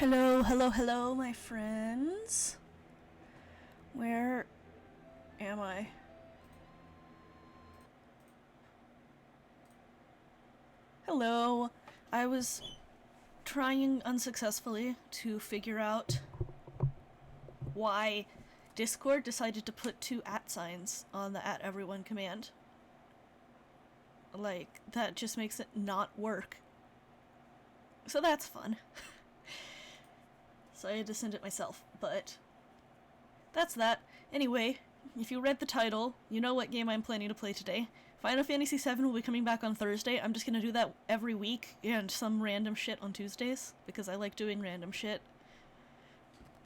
Hello, hello, hello, my friends. Where am I? Hello. I was trying unsuccessfully to figure out why Discord decided to put two @signs on the @everyone command. Like, that just makes it not work. So that's fun. So I had to send it myself, but that's that. Anyway, if you read the title, you know what game I'm planning to play today. Final Fantasy VII will be coming back on Thursday. I'm just gonna do that every week, and some random shit on Tuesdays, because I like doing random shit.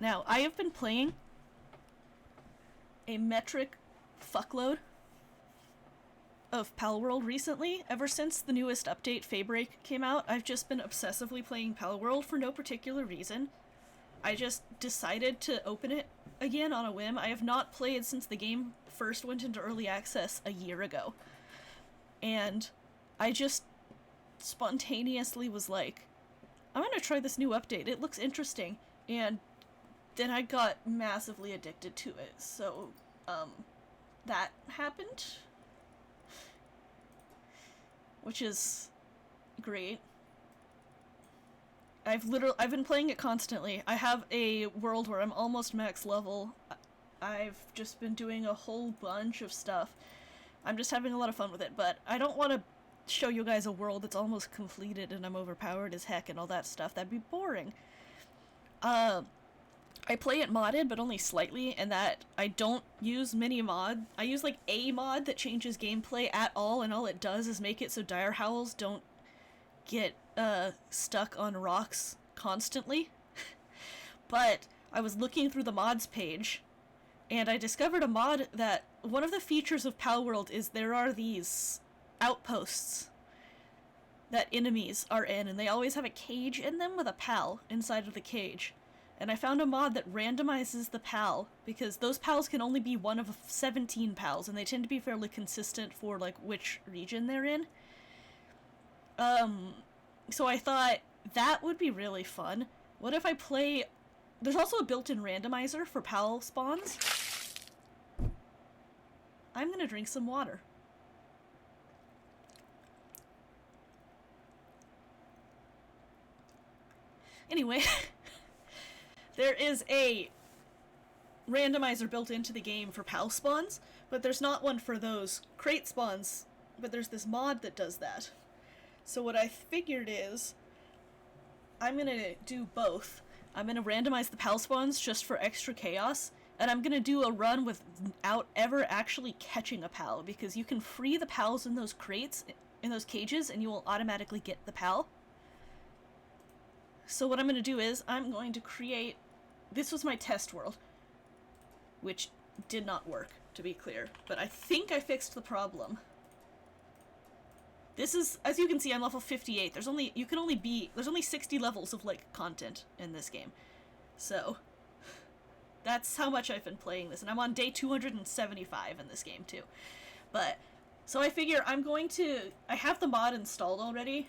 Now, I have been playing a metric fuckload of Palworld recently. Ever since the newest update, Faybreak, came out, I've just been obsessively playing Palworld for no particular reason. I just decided to open it again on a whim. I have not played since the game first went into early access a year ago. And I just spontaneously was like, I'm gonna try this new update. It looks interesting. And then I got massively addicted to it. So, that happened. Which is great. I've been playing it constantly. I have a world where I'm almost max level. I've just been doing a whole bunch of stuff. I'm just having a lot of fun with it, but I don't want to show you guys a world that's almost completed and I'm overpowered as heck and all that stuff. That'd be boring. I play it modded, but only slightly, and that I don't use many mod. I use like a mod that changes gameplay at all, and all it does is make it so dire howls don't get stuck on rocks constantly. But I was looking through the mods page, and I discovered a mod that one of the features of Palworld is there are these outposts that enemies are in, and they always have a cage in them with a pal inside of the cage. And I found a mod that randomizes the pal, because those pals can only be one of 17 pals, and they tend to be fairly consistent for like which region they're in. So I thought that would be really fun. What if I play... There's also a built-in randomizer for pal spawns. I'm gonna drink some water. Anyway, there is a randomizer built into the game for pal spawns, but there's not one for those crate spawns, but there's this mod that does that. So what I figured is, I'm gonna do both. I'm gonna randomize the pal spawns just for extra chaos, and I'm gonna do a run without ever actually catching a pal, because you can free the pals in those crates, in those cages, and you will automatically get the pal. So what I'm gonna do is, I'm going to create... This was my test world, which did not work, to be clear, but I think I fixed the problem. This is, as you can see, I'm level 58. There's only 60 levels of, like, content in this game. So, that's how much I've been playing this, and I'm on day 275 in this game, too. But, so I figure I have the mod installed already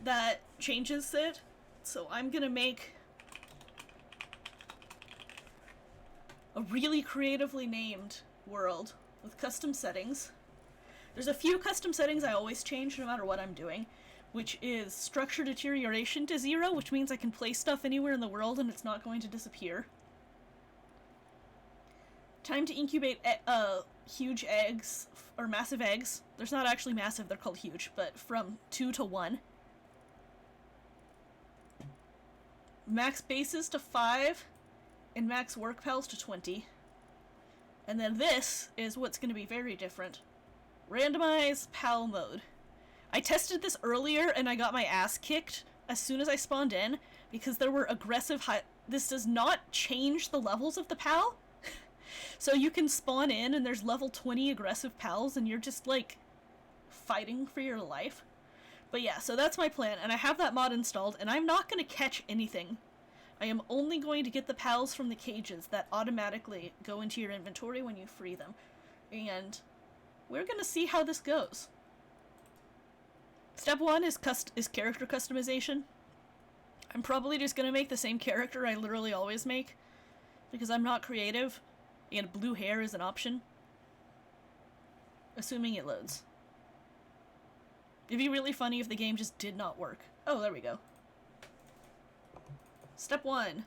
that changes it, so I'm gonna make a really creatively named world with custom settings. There's a few custom settings I always change no matter what I'm doing, which is structure deterioration to 0, which means I can place stuff anywhere in the world and it's not going to disappear. Time to incubate huge eggs, or massive eggs. There's not actually massive, they're called huge, but from 2 to 1. Max bases to 5, and max work pals to 20. And then this is what's going to be very different. Randomize pal mode. I tested this earlier and I got my ass kicked as soon as I spawned in because there were aggressive This does not change the levels of the pal. So you can spawn in and there's level 20 aggressive pals and you're just like fighting for your life. But yeah, so that's my plan, and I have that mod installed, and I'm not going to catch anything. I am only going to get the pals from the cages that automatically go into your inventory when you free them. And we're gonna see how this goes. Step 1 is character customization. I'm probably just gonna make the same character I literally always make, because I'm not creative, and blue hair is an option. Assuming it loads. It'd be really funny if the game just did not work. Oh, there we go. Step 1.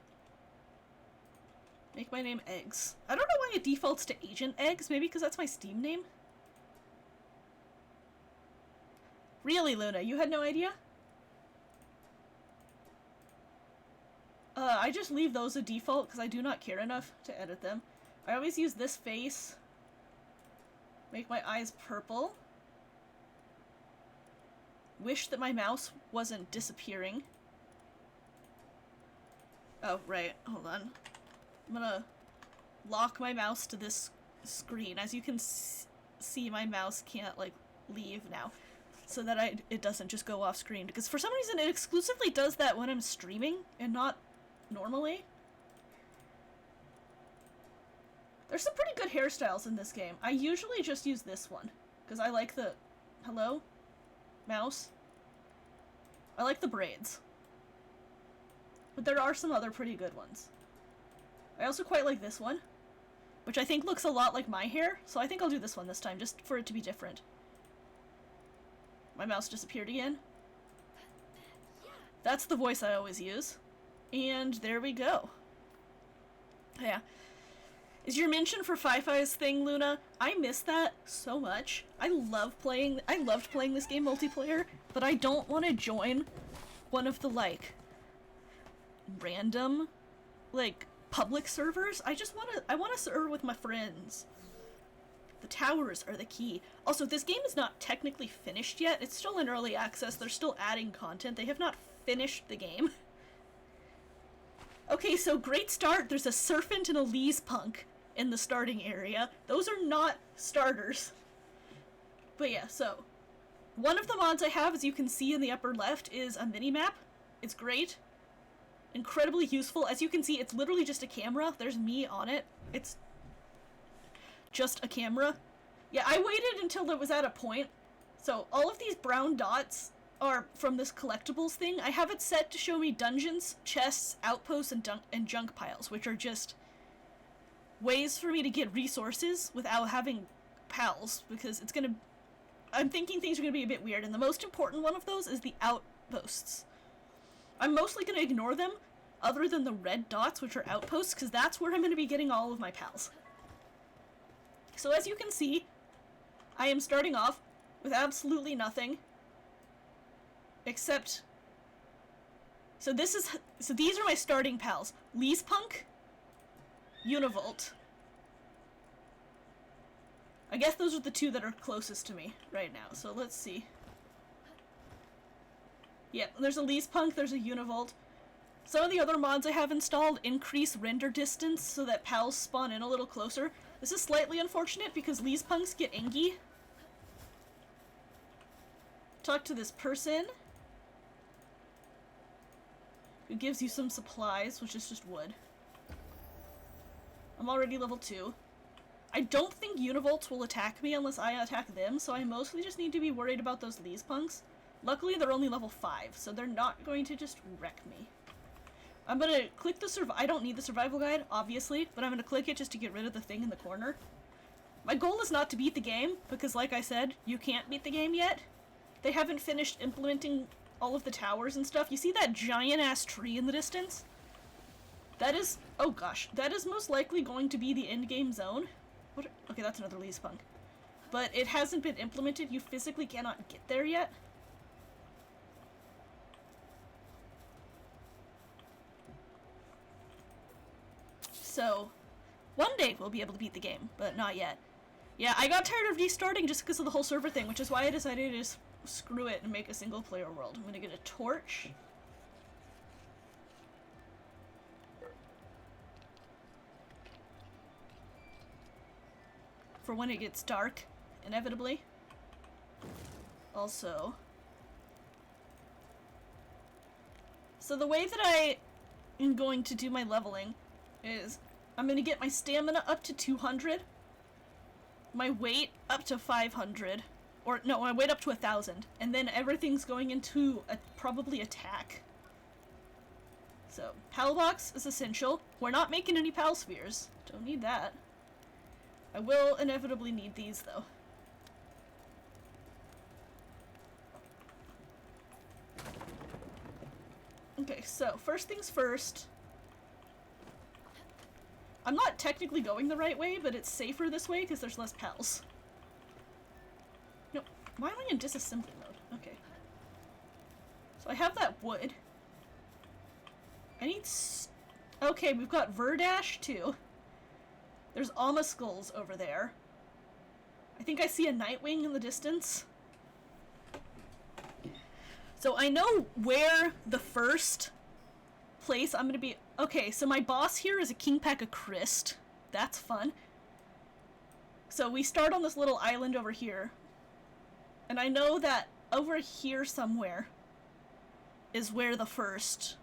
Make my name Eggs. I don't know why it defaults to agenteggs, maybe because that's my Steam name? Really, Luna? You had no idea? I just leave those a default because I do not care enough to edit them. I always use this face. Make my eyes purple. Wish that my mouse wasn't disappearing. Oh, right. Hold on. I'm gonna lock my mouse to this screen. As you can see, my mouse can't, like, leave now. So that it doesn't just go off screen. Because for some reason it exclusively does that when I'm streaming and not normally. There's some pretty good hairstyles in this game. I usually just use this one. Because I like the... Hello? Mouse? I like the braids. But there are some other pretty good ones. I also quite like this one. Which I think looks a lot like my hair. So I think I'll do this one this time, just for it to be different. My mouse disappeared again. That's the voice I always use. And there we go. Yeah. Is your mention for Fi-Fi's thing, Luna? I miss that so much. I loved playing this game multiplayer, but I don't want to join one of the, like, random, like, public servers. I want to serve with my friends. The towers are the key. Also, this game is not technically finished yet. It's still in early access. They're still adding content. They have not finished the game. Okay, so great start. There's a Serpent and a Lee's Punk in the starting area. Those are not starters. But yeah, so one of the mods I have, as you can see in the upper left, is a mini-map. It's great. Incredibly useful. As you can see, it's literally just a camera. There's me on it. It's just a camera. Yeah, I waited until it was at a point. So all of these brown dots are from this collectibles thing. I have it set to show me dungeons, chests, outposts, and junk piles, which are just ways for me to get resources without having pals, because it's gonna... I'm thinking things are gonna be a bit weird, and the most important one of those is the outposts. I'm mostly gonna ignore them, other than the red dots, which are outposts, because that's where I'm gonna be getting all of my pals. So as you can see, I am starting off with absolutely nothing, except... So these are my starting pals. Lee's Punk, Univolt. I guess those are the two that are closest to me right now, so let's see. Yep, there's a Lee's Punk, there's a Univolt. Some of the other mods I have installed increase render distance so that pals spawn in a little closer. This is slightly unfortunate because Lee's Punks get ingy. Talk to this person who gives you some supplies, which is just wood. I'm already level 2. I don't think Univolts will attack me unless I attack them, so I mostly just need to be worried about those Lee's Punks. Luckily, they're only level 5, so they're not going to just wreck me. I'm gonna click the I don't need the survival guide, obviously, but I'm gonna click it just to get rid of the thing in the corner. My goal is not to beat the game, because like I said, you can't beat the game yet. They haven't finished implementing all of the towers and stuff. You see that giant-ass tree in the distance? That is... oh gosh. That is most likely going to be the endgame zone. What? Okay, that's another Lee's Punk. But it hasn't been implemented. You physically cannot get there yet. So, one day we'll be able to beat the game, but not yet. Yeah, I got tired of restarting just because of the whole server thing, which is why I decided to just screw it and make a single-player world. I'm gonna get a torch. For when it gets dark, inevitably. Also... so the way that I am going to do my leveling is I'm going to get my stamina up to 200, my weight up to 500, or no, my weight up to 1,000, and then everything's going into probably attack. So, PAL box is essential. We're not making any PAL spheres. Don't need that. I will inevitably need these, though. Okay, so, first things first. I'm not technically going the right way, but it's safer this way because there's less PALs. No, why am I in disassembly mode? Okay. So I have that wood. I need okay, we've got Verdash too. There's Alma skulls over there. I think I see a Nightwing in the distance. So I know where the first place I'm gonna be. Okay, so my boss here is a Kingpaca Christ. That's fun. So we start on this little island over here. And I know that over here somewhere is where the first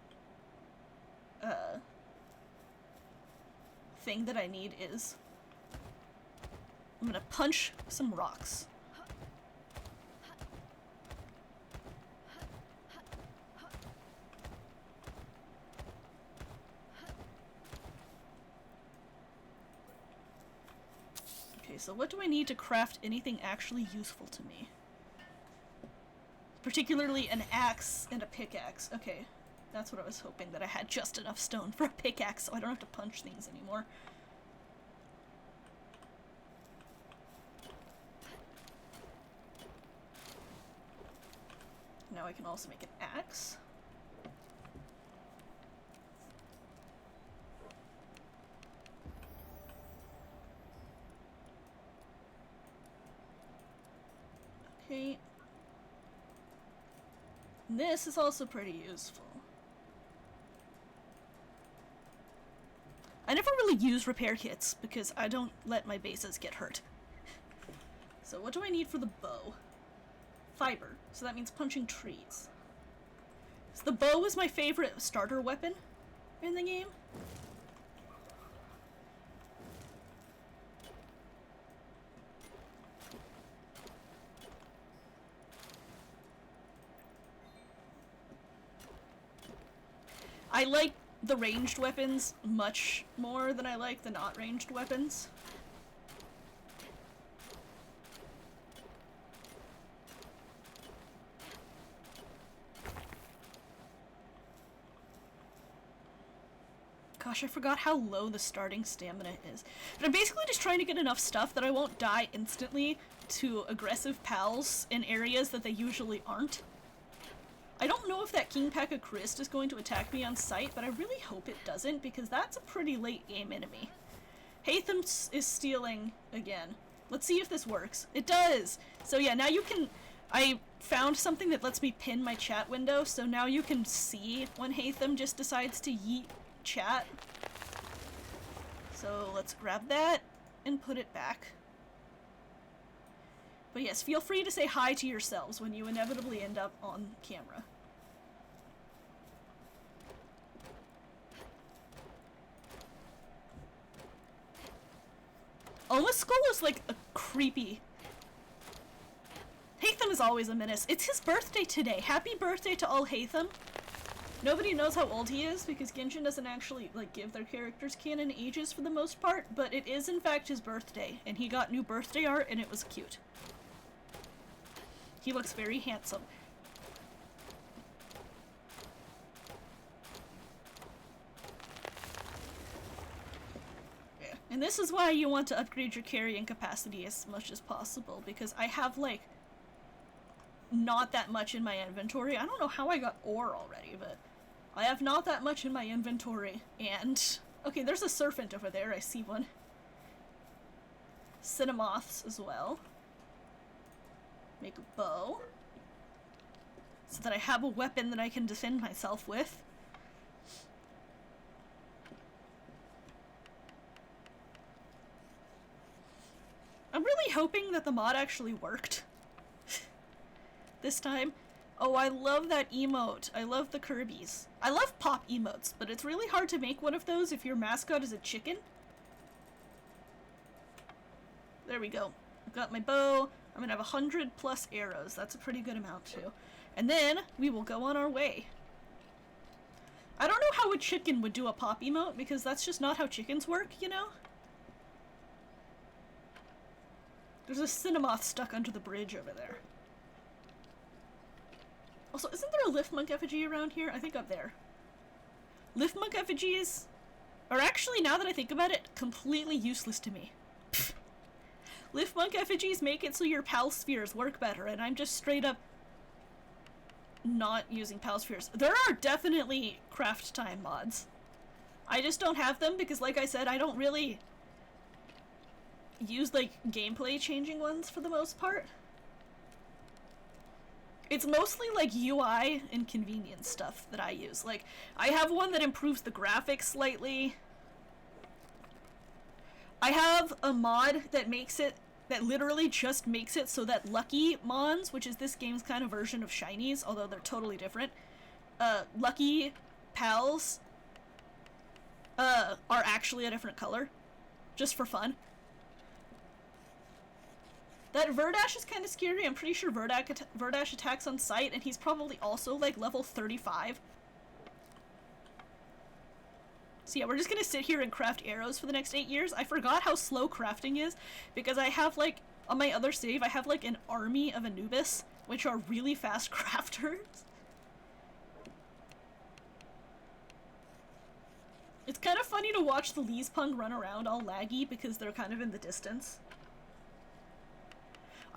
thing that I need is. I'm gonna punch some rocks. Okay, so what do I need to craft anything actually useful to me? Particularly an axe and a pickaxe. Okay, that's what I was hoping, that I had just enough stone for a pickaxe so I don't have to punch things anymore. Now I can also make an axe. Okay. This is also pretty useful. I never really use repair kits because I don't let my bases get hurt. So what do I need for the bow? Fiber. So that means punching trees. So the bow is my favorite starter weapon in the game. I like the ranged weapons much more than I like the not ranged weapons. Gosh, I forgot how low the starting stamina is. But I'm basically just trying to get enough stuff that I won't die instantly to aggressive pals in areas that they usually aren't. I don't know if that Kingpaca Christ is going to attack me on sight, but I really hope it doesn't, because that's a pretty late game enemy. Hatham is stealing again. Let's see if this works. It does! So yeah, now you can... I found something that lets me pin my chat window, so now you can see when Hatham just decides to yeet chat. So let's grab that and put it back. But yes, feel free to say hi to yourselves when you inevitably end up on camera. Alma Skull is like a creepy... Hatham is always a menace. It's his birthday today. Happy birthday to all Hatham. Nobody knows how old he is because Genshin doesn't actually like give their characters canon ages for the most part, but it is in fact his birthday, and he got new birthday art and it was cute. He looks very handsome. Yeah. And this is why you want to upgrade your carrying capacity as much as possible, because I have, like, not that much in my inventory. I don't know how I got ore already, but I have not that much in my inventory, and... Okay, there's a serpent over there. I see one. Cinnamoths as well. Make a bow. So that I have a weapon that I can defend myself with. I'm really hoping that the mod actually worked. This time. Oh, I love that emote. I love the Kirby's. I love pop emotes, but it's really hard to make one of those if your mascot is a chicken. There we go. I've got my bow. I'm gonna have 100 plus arrows. That's a pretty good amount too. And then we will go on our way. I don't know how a chicken would do a pop emote, because that's just not how chickens work, you know? There's a Cinnamoth stuck under the bridge over there. Also, isn't there a Liftmonk effigy around here? I think up there. Liftmonk effigies are actually, now that I think about it, completely useless to me. Liftmonk effigies make it so your pal spheres work better, and I'm just straight up not using pal spheres. There are definitely craft time mods. I just don't have them because, like I said, I don't really use, like, gameplay changing ones for the most part. It's mostly, like, UI and convenience stuff that I use. Like, I have one that improves the graphics slightly. I have a mod that makes it, that literally just makes it so that Lucky Mons, which is this game's kind of version of Shinies, although they're totally different, Lucky Pals, are actually a different color. Just for fun. That Verdash is kind of scary. I'm pretty sure Verdash attacks on sight, and he's probably also, like, level 35. So yeah, we're just gonna sit here and craft arrows for the next 8 years. I forgot how slow crafting is, because I have, like, on my other save, I have, like, an army of Anubis, which are really fast crafters. It's kind of funny to watch the Leespung run around all laggy, because they're kind of in the distance.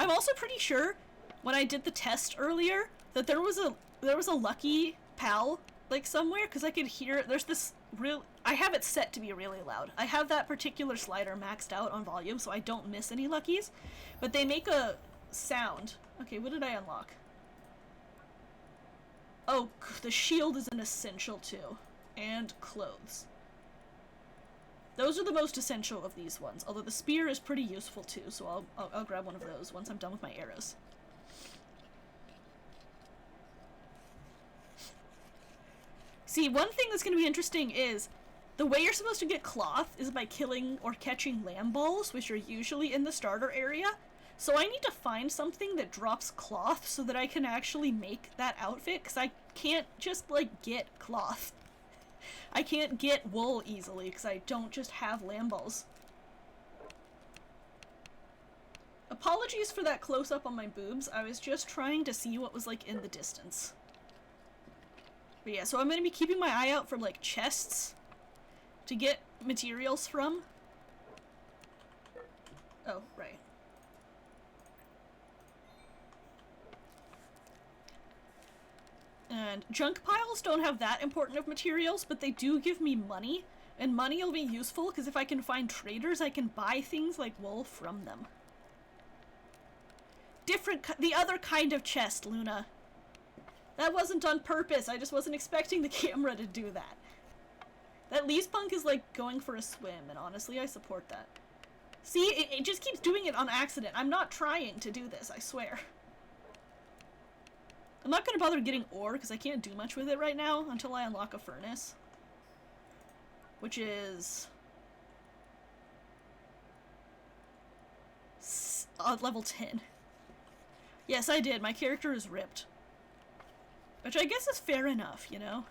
I'm also pretty sure, when I did the test earlier, that there was a Lucky Pal, like, somewhere, because I could hear, there's this real, I have it set to be really loud. I have that particular slider maxed out on volume, so I don't miss any Luckies, but they make a sound. Okay, what did I unlock? Oh, the shield is an essential too, and clothes. Those are the most essential of these ones, although the spear is pretty useful too, so I'll grab one of those once I'm done with my arrows. See, one thing that's going to be interesting is, the way you're supposed to get cloth is by killing or catching lamb balls, which are usually in the starter area. So I need to find something that drops cloth so that I can actually make that outfit, because I can't just, like, get cloth. I can't get wool easily, because I don't just have lamb balls. Apologies for that close-up on my boobs. I was just trying to see what was, like, in the distance. But yeah, so I'm gonna be keeping my eye out for, like, chests to get materials from. Oh, right. And junk piles don't have that important of materials, but they do give me money, and money will be useful, because if I can find traders, I can buy things like wool from them. The other kind of chest, Luna. That wasn't on purpose, I just wasn't expecting the camera to do that. That Leespunk is, like, going for a swim, and honestly, I support that. See, it just keeps doing it on accident. I'm not trying to do this, I swear. I'm not gonna bother getting ore, because I can't do much with it right now until I unlock a furnace. Which is... level 10. Yes, I did. My character is ripped. Which I guess is fair enough, you know?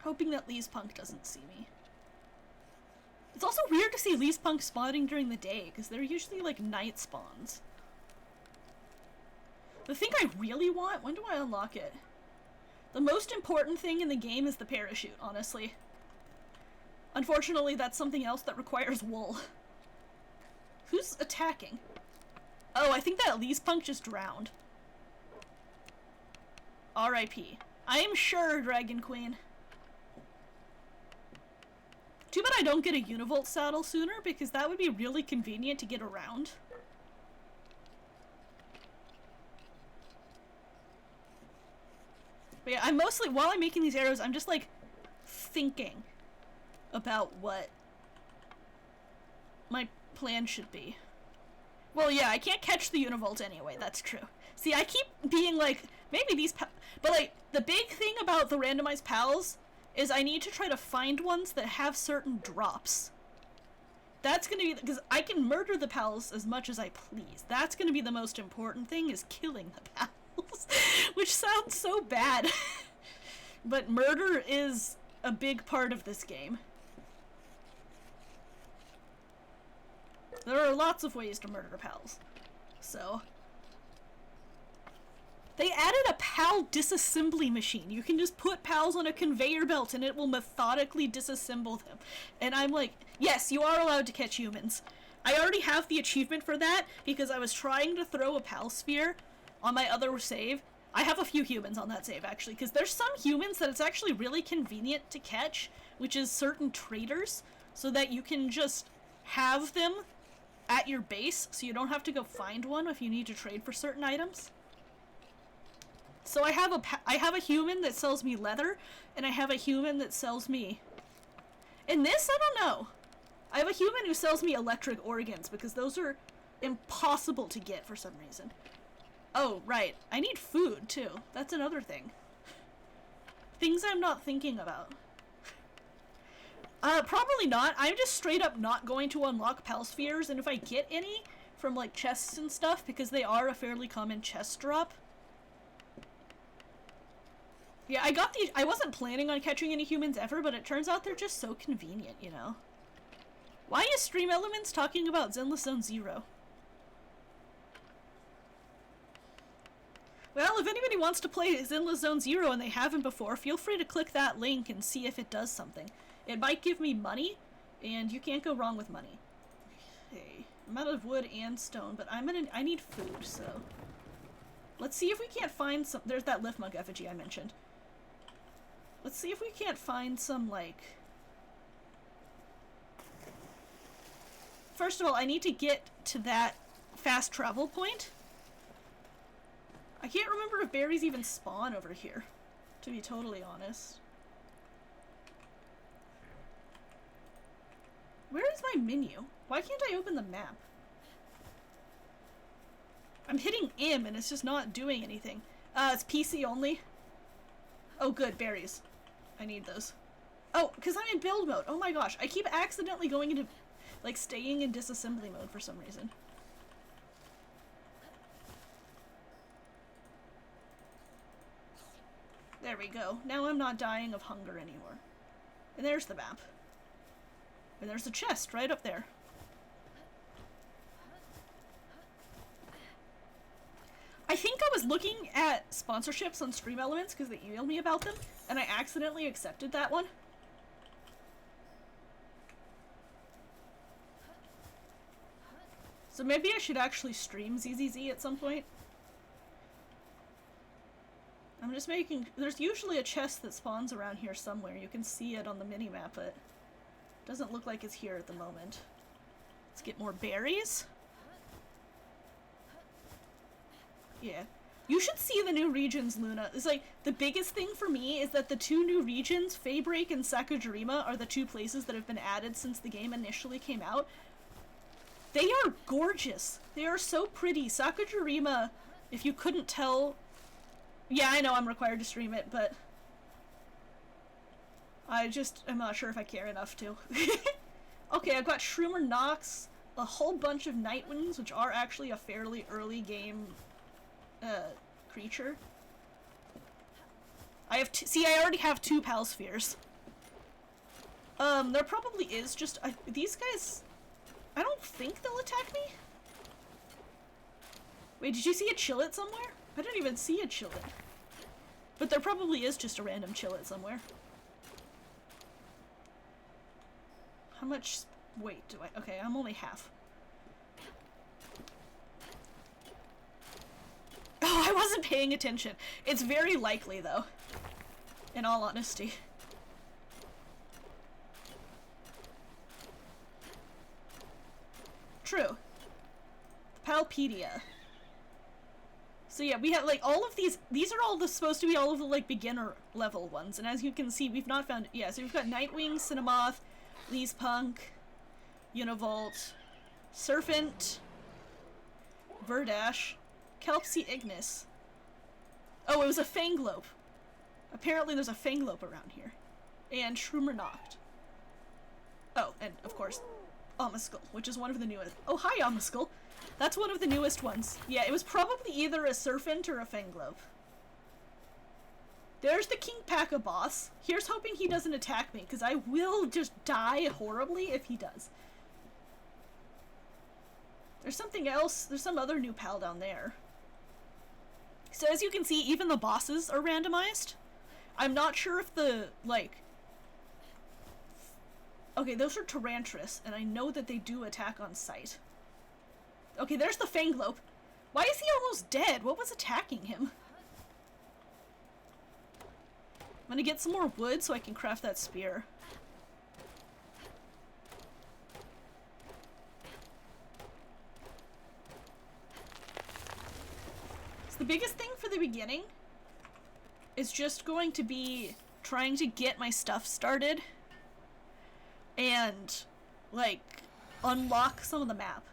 Hoping that Leespunk doesn't see me. It's also weird to see Leespunk spawning during the day, because they're usually, like, night spawns. The thing I really want, when do I unlock it? The most important thing in the game is the parachute, honestly. Unfortunately, that's something else that requires wool. Who's attacking? Oh, I think that Leespunk just drowned. R.I.P. I am sure, Dragon Queen. Too bad I don't get a Univolt saddle sooner, because that would be really convenient to get around. But yeah, I'm mostly, while I'm making these arrows, I'm just, like, thinking about what my plan should be. Well, yeah, I can't catch the Univolt anyway, that's true. See, I keep being like, maybe these but, like, the big thing about the randomized pals is I need to try to find ones that have certain drops. That's gonna be, because I can murder the pals as much as I please. That's gonna be the most important thing, is killing the pals. Which sounds so bad. But murder is a big part of this game. There are lots of ways to murder pals. So... They added a PAL disassembly machine. You can just put pals on a conveyor belt and it will methodically disassemble them. And I'm like, yes, you are allowed to catch humans. I already have the achievement for that because I was trying to throw a PAL sphere on my other save. I have a few humans on that save, actually, because there's some humans that it's actually really convenient to catch, which is certain traders, so that you can just have them at your base, so you don't have to go find one if you need to trade for certain items. So I have a human that sells me leather, and I have a human that sells me... In this, I don't know. I have a human who sells me electric organs, because those are impossible to get for some reason. Oh, right. I need food, too. That's another thing. Things I'm not thinking about. Probably not. I'm just straight up not going to unlock pal spheres, and if I get any from, like, chests and stuff, because they are a fairly common chest drop... Yeah, I wasn't planning on catching any humans ever, but it turns out they're just so convenient, you know? Why is Stream Elements talking about Zenless Zone Zero? Well, if anybody wants to play Zenless Zone Zero and they haven't before, feel free to click that link and see if it does something. It might give me money, and you can't go wrong with money. Okay, I'm out of wood and stone, but I need food, so... Let's see if we can't find some... There's that Lift Mug effigy I mentioned. Let's see if we can't find some, like... First of all, I need to get to that fast travel point. I can't remember if berries even spawn over here, to be totally honest. Where is my menu? Why can't I open the map? I'm hitting M and it's just not doing anything. It's PC only. Oh good, berries. I need those. Oh, because I'm in build mode. Oh my gosh, I keep accidentally going into, like, staying in disassembly mode for some reason. There we go. Now I'm not dying of hunger anymore. And there's the map. And there's the chest right up there. I think I was looking at sponsorships on Stream Elements because they emailed me about them, and I accidentally accepted that one. So maybe I should actually stream ZZZ at some point. I'm just making... There's usually a chest that spawns around here somewhere. You can see it on the minimap, but it doesn't look like it's here at the moment. Let's get more berries. Yeah. You should see the new regions, Luna. It's like, the biggest thing for me is that the two new regions, Faybreak and Sakajirima, are the two places that have been added since the game initially came out. They are gorgeous. They are so pretty. Sakajirima, if you couldn't tell... Yeah, I know I'm required to stream it, but... I just am not sure if I care enough to. Okay, I've got Shroomer Nox, a whole bunch of Nightwings, which are actually a fairly early game... creature. I have see, I already have 2 pal spheres. There probably is just, these guys, I don't think they'll attack me. Wait, did you see a chillet somewhere? I didn't even see a chillet. But there probably is just a random chillet somewhere. How much, wait, do I, okay, I'm only half. Oh, I wasn't paying attention. It's very likely, though. In all honesty. True. Palpedia. So yeah, we have, like, all of these are all supposed to be all of the, like, beginner level ones, and as you can see, we've not found, yeah, so we've got Nightwing, Cinnamoth, Lee's Punk, Univolt, Serpent, Verdash, Kelpsy Ignis. Oh, it was a Fanglope. Apparently there's a Fanglope around here. And Shroomer Noct. Oh, and of course, Omuscle, which is one of the newest. Oh, hi, Omuscle. That's one of the newest ones. Yeah, it was probably either a Serpent or a Fanglobe. There's the King Paka boss. Here's hoping he doesn't attack me, because I will just die horribly if he does. There's something else. There's some other new pal down there. So as you can see, even the bosses are randomized. I'm not sure if the, like... Okay, those are Tyrantras, and I know that they do attack on sight. Okay, there's the Fanglobe. Why is he almost dead? What was attacking him? I'm gonna get some more wood so I can craft that spear. So the biggest thing for the beginning is just going to be trying to get my stuff started and, like, unlock some of the map.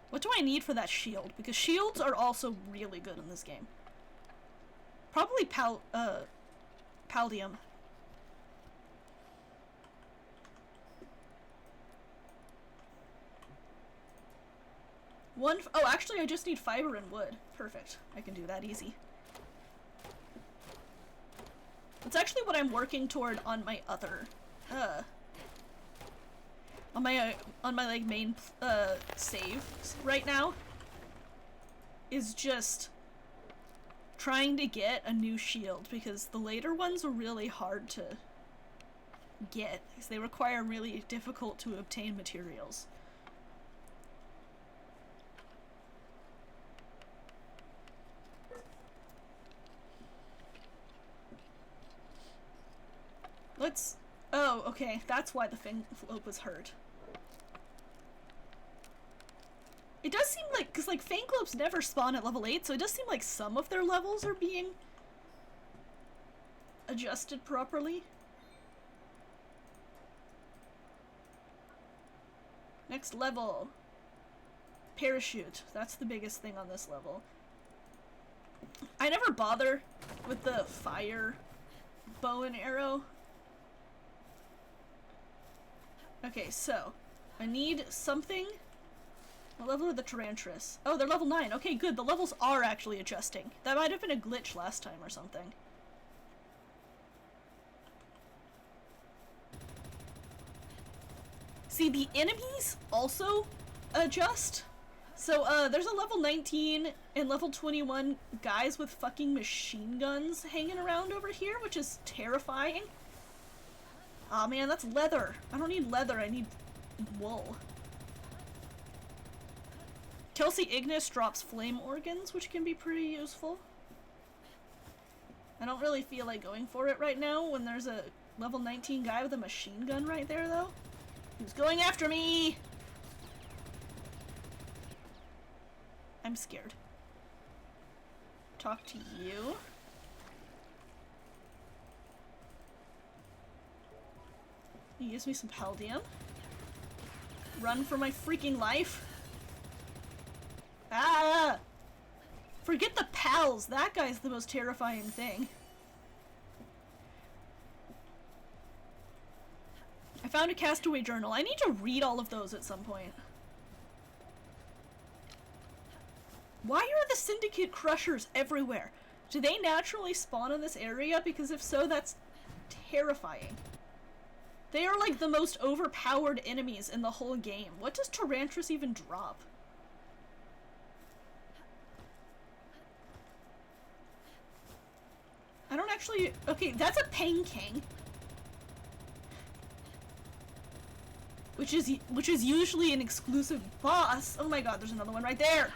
What do I need for that shield? Because shields are also really good in this game. Probably Paldium. Oh, actually, I just need fiber and wood. Perfect. I can do that easy. That's actually what I'm working toward on my other, on my like main save right now, is just trying to get a new shield, because the later ones are really hard to get because they require really difficult to obtain materials. Oh, okay, that's why the Fanglobe was hurt. It does seem like, because, like, Fanglobes never spawn at level 8, so it does seem like some of their levels are being adjusted properly. Next level. Parachute. That's the biggest thing on this level. I never bother with the fire bow and arrow. Okay, so I need something. What level are the Tyrantras? Oh, they're level 9. Okay, good. The levels are actually adjusting. That might have been a glitch last time or something. See, the enemies also adjust. So, there's a level 19 and level 21 guys with fucking machine guns hanging around over here, which is terrifying. Aw, man, that's leather. I don't need leather, I need wool. Kelsey Ignis drops flame organs, which can be pretty useful. I don't really feel like going for it right now when there's a level 19 guy with a machine gun right there, though. Who's going after me? I'm scared. Talk to you. He gives me some Paldium. Run for my freaking life. Ah! Forget the pals. That guy's the most terrifying thing. I found a castaway journal. I need to read all of those at some point. Why are the Syndicate Crushers everywhere? Do they naturally spawn in this area? Because if so, that's terrifying. They are like the most overpowered enemies in the whole game. What does Tyrantras even drop? I don't actually... Okay, that's a Pang King. Which is usually an exclusive boss. Oh my god, there's another one right there.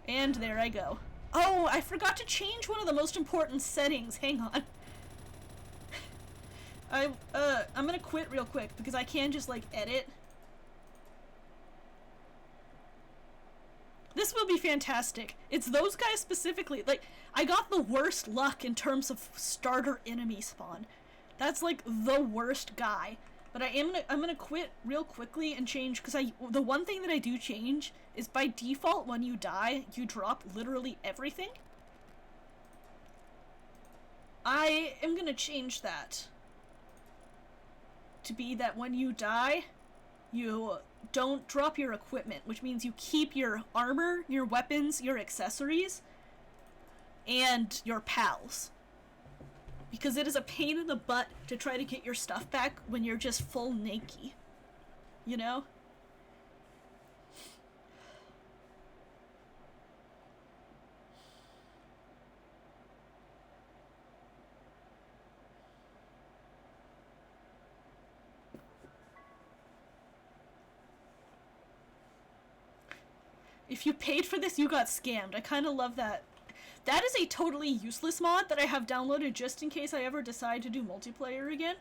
And there I go. Oh, I forgot to change one of the most important settings. Hang on. I'm gonna quit real quick because I can just, like, edit. This will be fantastic. It's those guys specifically. Like, I got the worst luck in terms of starter enemy spawn. That's, like, the worst guy. But I'm gonna quit real quickly and change, because the one thing that I do change is by default when you die, you drop literally everything. I am gonna change that. to be that when you die, you don't drop your equipment, which means you keep your armor, your weapons, your accessories, and your pals. Because it is a pain in the butt to try to get your stuff back when you're just full naked. You know? If you paid for this, you got scammed. I kind of love that. That is a totally useless mod that I have downloaded just in case I ever decide to do multiplayer again.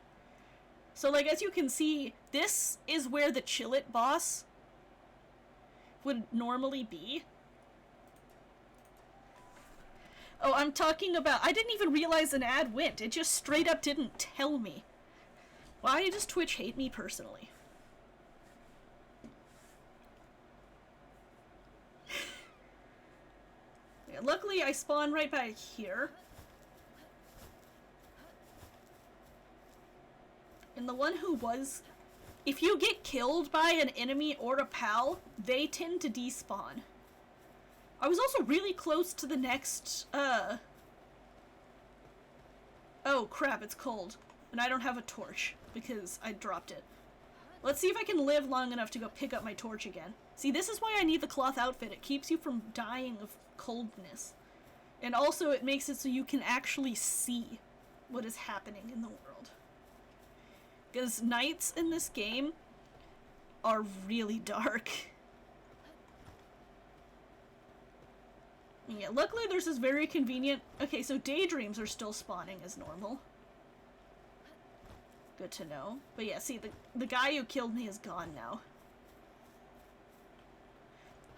So, like, as you can see, this is where the Chill It boss would normally be. Oh, I'm talking about... I didn't even realize an ad went. It just straight up didn't tell me. Why does Twitch hate me personally? Yeah, luckily, I spawned right back here. And the one who was... If you get killed by an enemy or a pal, they tend to despawn. I was also really close to the next, Oh crap, it's cold. And I don't have a torch, because I dropped it. Let's see if I can live long enough to go pick up my torch again. See, this is why I need the cloth outfit. It keeps you from dying of coldness. And also it makes it so you can actually see what is happening in the world. Because nights in this game are really dark. Yeah, luckily there's this very convenient... Okay, so daydreams are still spawning as normal. Good to know. But yeah, see, the guy who killed me is gone now.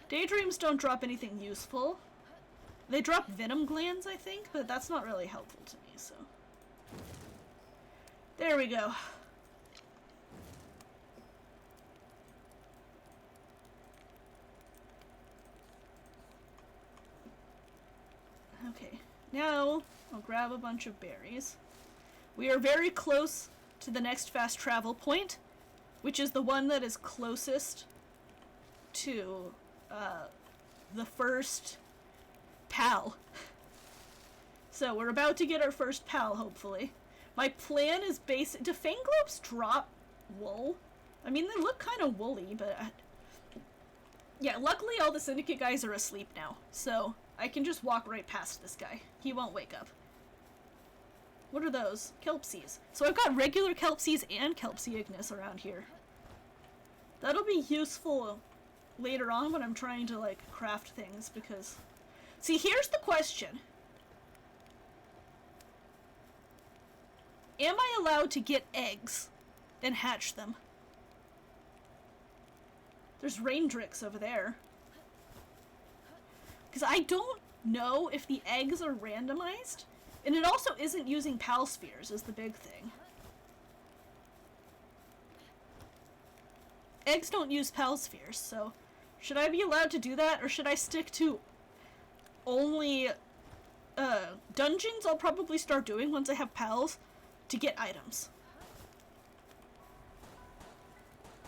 Daydreams don't drop anything useful. They drop venom glands, I think, but that's not really helpful to me, so... There we go. Okay, now I'll grab a bunch of berries. We are very close to the next fast travel point, which is the one that is closest to the first pal. So we're about to get our first pal, hopefully. My plan is basic. Do fanglopes drop wool? I mean, they look kind of woolly, but... Yeah, luckily all the syndicate guys are asleep now, so I can just walk right past this guy. He won't wake up. What are those? Kelpsies. So I've got regular Kelpsies and Kelpsie Ignis around here. That'll be useful later on when I'm trying to, like, craft things, because... See, here's the question. Am I allowed to get eggs and hatch them? There's Raindrix over there. Because I don't know if the eggs are randomized. And it also isn't using pal spheres is the big thing. Eggs don't use pal spheres, so should I be allowed to do that, or should I stick to only dungeons? I'll probably start doing once I have pals to get items.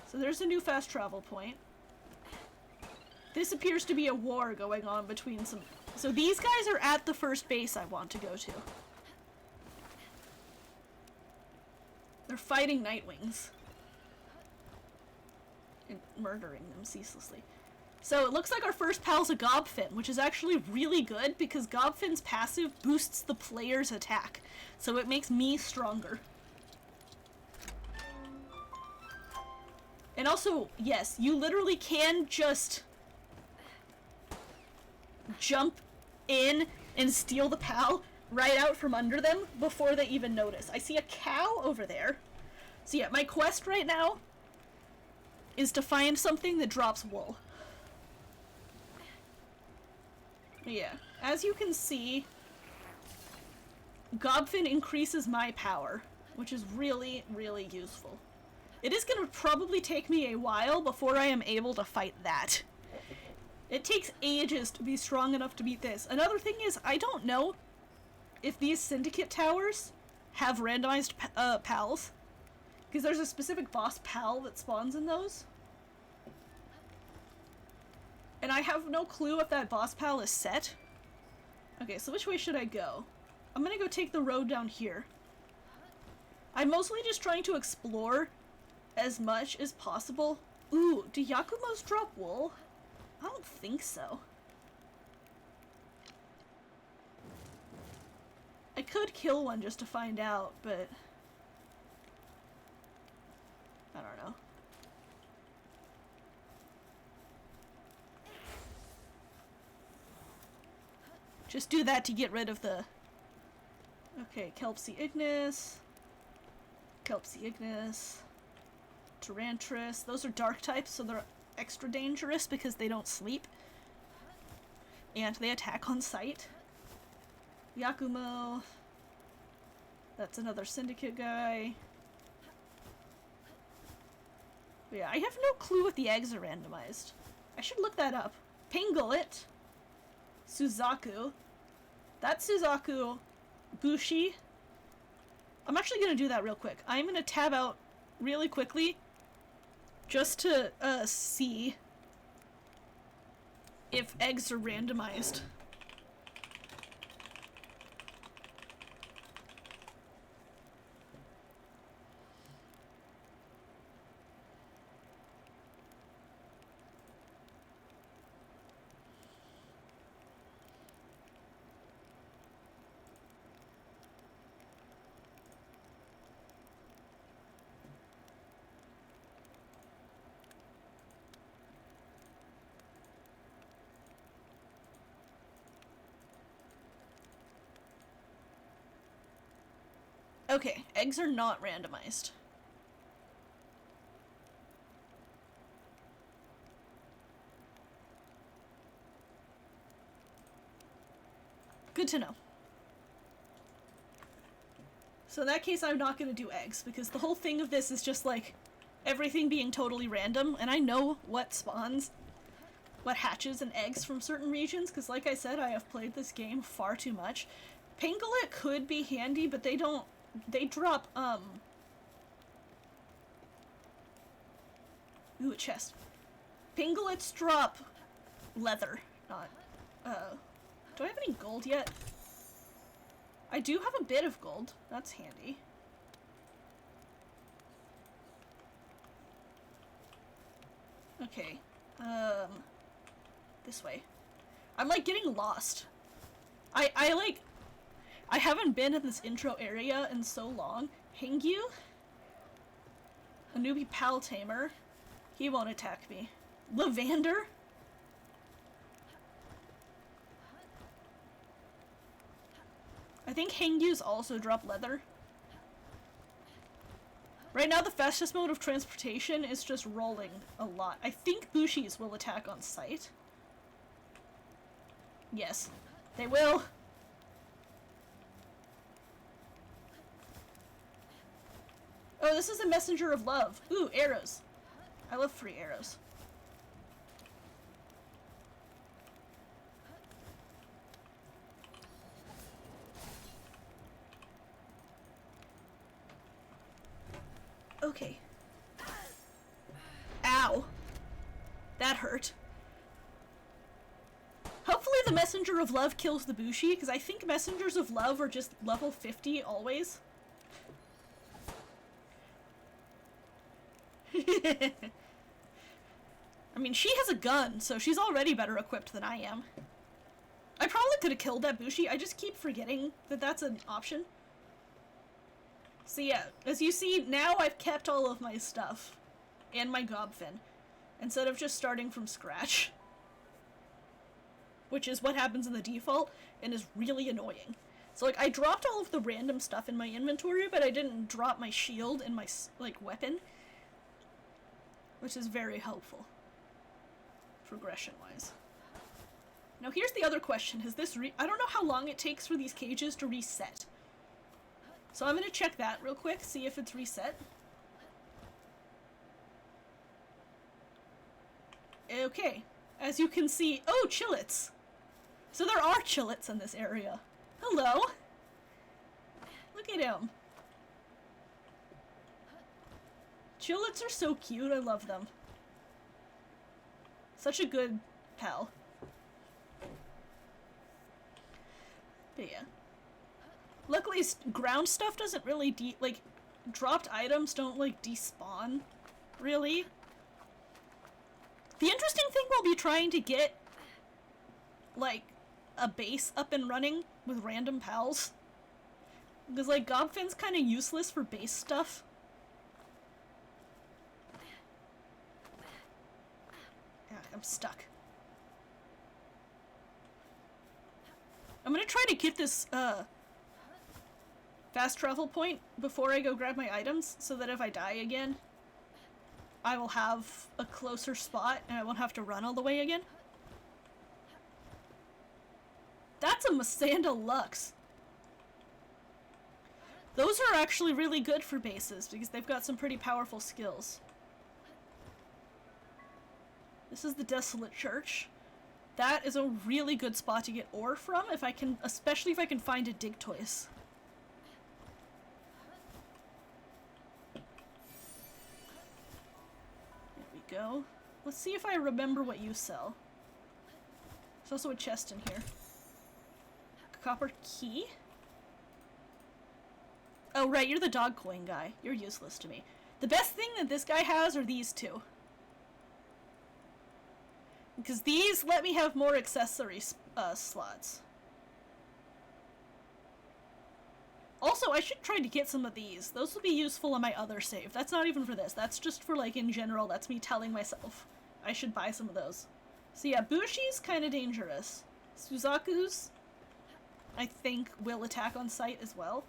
So there's a new fast travel point. This appears to be a war going on between some... So these guys are at the first base I want to go to. They're fighting Nightwings. And murdering them ceaselessly. So it looks like our first pal's a Gobfin, which is actually really good because Gobfin's passive boosts the player's attack. So it makes me stronger. And also, yes, you literally can just jump in and steal the pal right out from under them before they even notice. I see a cow over there. So yeah, my quest right now is to find something that drops wool. Yeah, as you can see, Gobfin increases my power, which is really, really useful. It is going to probably take me a while before I am able to fight that. It takes ages to be strong enough to beat this. Another thing is, I don't know if these syndicate towers have randomized pals. Because there's a specific boss pal that spawns in those. And I have no clue if that boss pal is set. Okay, so which way should I go? I'm gonna go take the road down here. I'm mostly just trying to explore as much as possible. Ooh, do Yakumos drop wool? I don't think so. I could kill one just to find out, but I don't know. Just do that to get rid of the... Okay, Kelpsie Ignis. Kelpsie Ignis. Tyrantris. Those are dark types, so they're extra dangerous because they don't sleep. And they attack on sight. Yakumo. That's another syndicate guy. But yeah, I have no clue if the eggs are randomized. I should look that up. Pangolin. Suzaku. That's Suzaku. Bushi. I'm actually gonna do that real quick. I'm gonna tab out really quickly just to see if eggs are randomized. Okay, eggs are not randomized. Good to know. So in that case, I'm not gonna do eggs, because the whole thing of this is just like everything being totally random, and I know what spawns, what hatches and eggs from certain regions, because like I said, I have played this game far too much. Pangolin could be handy, but they don't. They drop, Ooh, a chest. Pangolins drop leather, not, do I have any gold yet? I do have a bit of gold. That's handy. Okay, this way. I'm, like, getting lost. I haven't been in this intro area in so long. Hingyu? A newbie pal tamer. He won't attack me. Lavander? I think Hingyus also drop leather. Right now the fastest mode of transportation is just rolling a lot. I think Bushis will attack on sight. Yes, they will. Oh, this is a messenger of love. Ooh, arrows. I love free arrows. Okay. Ow. That hurt. Hopefully the messenger of love kills the Bushi, because I think messengers of love are just level 50 always. I mean, she has a gun, so she's already better equipped than I am. I probably could have killed that Bushi, I just keep forgetting that that's an option. So yeah, as you see, now I've kept all of my stuff. And my gobfin. Instead of just starting from scratch. Which is what happens in the default, and is really annoying. So like, I dropped all of the random stuff in my inventory, but I didn't drop my shield and my, like, weapon. Which is very helpful. Progression-wise. Now here's the other question, has this I don't know how long it takes for these cages to reset. So I'm gonna check that real quick, see if it's reset. Okay, as you can see, oh, chillets! So there are chillets in this area. Hello! Look at him. Chillets are so cute, I love them. Such a good pal. But yeah. Luckily, ground stuff doesn't really like, dropped items don't, like, despawn, really. The interesting thing will be trying to get, like, a base up and running with random pals. Because, like, Gobfin's kind of useless for base stuff. Yeah, I'm stuck. I'm gonna try to get this, fast travel point before I go grab my items, so that if I die again, I will have a closer spot and I won't have to run all the way again. That's a Masanda Lux. Those are actually really good for bases, because they've got some pretty powerful skills. This is the Desolate Church. That is a really good spot to get ore from, if I can, especially if I can find a Digtoise. There we go. Let's see if I remember what you sell. There's also a chest in here. Copper key? Oh right, you're the dog coin guy. You're useless to me. The best thing that this guy has are these two. Because these let me have more accessory slots. Also, I should try to get some of these. Those will be useful on my other save. That's not even for this. That's just for, like, in general. That's me telling myself I should buy some of those. So yeah, Bushi's kind of dangerous. Suzaku's, I think, will attack on sight as well.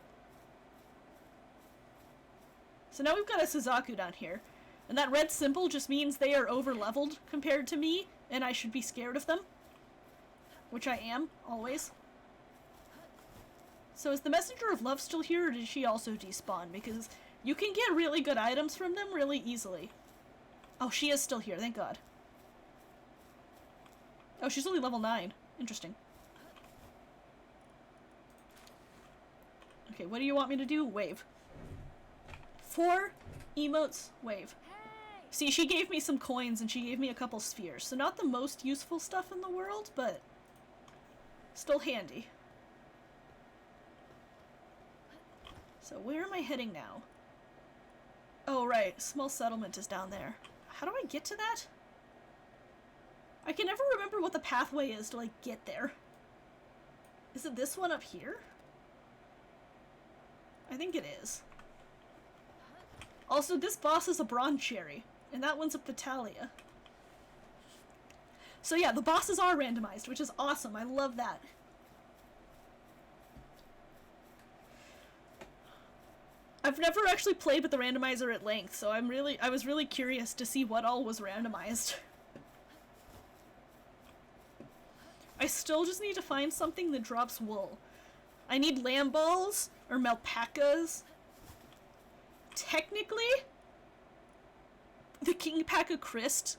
So now we've got a Suzaku down here. And that red symbol just means they are over-leveled compared to me, and I should be scared of them. Which I am, always. So is the Messenger of Love still here, or did she also despawn? Because you can get really good items from them really easily. Oh, she is still here, thank God. Oh, she's only level 9. Interesting. Okay, what do you want me to do? Wave. 4 emotes, wave. See, she gave me some coins and she gave me a couple spheres, so not the most useful stuff in the world, but still handy. So where am I heading now? Oh right, small settlement is down there. How do I get to that? I can never remember what the pathway is to, like, get there. Is it this one up here? I think it is. Also, this boss is a bronze cherry, and that one's a Petalia. So yeah, the bosses are randomized, which is awesome. I love that. I've never actually played with the randomizer at length, so I was really curious to see what all was randomized. I still just need to find something that drops wool. I need lamb balls, or malpacas. Technically, the King Paca Christ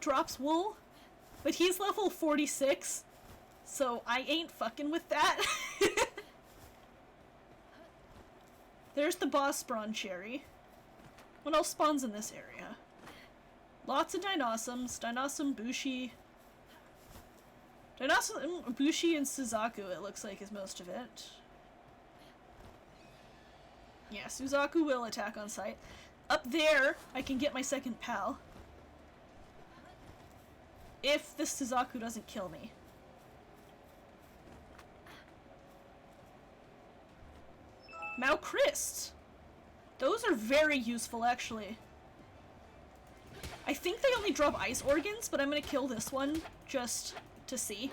drops wool, but he's level 46, so I ain't fucking with that. There's the boss spawn cherry. What else spawns in this area? Lots of Dinossums. Dinossum, Bushi. Dinossum, Bushi, and Suzaku, it looks like, is most of it. Yeah, Suzaku will attack on sight. Up there, I can get my second pal. If this Suzaku doesn't kill me. Malchrist! Those are very useful, actually. I think they only drop ice organs, but I'm gonna kill this one just to see.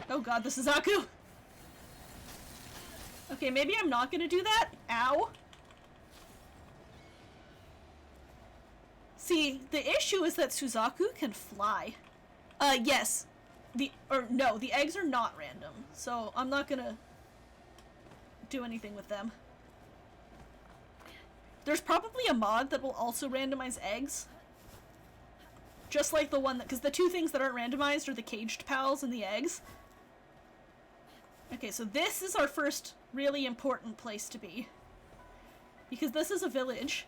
Oh god, the Suzaku! Okay, maybe I'm not gonna do that. Ow! See, the issue is that Suzaku can fly. Yes. The eggs are not random, so I'm not gonna do anything with them. There's probably a mod that will also randomize eggs. Just like the one that, because the two things that aren't randomized are the caged pals and the eggs. Okay, so this is our first really important place to be. Because this is a village.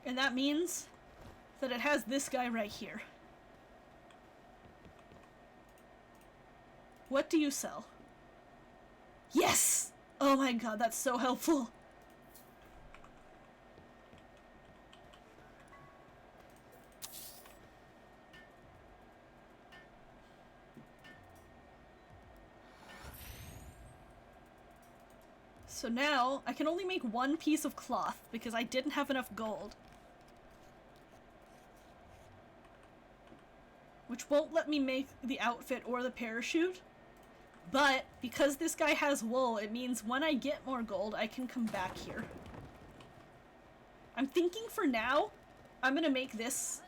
And that means that it has this guy right here. What do you sell? Yes! Oh my god, that's so helpful. So now, I can only make one piece of cloth because I didn't have enough gold. Which won't let me make the outfit or the parachute. But, because this guy has wool, it means when I get more gold, I can come back here. I'm thinking for now, I'm gonna make this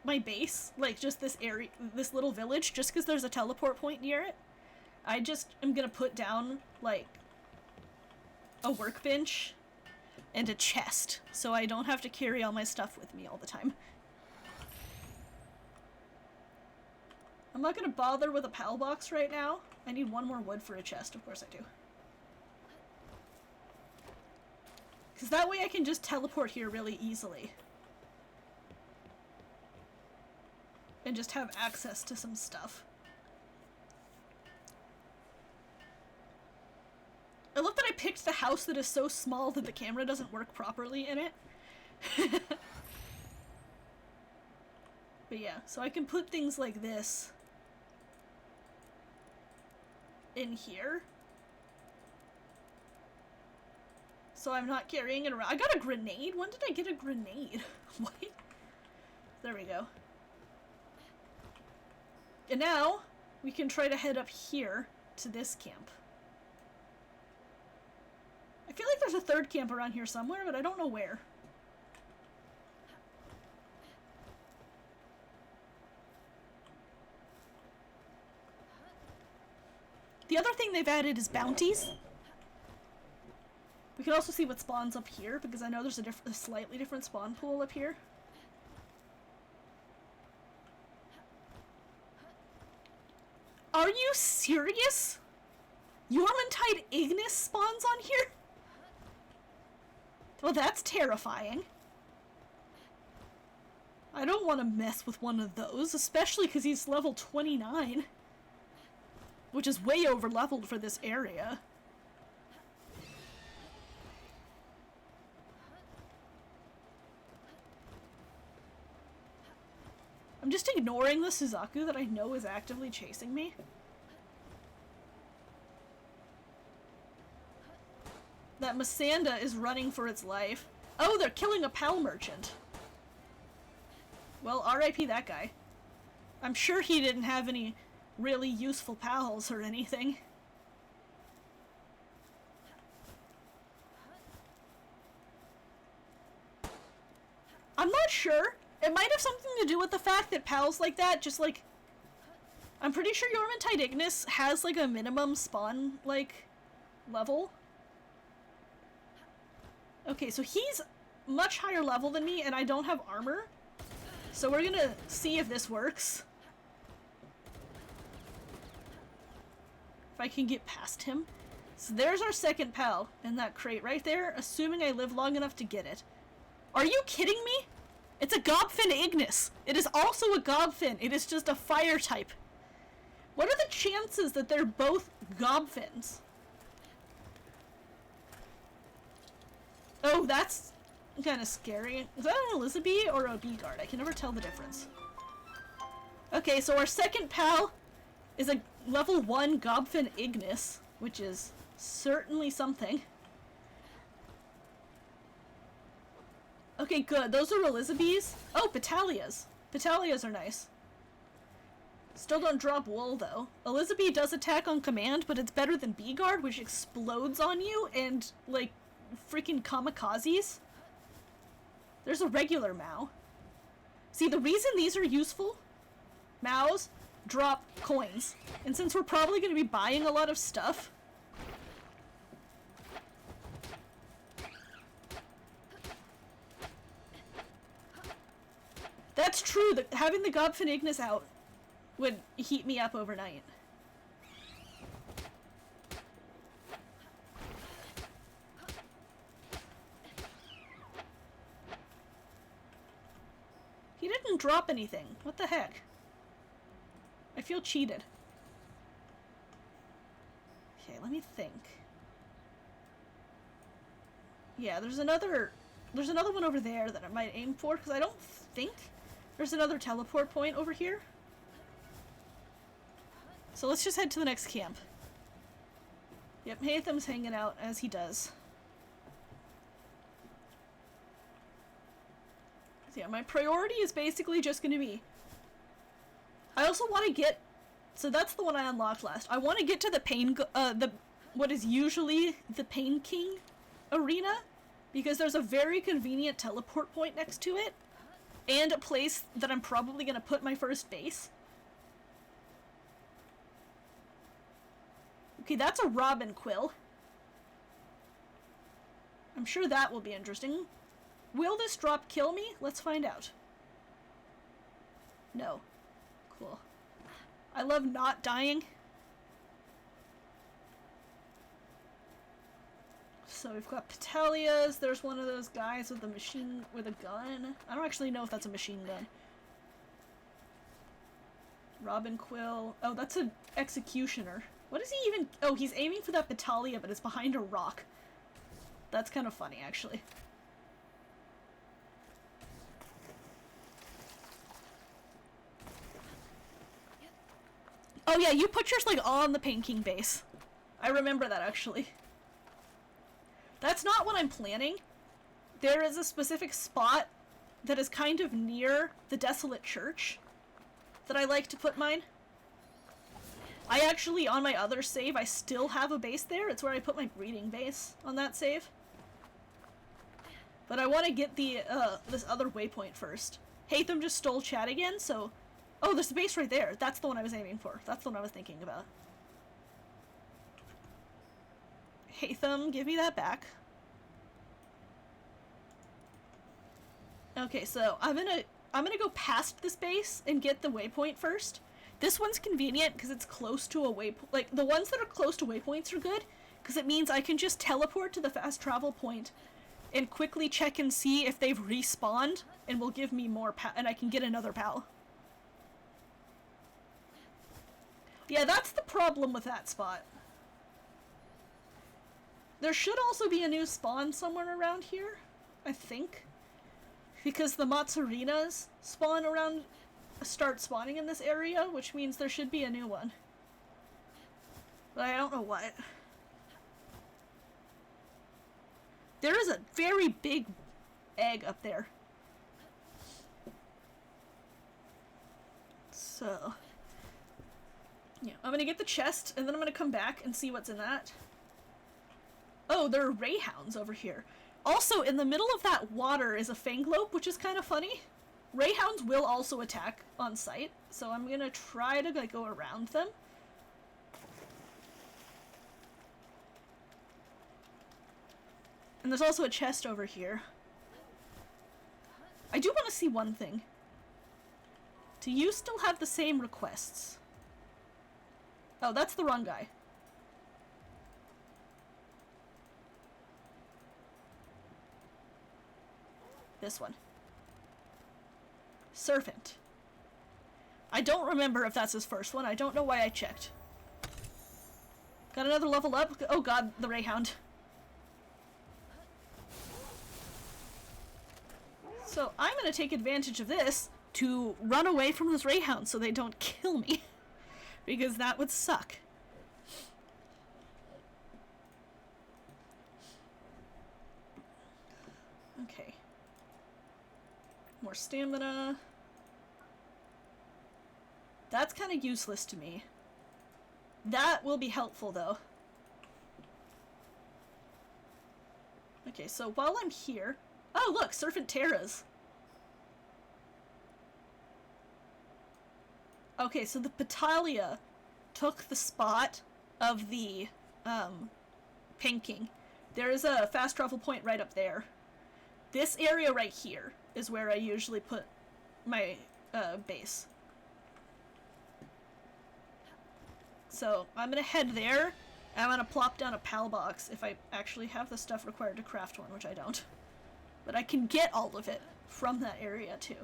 my base. Like, just this area, this little village, just because there's a teleport point near it. I just am gonna put down, like, a workbench and a chest, so I don't have to carry all my stuff with me all the time. I'm not gonna bother with a PAL box right now. I need one more wood for a chest, of course I do. Because that way I can just teleport here really easily. And just have access to some stuff. I love that I picked the house that is so small that the camera doesn't work properly in it. But yeah, so I can put things like this in here. So I'm not carrying it around. I got a grenade? When did I get a grenade? What? There we go. And now, we can try to head up here to this camp. I feel like there's a third camp around here somewhere, but I don't know where. The other thing they've added is bounties. We can also see what spawns up here, because I know there's a slightly different spawn pool up here. Are you serious? Yormantide Ignis spawns on here? Well, that's terrifying. I don't want to mess with one of those, especially because he's level 29. Which is way over leveled for this area. I'm just ignoring the Suzaku that I know is actively chasing me. That Masanda is running for its life. Oh, they're killing a PAL merchant. Well, RIP that guy. I'm sure he didn't have any really useful pals or anything. I'm not sure. It might have something to do with the fact that pals like that just like... I'm pretty sure Yormantide Ignis has like a minimum spawn like level. Okay, so he's much higher level than me and I don't have armor. So we're gonna see if this works. If I can get past him. So there's our second pal in that crate right there, assuming I live long enough to get it. Are you kidding me? It's a Gobfin Ignis. It is also a Gobfin. It is just a fire type. What are the chances that they're both Gobfins? Oh, that's kind of scary. Is that an Elizabeth or a B-guard? I can never tell the difference. Okay, so our second pal is a level 1 Gobfin Ignis, which is certainly something. Okay, good. Those are Elizabeths. Oh, Batalias. Batalias are nice. Still don't drop wool, though. Elizabeth does attack on command, but it's better than B-guard, which explodes on you and, like, freaking kamikazes. There's a regular Mao. See, the reason these are useful, Maos drop coins. And since we're probably going to be buying a lot of stuff, that's true, that having the Gobfin Ignis out would heat me up overnight. He didn't drop anything. What the heck? I feel cheated. Okay, let me think. Yeah, there's another one over there that I might aim for, because I don't think there's another teleport point over here. So let's just head to the next camp. Yep, Haytham's hanging out as he does. So yeah, my priority is basically just going to be... I also want to get... So that's the one I unlocked last. I want to get to the Pain... what is usually the Pain King arena, because there's a very convenient teleport point next to it, and a place that I'm probably going to put my first base. Okay, that's a Robin Quill. I'm sure that will be interesting. Will this drop kill me? Let's find out. No. Cool. I love not dying. So we've got Petalias. There's one of those guys with a machine with a gun. I don't actually know if that's a machine gun. Robin Quill. Oh, that's an executioner. What is he even... Oh, he's aiming for that Petalia, but it's behind a rock. That's kind of funny, actually. Oh yeah, you put yours, like, on the Pain King base. I remember that, actually. That's not what I'm planning. There is a specific spot that is kind of near the Desolate Church that I like to put mine. I actually, on my other save, I still have a base there. It's where I put my breeding base on that save. But I want to get the, this other waypoint first. Haytham just stole chat again, so... Oh, there's the base right there. That's the one I was aiming for. That's the one I was thinking about. Haytham, give me that back. Okay, so I'm gonna go past this base and get the waypoint first. This one's convenient because it's close to a waypoint. Like, the ones that are close to waypoints are good because it means I can just teleport to the fast travel point and quickly check and see if they've respawned, and will give me more and I can get another pal. Yeah, that's the problem with that spot. There should also be a new spawn somewhere around here, I think. Because the Matsurinas start spawning in this area, which means there should be a new one. But I don't know what. There is a very big egg up there. So... yeah, I'm gonna get the chest, and then I'm gonna come back and see what's in that. Oh, there are Rayhounds over here. Also, in the middle of that water is a Fanglope, which is kind of funny. Rayhounds will also attack on sight, so I'm gonna try to, like, go around them. And there's also a chest over here. I do want to see one thing. Do you still have the same requests? Oh, that's the wrong guy. This one. Servant. I don't remember if that's his first one. I don't know why I checked. Got another level up. Oh god, the Rayhound. So I'm gonna take advantage of this to run away from this Rayhound so they don't kill me. Because that would suck. Okay. More stamina. That's kind of useless to me. That will be helpful, though. Okay, so while I'm here... Oh, look! Serpent Terras! Okay, so the Petalia took the spot of the, Pain King. There is a fast travel point right up there. This area right here is where I usually put my, base. So I'm gonna head there, and I'm gonna plop down a PAL box if I actually have the stuff required to craft one, which I don't. But I can get all of it from that area too.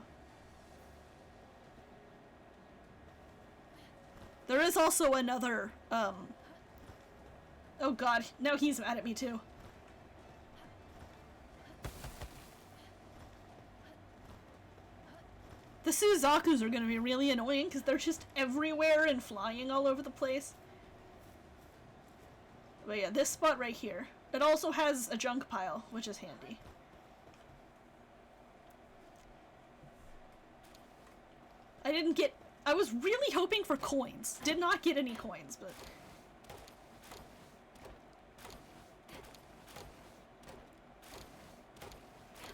There is also another, oh god, now he's mad at me too. The Suzakus are gonna be really annoying because they're just everywhere and flying all over the place. But yeah, this spot right here. It also has a junk pile, which is handy. I was really hoping for coins. Did not get any coins, but...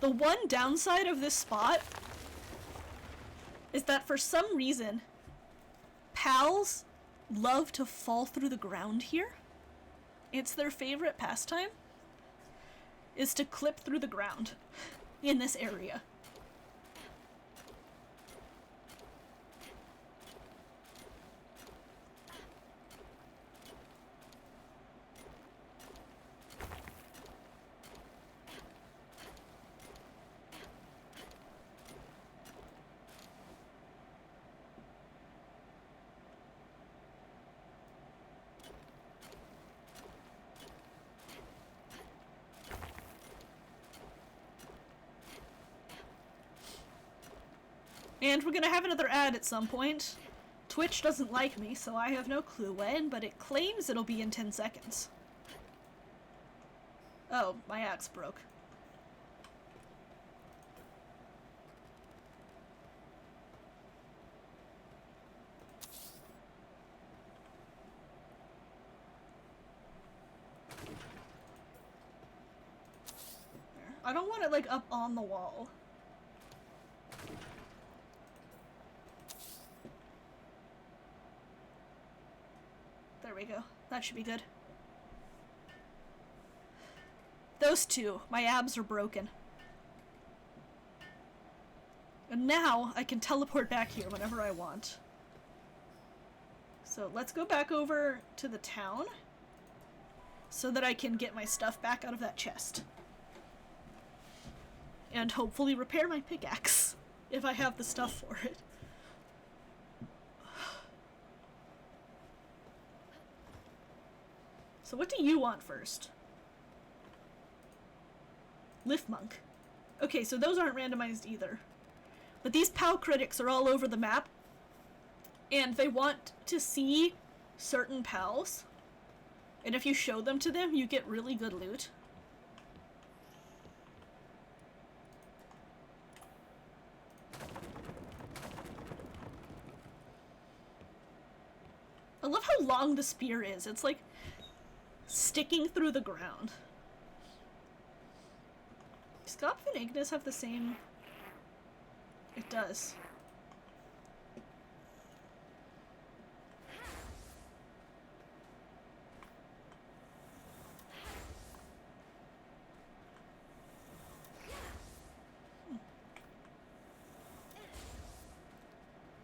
The one downside of this spot is that for some reason, pals love to fall through the ground here. It's their favorite pastime, is to clip through the ground in this area. And we're gonna have another ad at some point. Twitch doesn't like me, so I have no clue when, but it claims it'll be in 10 seconds. Oh, my axe broke. I don't want it, like, up on the wall. There we go. That should be good. Those two. My abs are broken. And now I can teleport back here whenever I want. So let's go back over to the town so that I can get my stuff back out of that chest. And hopefully repair my pickaxe if I have the stuff for it. So what do you want first? Lift Monk. Okay, so those aren't randomized either. But these PAL critics are all over the map. And they want to see certain PALs. And if you show them to them, you get really good loot. I love how long the spear is. It's like sticking through the ground. Does Gopf and Ignis have the same? It does.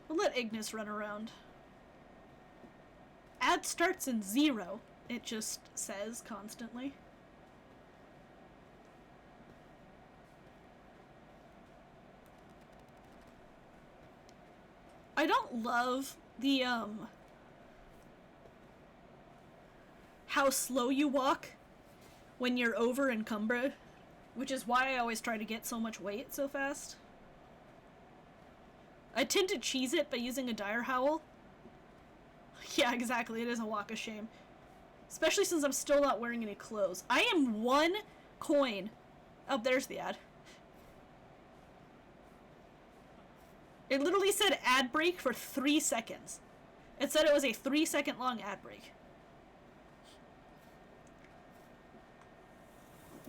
We'll let Ignis run around. Ad starts in 0. It just says constantly. I don't love the, how slow you walk when you're over encumbered, which is why I always try to get so much weight so fast. I tend to cheese it by using a dire howl. Yeah, exactly, it is a walk of shame. Especially since I'm still not wearing any clothes. I am 1 coin. Oh, there's the ad. It literally said ad break for 3 seconds. It said it was a 3-second long ad break.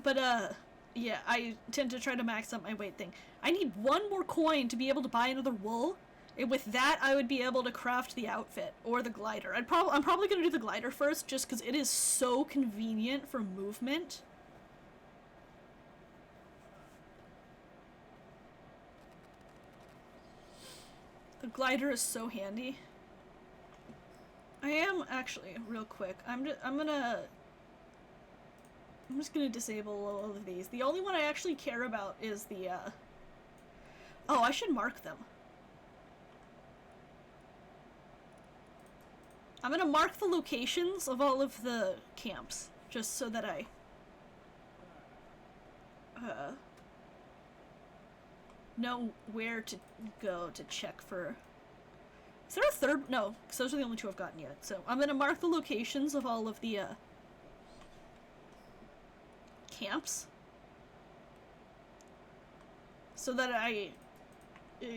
But, yeah, I tend to try to max up my weight thing. I need 1 more coin to be able to buy another wool. And with that, I would be able to craft the outfit or the glider. I'm probably gonna do the glider first, just because it is so convenient for movement. The glider is so handy. I am actually, real quick, I'm just gonna disable all of these. The only one I actually care about is the, oh, I should mark them. I'm gonna mark the locations of all of the camps, just so that I, know where to go to check for... Is there a third? No, because those are the only two I've gotten yet. So I'm gonna mark the locations of all of the, camps. So that I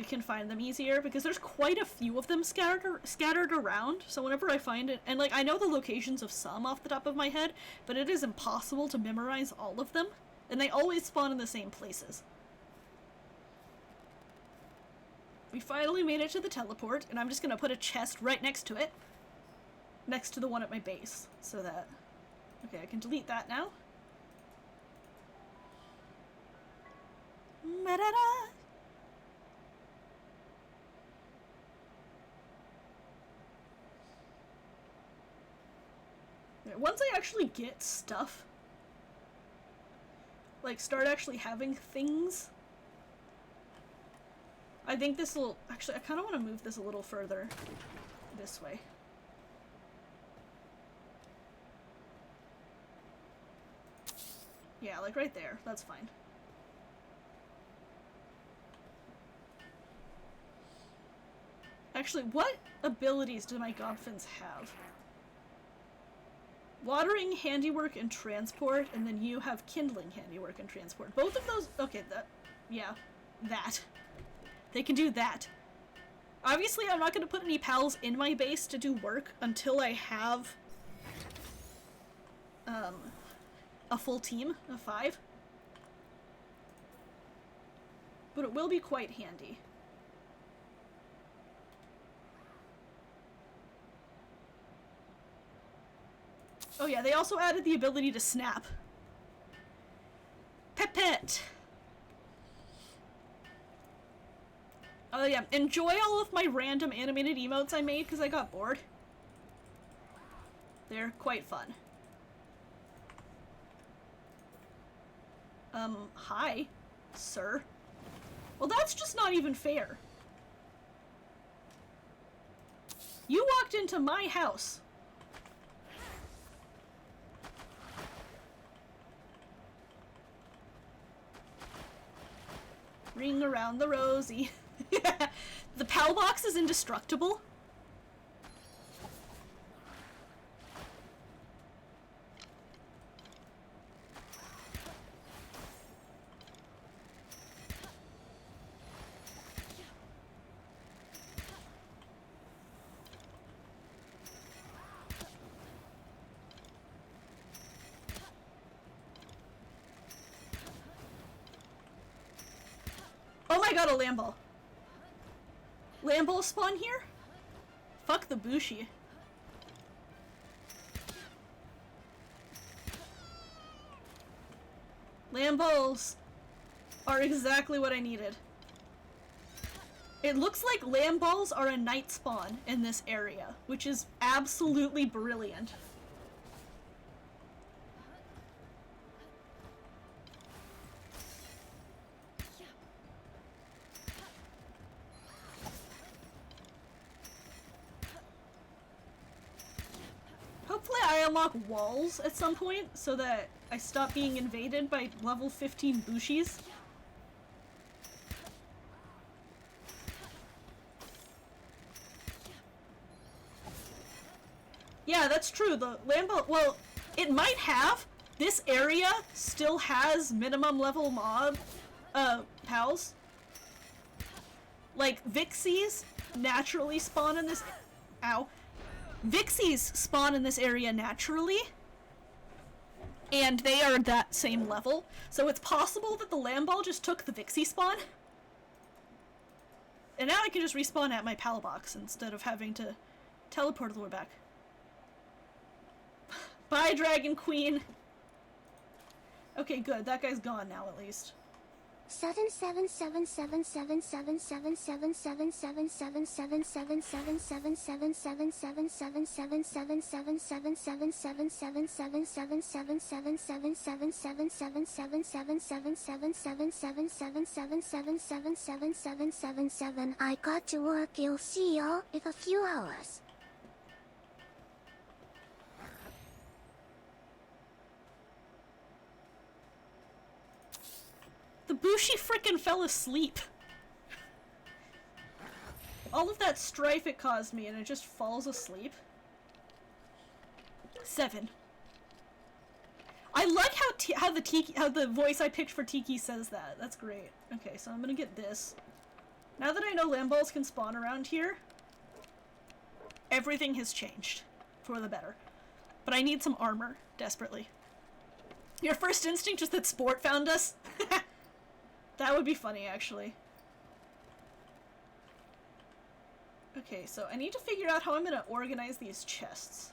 can find them easier, because there's quite a few of them scattered around, so whenever I find it... And, like, I know the locations of some off the top of my head, but it is impossible to memorize all of them, and they always spawn in the same places. We finally made it to the teleport, and I'm just gonna put a chest right next to it. Next to the one at my base, so that... Okay, I can delete that now. Ma-da-da! Once I actually get stuff, like start actually having things, I think this will... Actually, I kind of want to move this a little further this way. Yeah, like right there. That's fine. Actually, what abilities do my Godfins have? Watering, handiwork, and transport, and then you have kindling, handiwork, and transport. Both of those... Okay, that... Yeah. That. They can do that. Obviously, I'm not going to put any pals in my base to do work until I have... a full team of 5. But it will be quite handy. Oh yeah, they also added the ability to snap. Pet. Oh yeah, enjoy all of my random animated emotes I made because I got bored. They're quite fun. Hi, sir. Well, that's just not even fair. You walked into my house. Ring around the rosy. The PAL box is indestructible. Oh my god, a Lambo. Lambo spawn here? Fuck the Bushi. Lambos are exactly what I needed. It looks like Lambos are a night spawn in this area, which is absolutely brilliant. Hopefully I unlock walls at some point so that I stop being invaded by level 15 Bushis. Yeah, that's true. The Lambo, well, it might have. This area still has minimum level mob, pals. Like, Vixies naturally spawn in this... Ow. Vixies spawn in this area naturally, and they are that same level, so it's possible that the Lamball just took the Vixie spawn. And now I can just respawn at my PAL box instead of having to teleport all the way back. Bye, Dragon Queen! Okay, good. That guy's gone now, at least. I got to work. You'll see y'all in a few hours. The Bushi frickin' fell asleep. All of that strife it caused me and it just falls asleep. 7. I like how the voice I picked for Tiki says that. That's great. Okay, so I'm gonna get this. Now that I know Lamballs can spawn around here, everything has changed for the better. But I need some armor, desperately. Your first instinct is that Sport found us? That would be funny, actually. Okay, so I need to figure out how I'm gonna organize these chests.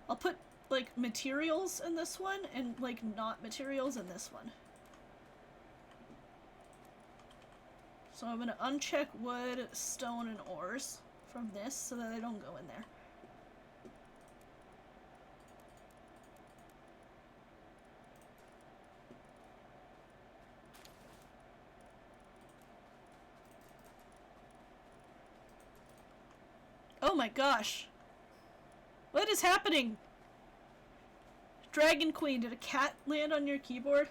I'll put, like, materials in this one, and, like, not materials in this one. So I'm gonna uncheck wood, stone, and ores from this so that they don't go in there. Oh my gosh. What is happening? Dragon Queen, did a cat land on your keyboard?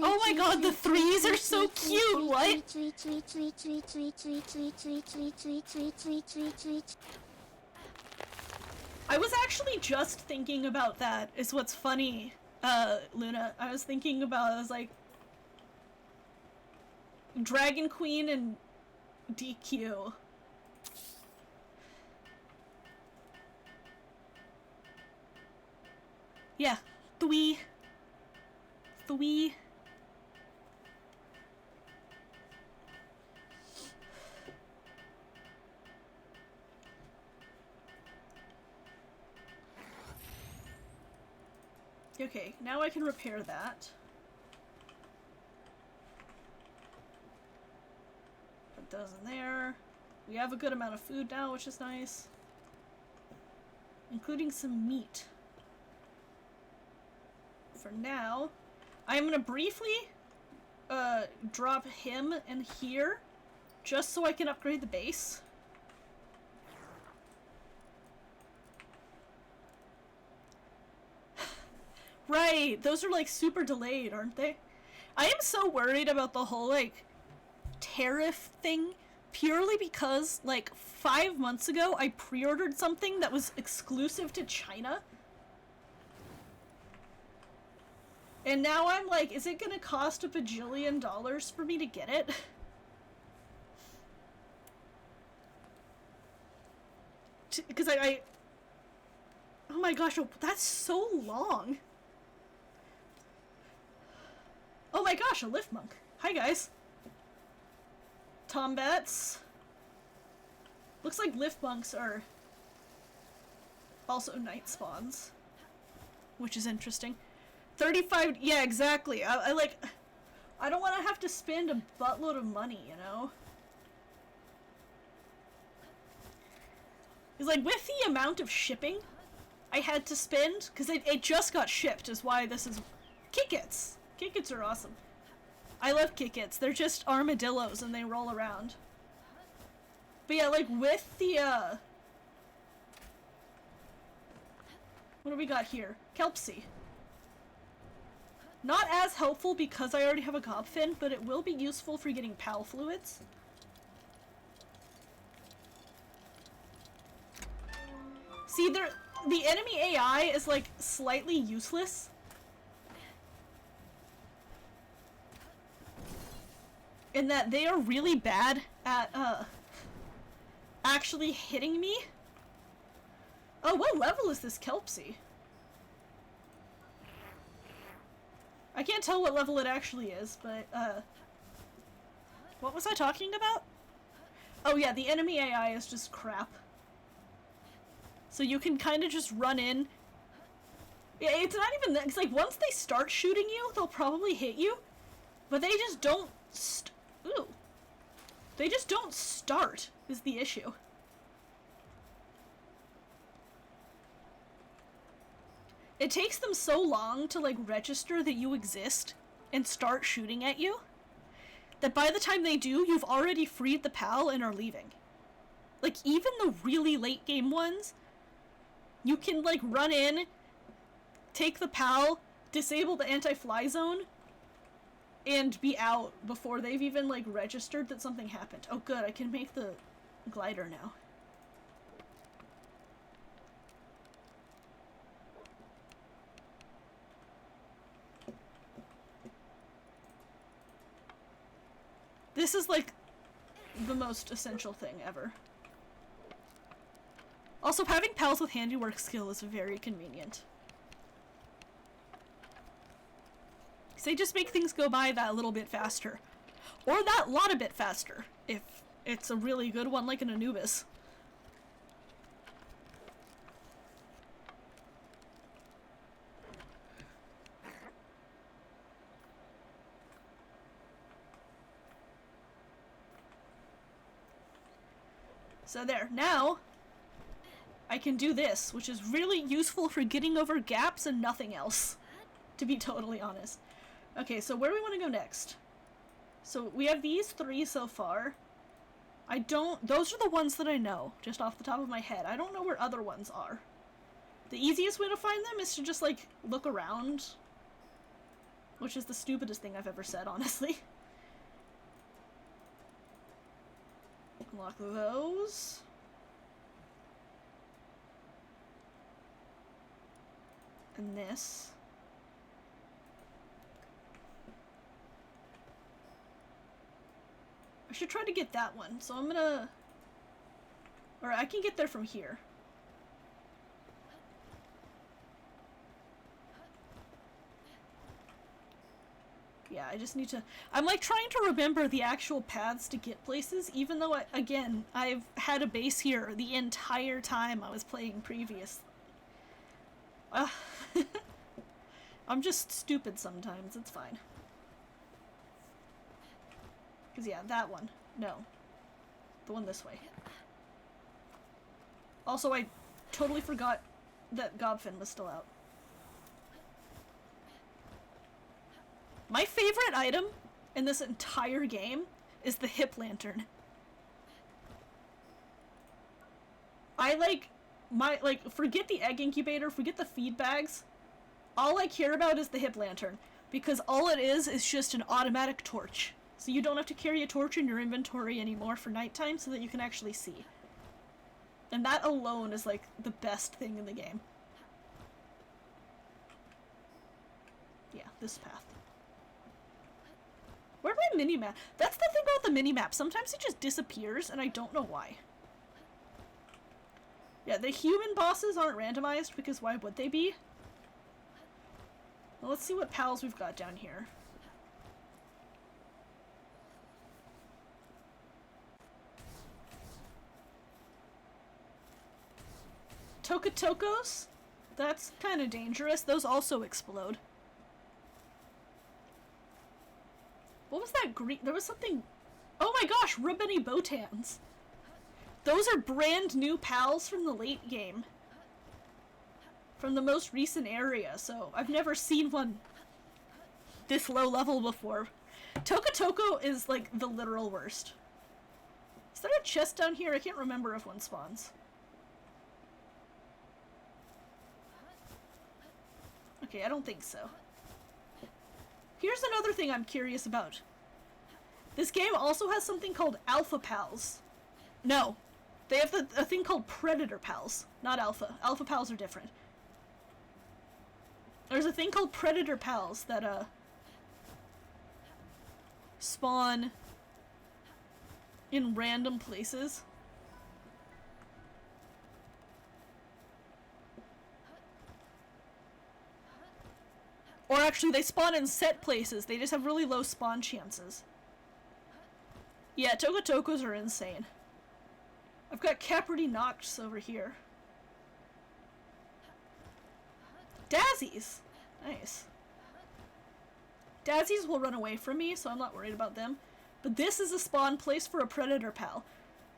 Oh my god, the threes are so cute! What? I was actually just thinking about that, is what's funny, Luna. I was like, Dragon Queen and DQ. Yeah, three. Okay, now I can repair that. Put those in there. We have a good amount of food now, which is nice. Including some meat. For now, I'm gonna briefly drop him in here just so I can upgrade the base. Right, those are like super delayed, aren't they? I am so worried about the whole like tariff thing purely because like 5 months ago I pre-ordered something that was exclusive to China. And now I'm like, is it gonna cost $1 bajillion for me to get it? Because I oh my gosh, that's so long. Oh my gosh, a lift monk. Hi guys. Tombats. Looks like lift monks are also night spawns, which is interesting. 35, yeah, exactly. I don't want to have to spend a buttload of money, you know? It's like, with the amount of shipping I had to spend, because it just got shipped, is why this is... Kickits! Kickits are awesome. I love Kickits. They're just armadillos and they roll around. But yeah, like, with the, what do we got here? Kelpsy. Not as helpful because I already have a gobfin, but it will be useful for getting PAL fluids. See, the enemy AI is, like, slightly useless. In that they are really bad at, actually hitting me. Oh, what level is this Kelpsie? I can't tell what level it actually is, but, what was I talking about? Oh yeah, the enemy AI is just crap. So you can kind of just run in. Yeah, it's not even that. It's like, once they start shooting you, they'll probably hit you. But they just don't ooh. They just don't start, is the issue. It takes them so long to, like, register that you exist and start shooting at you, that by the time they do, you've already freed the PAL and are leaving. Like, even the really late game ones, you can, like, run in, take the PAL, disable the anti-fly zone, and be out before they've even, like, registered that something happened. Oh good, I can make the glider now. This is, like, the most essential thing ever. Also, having pals with handiwork skill is very convenient. Because they just make things go by that little bit faster. Or that lot a bit faster, if it's a really good one like an Anubis. So there, now I can do this, which is really useful for getting over gaps and nothing else, to be totally honest. Okay, so where do we want to go next? So we have these 3 so far. Those are the ones that I know, just off the top of my head. I don't know where other ones are. The easiest way to find them is to just, like, look around, which is the stupidest thing I've ever said, honestly. Unlock those. And this. I should try to get that one, so I'm gonna... Or I can get there from here. Yeah, I just need to... I'm, like, trying to remember the actual paths to get places, even though, again, I've had a base here the entire time I was playing previous. I'm just stupid sometimes, it's fine. Because, yeah, that one. No. The one this way. Also, I totally forgot that Gobfin was still out. My favorite item in this entire game is the hip lantern. Forget the egg incubator, forget the feed bags. All I care about is the hip lantern, because all it is just an automatic torch. So you don't have to carry a torch in your inventory anymore for nighttime so that you can actually see. And that alone is, like, the best thing in the game. Yeah, this path. Where'd my mini-map? That's the thing about the mini-map. Sometimes it just disappears, and I don't know why. Yeah, the human bosses aren't randomized, because why would they be? Well, let's see what pals we've got down here. Tokotokos? That's kind of dangerous. Those also explode. What was that green? There was something... Oh my gosh, Ribbony Botans. Those are brand new pals from the late game. From the most recent area, so I've never seen one this low level before. Tokotoko is, like, the literal worst. Is there a chest down here? I can't remember if one spawns. Okay, I don't think so. Here's another thing I'm curious about. This game also has something called Alpha Pals. No. They have a thing called Predator Pals, not Alpha. Alpha Pals are different. There's a thing called Predator Pals that, spawn in random places. actually, they spawn in set places. They just have really low spawn chances. Yeah, Tokotokos are insane. I've got Capricorn Nocts over here. Dazzys! Nice. Dazzys will run away from me, so I'm not worried about them. But this is a spawn place for a Predator Pal.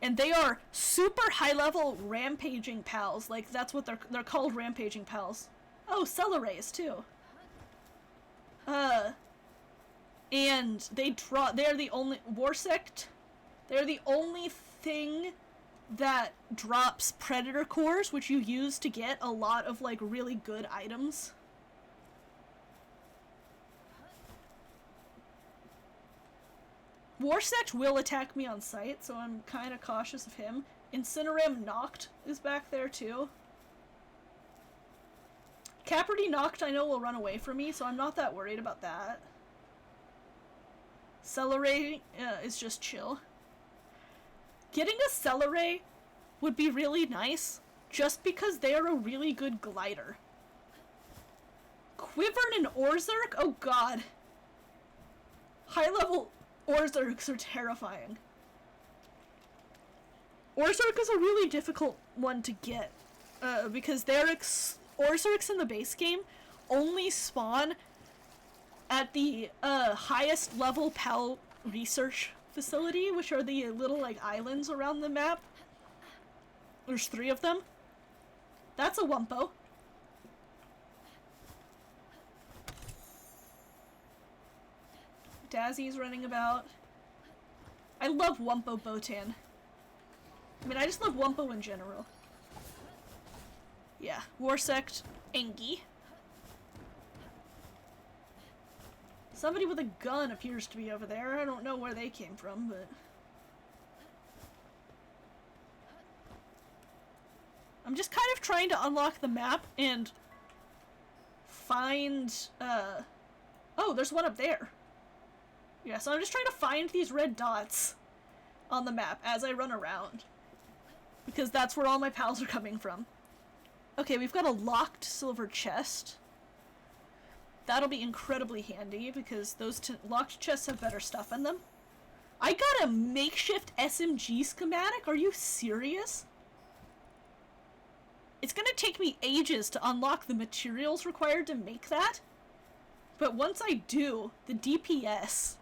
And they are super high-level rampaging pals. Like, that's what they're called, rampaging pals. Oh, Cellerays, too. And they're the only... Warsect? They're the only thing that drops Predator cores, which you use to get a lot of, like, really good items. Warsect will attack me on sight, so I'm kind of cautious of him. Incineram Noct is back there, too. Capricorn Noct I know will run away from me, so I'm not that worried about that. Celeray is just chill. Getting a Celeray would be really nice, just because they are a really good glider. Quivern and Orzerk? Oh god. High-level Orzerks are terrifying. Orzerk is a really difficult one to get, because Orzerks in the base game only spawn at the highest level PAL research facility, which are the little, like, islands around the map. There's 3 of them. That's a Wumpo. Dazzy's running about. I love Wumpo Botan. I mean, I just love Wumpo in general. Yeah, Warsect, Engi. Somebody with a gun appears to be over there. I don't know where they came from, but... I'm just kind of trying to unlock the map and find, Oh, there's one up there. Yeah, so I'm just trying to find these red dots on the map as I run around. Because that's where all my pals are coming from. Okay, we've got a locked silver chest. That'll be incredibly handy because those locked chests have better stuff in them. I got a makeshift SMG schematic? Are you serious? It's gonna take me ages to unlock the materials required to make that. But once I do, the DPS...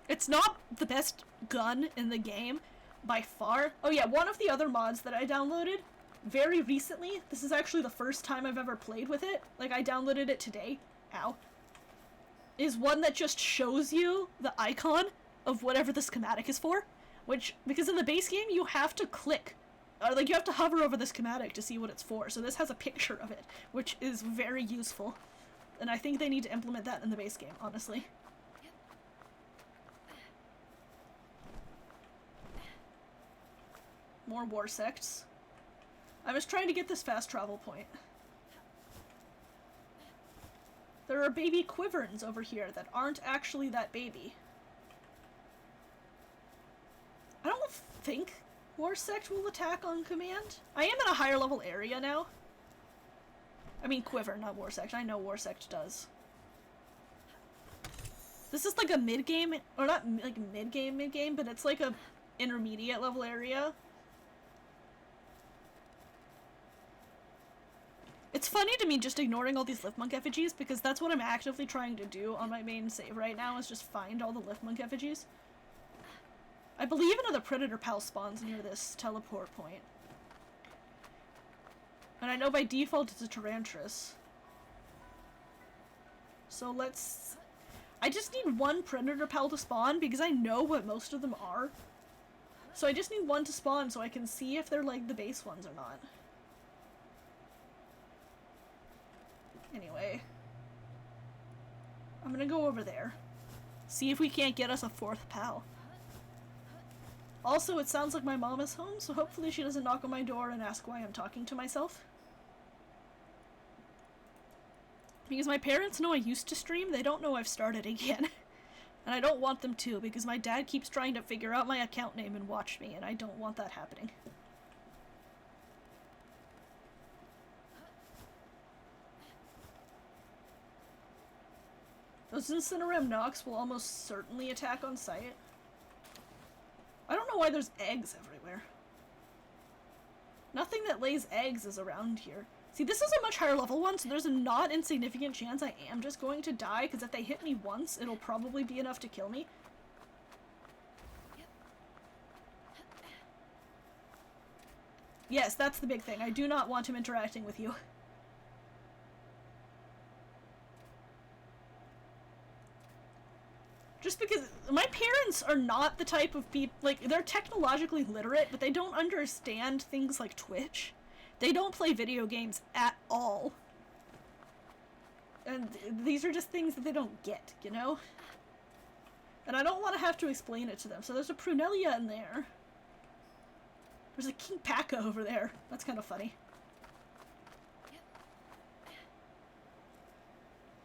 It's not the best gun in the game, by far. Oh yeah, one of the other mods that I downloaded very recently, this is actually the first time I've ever played with it, like I downloaded it today, ow, is one that just shows you the icon of whatever the schematic is for, which, because in the base game you have to click, or like you have to hover over the schematic to see what it's for, so this has a picture of it, which is very useful, and I think they need to implement that in the base game, honestly. More war sects. I was trying to get this fast travel point. There are baby Quiverns over here that aren't actually that baby. I don't think Warsect will attack on command. I am in a higher level area now. I mean Quiver, not Warsect. I know Warsect does. This is like a mid-game, or not like mid-game, but it's like a intermediate level area. It's funny to me just ignoring all these Liftmonk effigies, because that's what I'm actively trying to do on my main save right now, is just find all the Liftmonk effigies. I believe another Predator Pal spawns near this teleport point. And I know by default it's a Tyrantris. So let's... I just need one Predator Pal to spawn, because I know what most of them are. So I just need one to spawn so I can see if they're like the base ones or not. Anyway, I'm gonna go over there. See if we can't get us a 4th pal. Also, it sounds like my mom is home, so hopefully she doesn't knock on my door and ask why I'm talking to myself. Because my parents know I used to stream, they don't know I've started again. And I don't want them to, because my dad keeps trying to figure out my account name and watch me, and I don't want that happening. Those Incineram Nox will almost certainly attack on sight. I don't know why there's eggs everywhere. Nothing that lays eggs is around here. See, this is a much higher level one, so there's a not insignificant chance I am just going to die, because if they hit me once, it'll probably be enough to kill me. Yes, that's the big thing. I do not want him interacting with you. Just because my parents are not the type of people, like, they're technologically literate, but they don't understand things like Twitch. They don't play video games at all. And these are just things that they don't get, you know? And I don't want to have to explain it to them. So there's a Prunelia in there. There's a King Paka over there. That's kind of funny.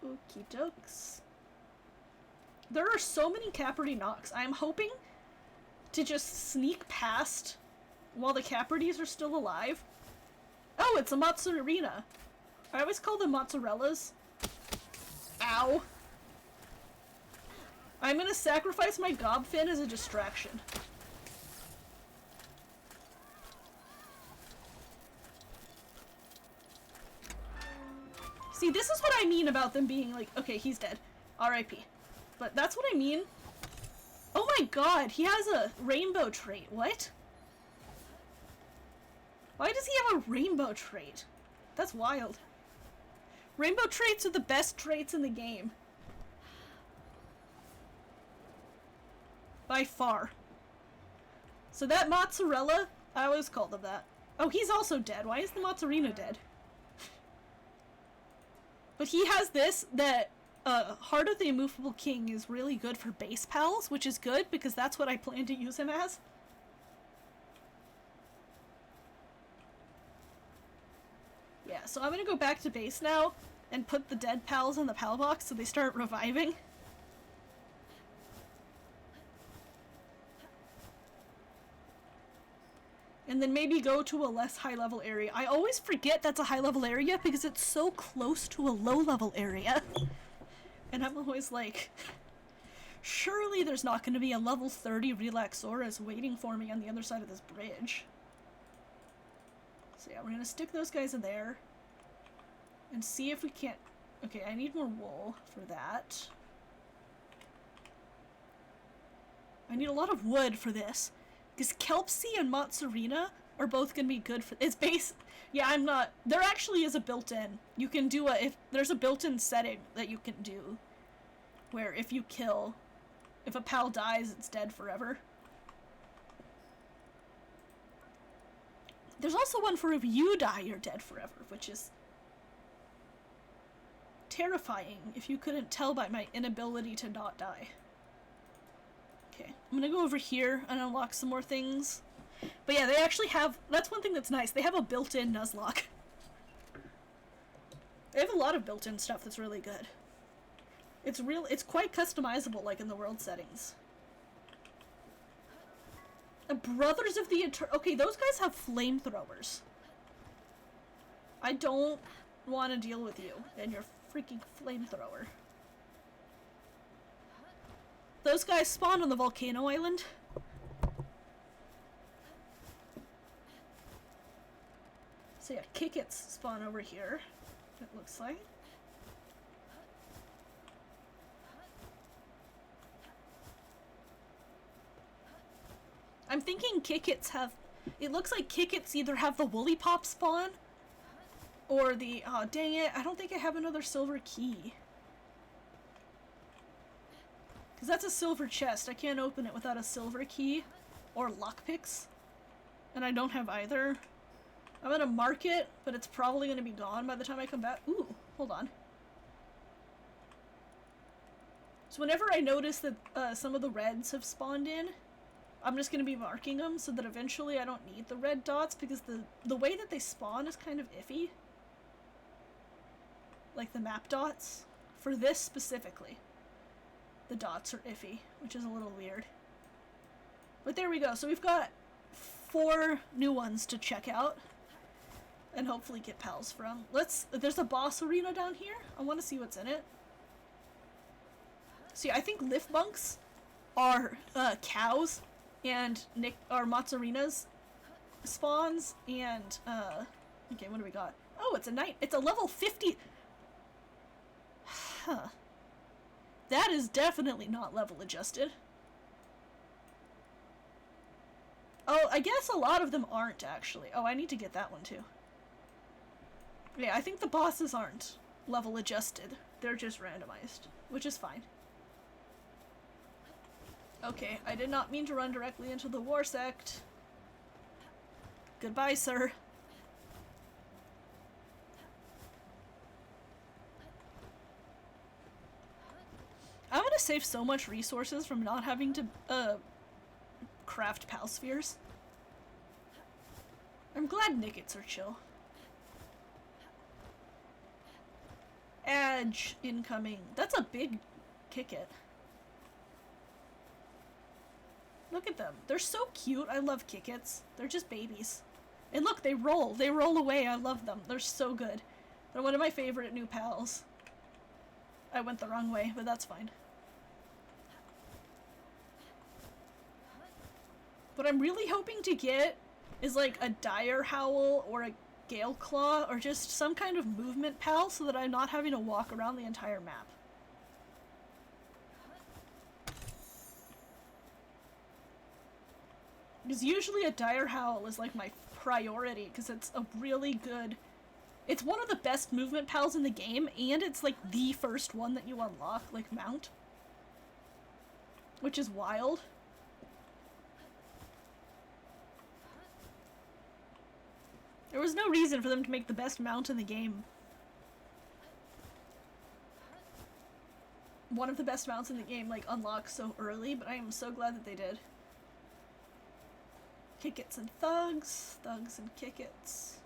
Okie dokes. There are so many Capricorn Nox. I am hoping to just sneak past while the Capricorns are still alive. Oh, it's a Mozzarella. I always call them mozzarellas. Ow. I'm gonna sacrifice my Gobfin as a distraction. See, this is what I mean about them being like, okay, he's dead. R.I.P. But that's what I mean. Oh my god, he has a rainbow trait. What? Why does he have a rainbow trait? That's wild. Rainbow traits are the best traits in the game. By far. So that mozzarella, I always called him that. Oh, he's also dead. Why is the mozzarella dead? But he has this, that Heart of the Immovable King is really good for base pals, which is good because that's what I plan to use him as. Yeah, so I'm gonna go back to base now and put the dead pals in the pal box so they start reviving. And then maybe go to a less high level area. I always forget that's a high level area because it's so close to a low level area. And I'm always like, surely there's not going to be a level 30 Relaxoras waiting for me on the other side of this bridge. So yeah, we're going to stick those guys in there. And see if we can't... Okay, I need more wool for that. I need a lot of wood for this. Because Kelpsy and Mozzarella are both going to be good for... It's base... Yeah, I'm not... There actually is a built-in. You can do a... If there's a built-in setting that you can do. Where if you kill... If a pal dies, it's dead forever. There's also one for if you die, you're dead forever. Which is... terrifying if you couldn't tell by my inability to not die. Okay, I'm gonna go over here and unlock some more things. But yeah, they actually have... That's one thing that's nice. They have a built-in Nuzlocke. They have a lot of built-in stuff that's really good. It's quite customizable, like in the world settings. And Brothers of the Okay, those guys have flamethrowers. I don't want to deal with you and your freaking flamethrower. Those guys spawn on the volcano island. So yeah, Kickits spawn over here, it looks like. I'm thinking Kickits have... It looks like Kickits either have the Woolly Pop spawn, or the... Oh, dang it, I don't think I have another silver key. Because that's a silver chest. I can't open it without a silver key, or lockpicks. And I don't have either. I'm gonna mark it, but it's probably gonna be gone by the time I come back. Ooh, hold on. So whenever I notice that some of the reds have spawned in, I'm just gonna be marking them so that eventually I don't need the red dots, because the way that they spawn is kind of iffy. Like the map dots. For this specifically. The dots are iffy, which is a little weird. But there we go. So we've got 4 new ones to check out. And hopefully get pals from. There's a boss arena down here. I want to see what's in it. See, I think lift bunks are cows and Matsurina's spawns and okay, what do we got? Oh, it's a knight. It's a level 50. Huh. That is definitely not level adjusted. Oh, I guess a lot of them aren't actually. Oh, I need to get that one too. Yeah, I think the bosses aren't level adjusted. They're just randomized, which is fine. Okay, I did not mean to run directly into the war sect. Goodbye, sir. I'm gonna save so much resources from not having to, craft pal spheres. I'm glad Nickets are chill. Edge incoming. That's a big kick it. Look at them. They're so cute. I love kick-its. They're just babies. And look, they roll. They roll away. I love them. They're so good. They're one of my favorite new pals. I went the wrong way, but that's fine. What I'm really hoping to get is like a Dire Howl or a Gale Claw or just some kind of movement pal so that I'm not having to walk around the entire map. Because usually a Dire Howl is like my priority because it's a really good... It's one of the best movement pals in the game and it's like the first one that you unlock, like mount. Which is wild. There was no reason for them to make the best mount in the game one of the best mounts in the game, like, unlock so early, but I am so glad that they did. Kick-its and thugs, thugs and kick-its.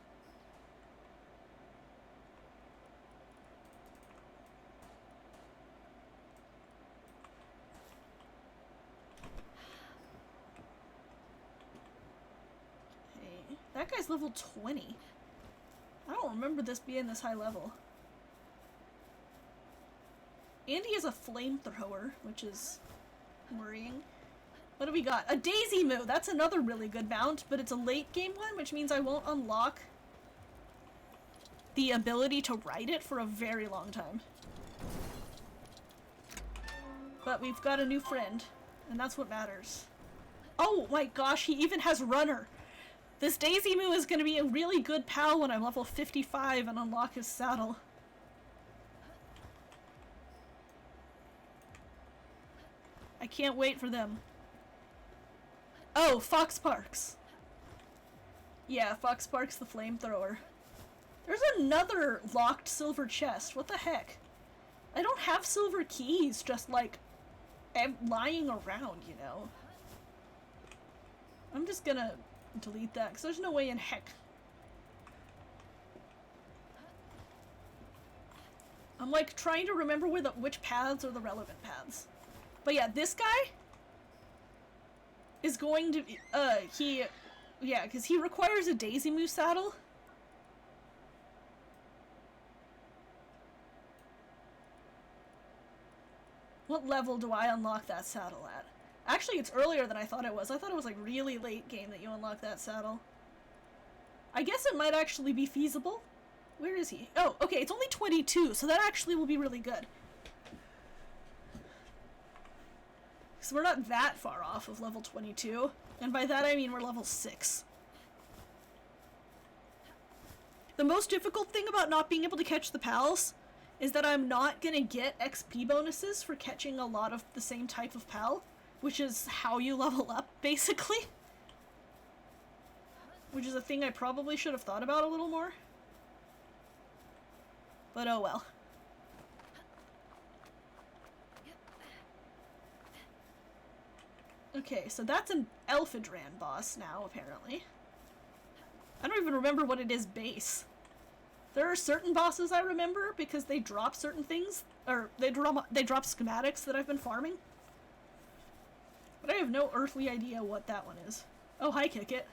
Hey, that guy's level 20. I don't remember this being this high level. And he has a flamethrower, which is worrying. What do we got? A Daisy Moo! That's another really good mount, but it's a late game one, which means I won't unlock the ability to ride it for a very long time. But we've got a new friend, and that's what matters. Oh my gosh, he even has Runner! This Daisy Moo is gonna be a really good pal when I'm level 55 and unlock his saddle. I can't wait for them. Oh, Fox Parks. Yeah, Fox Parks the flamethrower. There's another locked silver chest. What the heck? I don't have silver keys just like lying around, you know. I'm just gonna delete that because there's no way in heck. I'm like trying to remember where which paths are the relevant paths. But yeah, this guy is going to be, yeah, because he requires a Daisy Moo saddle. What level do I unlock that saddle at? Actually, it's earlier than I thought it was. I thought it was like really late game that you unlock that saddle. I guess it might actually be feasible. Where is he? Oh, okay, it's only 22, so that actually will be really good. So we're not that far off of level 22, and by that I mean we're level 6. The most difficult thing about not being able to catch the pals is that I'm not gonna get XP bonuses for catching a lot of the same type of pal, which is how you level up, basically. Which is a thing I probably should have thought about a little more. But oh well. Okay, so that's an Elphidran boss now, apparently. I don't even remember what it is base. There are certain bosses I remember because they drop certain things, or they drop schematics that I've been farming. But I have no earthly idea what that one is. Oh, hi, Kick It.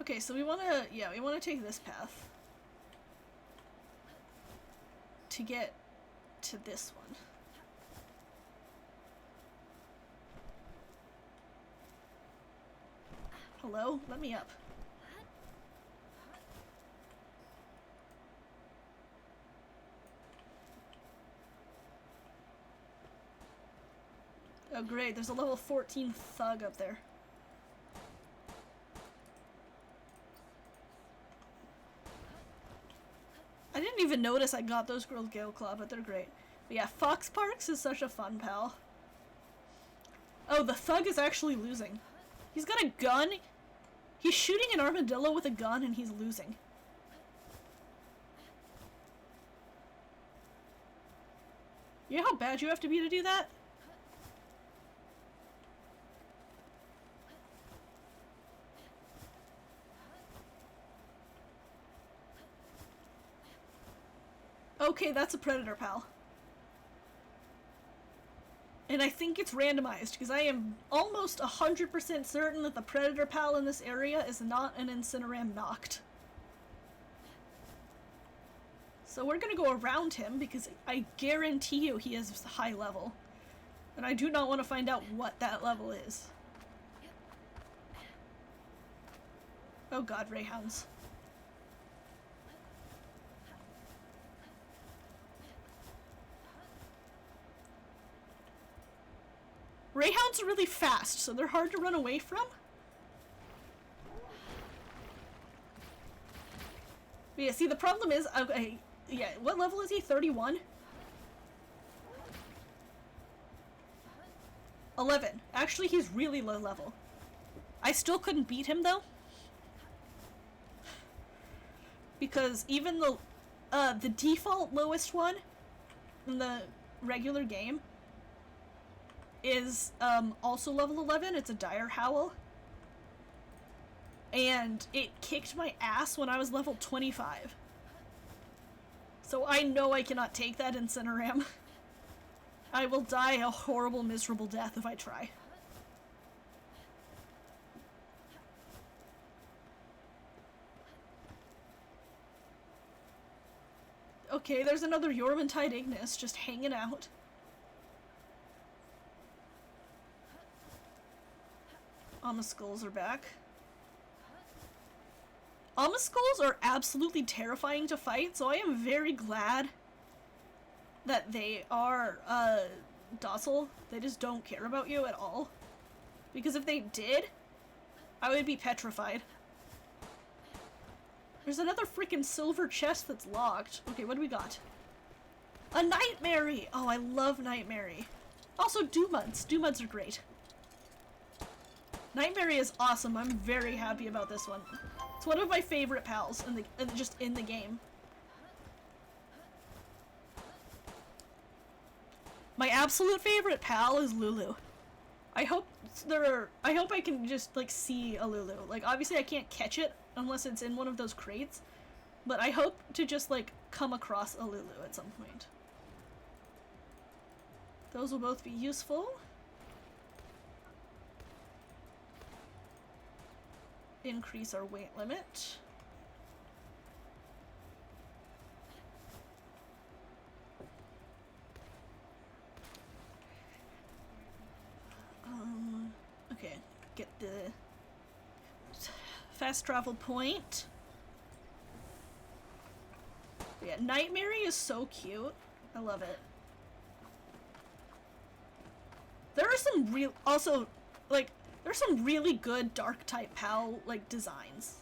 Okay, so we wanna take this path. to get to this one. Hello? Let me up. Oh great, there's a level 14 thug up there. I didn't even notice I got those girls Gale Claw, but they're great. But yeah, Fox Parks is such a fun pal. Oh, the thug is actually losing. He's got a gun. He's shooting an armadillo with a gun and he's losing. You know how bad you have to be to do that? Okay, that's a predator pal. And I think it's randomized, because I am almost 100% certain that the predator pal in this area is not an Incineram knocked. So we're gonna go around him, because I guarantee you he is high level. And I do not want to find out what that level is. Oh god, Rayhounds. Rayhounds are really fast, so they're hard to run away from. But yeah, see, the problem is, okay, yeah, what level is he? 31? 11. Actually, he's really low level. I still couldn't beat him, though. Because even the default lowest one in the regular game is also level 11. It's a Dire Howl. And it kicked my ass when I was level 25. So I know I cannot take that Incineram. I will die a horrible, miserable death if I try. Okay, there's another Yormantide Ignis just hanging out. Skulls are back. Skulls are absolutely terrifying to fight, so I am very glad that they are docile. They just don't care about you at all. Because if they did, I would be petrified. There's another freaking silver chest that's locked. Okay, what do we got? A Nightmare! Oh, I love Nightmare. Also, Doomuds. Doomuds are great. Nightmare is awesome. I'm very happy about this one. It's one of my favorite pals just in the game. My absolute favorite pal is Lulu. I hope I can just like see a Lulu. Like obviously I can't catch it unless it's in one of those crates, but I hope to just like come across a Lulu at some point. Those will both be useful. Increase our weight limit. Okay, get the fast travel point. Yeah, Nightmare is so cute. I love it. There are some real, also, like, there's some really good dark type pal, like, designs.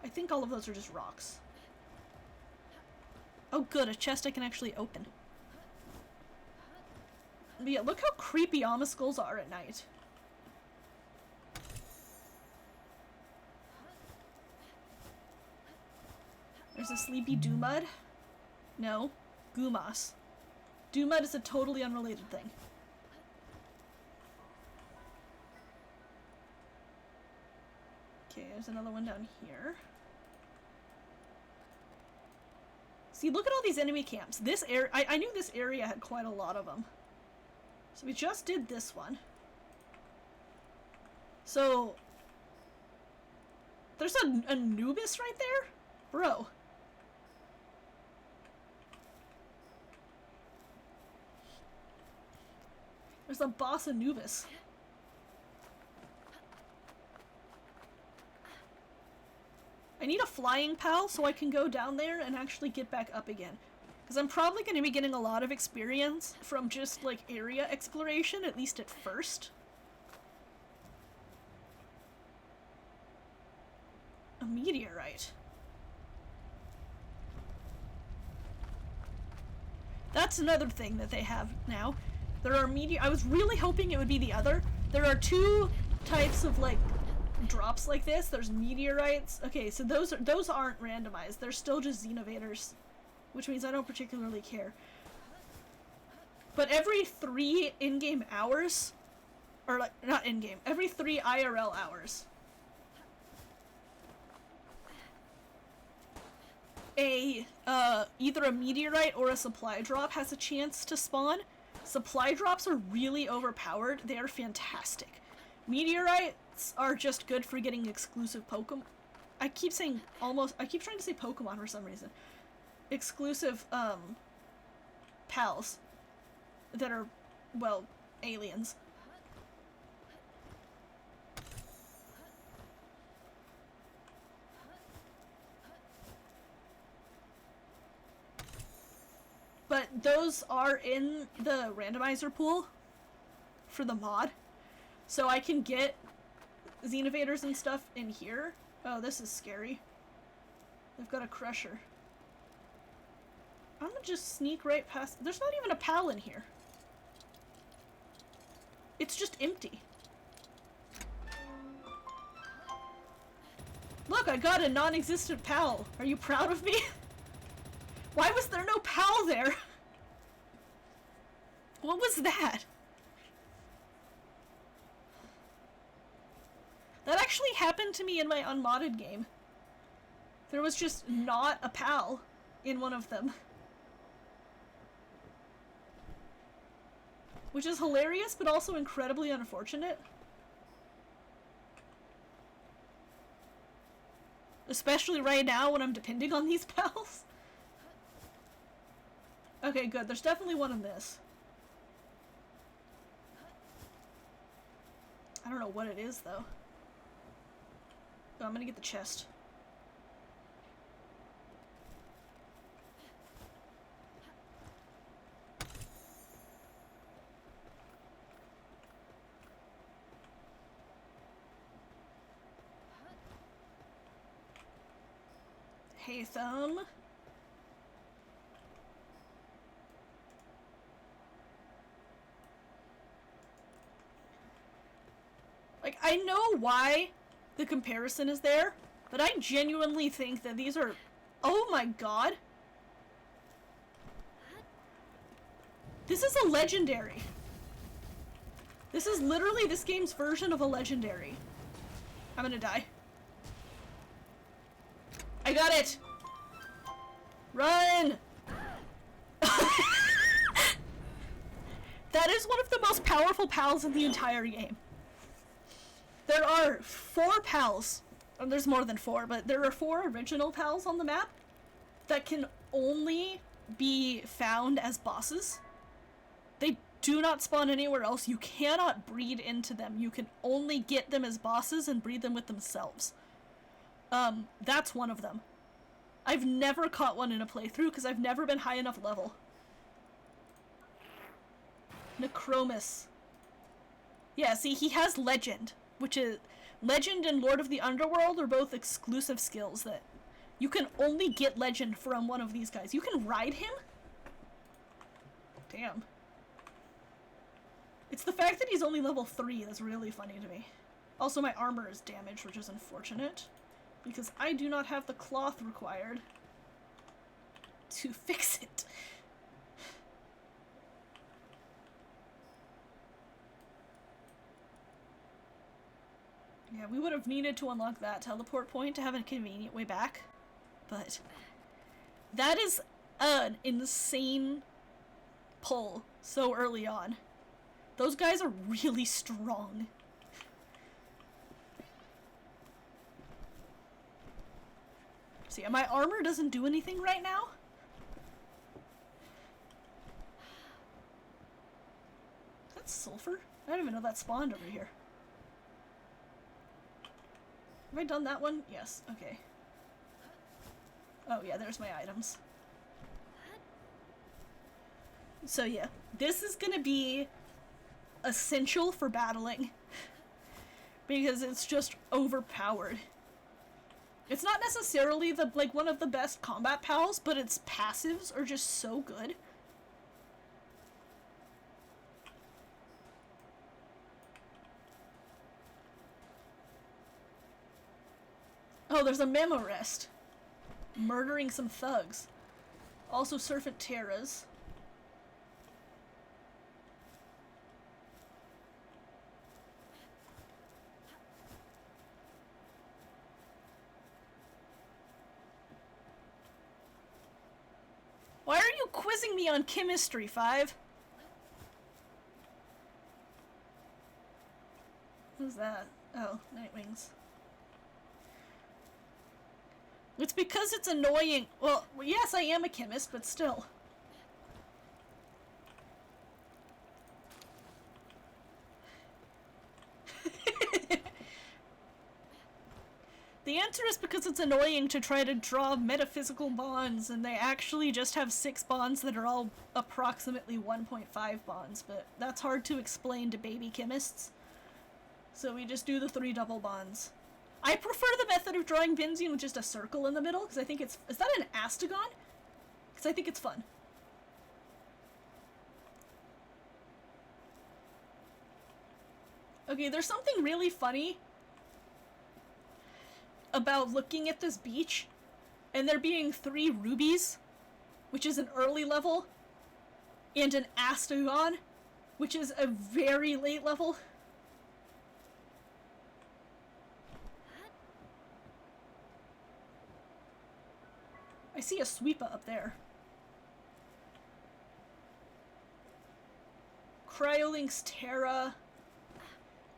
I think all of those are just rocks. Oh good, a chest I can actually open. But yeah, look how creepy Skulls are at night. There's a sleepy Doomud. No, Gumas. Doomud is a totally unrelated thing. Okay, there's another one down here. See, look at all these enemy camps. This area, I knew this area had quite a lot of them. So we just did this one. So, there's a Anubis right there? Bro. There's a boss Anubis. I need a flying pal so I can go down there and actually get back up again. Because I'm probably going to be getting a lot of experience from just, like, area exploration, at least at first. A meteorite. That's another thing that they have now. There are I was really hoping it would be the other. There are two types of, like, drops like this. There's meteorites. Okay, so those aren't randomized. They're still just Xenovators, which means I don't particularly care. But every 3 in-game hours, or like, not in-game, every 3 IRL hours, either a meteorite or a supply drop has a chance to spawn. Supply drops are really overpowered. They are fantastic. Meteorites are just good for getting exclusive Pokemon. I keep trying to say Pokemon for some reason. Exclusive, pals that are, well, aliens. But those are in the randomizer pool for the mod. So I can get Xenovators and stuff in here. Oh, this is scary. They've got a crusher. I'm gonna just sneak right past. There's not even a pal in here. It's just empty. Look, I got a non-existent pal. Are you proud of me? Why was there no pal there? What was that? That actually happened to me in my unmodded game. There was just not a pal in one of them. Which is hilarious, but also incredibly unfortunate. Especially right now when I'm depending on these pals. Okay, good. There's definitely one in this. I don't know what it is, though. Oh, I'm gonna get the chest. Hey, Thumb. Like, I know why the comparison is there, but I genuinely think that these are... Oh my god! This is a legendary. This is literally this game's version of a legendary. I'm gonna die. I got it! Run! That is one of the most powerful pals in the entire game. There are 4 pals, and there's more than 4, but there are 4 original pals on the map that can only be found as bosses. They do not spawn anywhere else. You cannot breed into them. You can only get them as bosses and breed them with themselves. That's one of them. I've never caught one in a playthrough because I've never been high enough level. Necromus. Yeah, see, he has Legend, which is... Legend and Lord of the Underworld are both exclusive skills that you can only get Legend from one of these guys. You can ride him? Damn. It's the fact that he's only level 3 that's really funny to me. Also, my armor is damaged, which is unfortunate, because I do not have the cloth required to fix it. Yeah, we would have needed to unlock that teleport point to have a convenient way back, but that is an insane pull so early on. Those guys are really strong. So yeah, my armor doesn't do anything right now. That's sulfur? I don't even know that spawned over here. Have I done that one? Yes, okay. Oh yeah, there's my items. So yeah, this is gonna be essential for battling. Because it's just overpowered. It's not necessarily the like one of the best combat pals, but its passives are just so good. Oh, there's a memo rest. Murdering some thugs. Also Serpent Terras. Why are you quizzing me on chemistry, 5? Who's that? Oh, Nightwings. It's because it's annoying. Well, yes, I am a chemist, but still. The answer is because it's annoying to try to draw metaphysical bonds, and they actually just have 6 bonds that are all approximately 1.5 bonds, but that's hard to explain to baby chemists. So we just do the 3 double bonds. I prefer the method of drawing benzene with just a circle in the middle, because I think it's... Is that an astagon? Because I think it's fun. Okay, there's something really funny about looking at this beach, and there being 3 rubies, which is an early level, and an astagon, which is a very late level. I see a sweeper up there. Cryolinks Terra.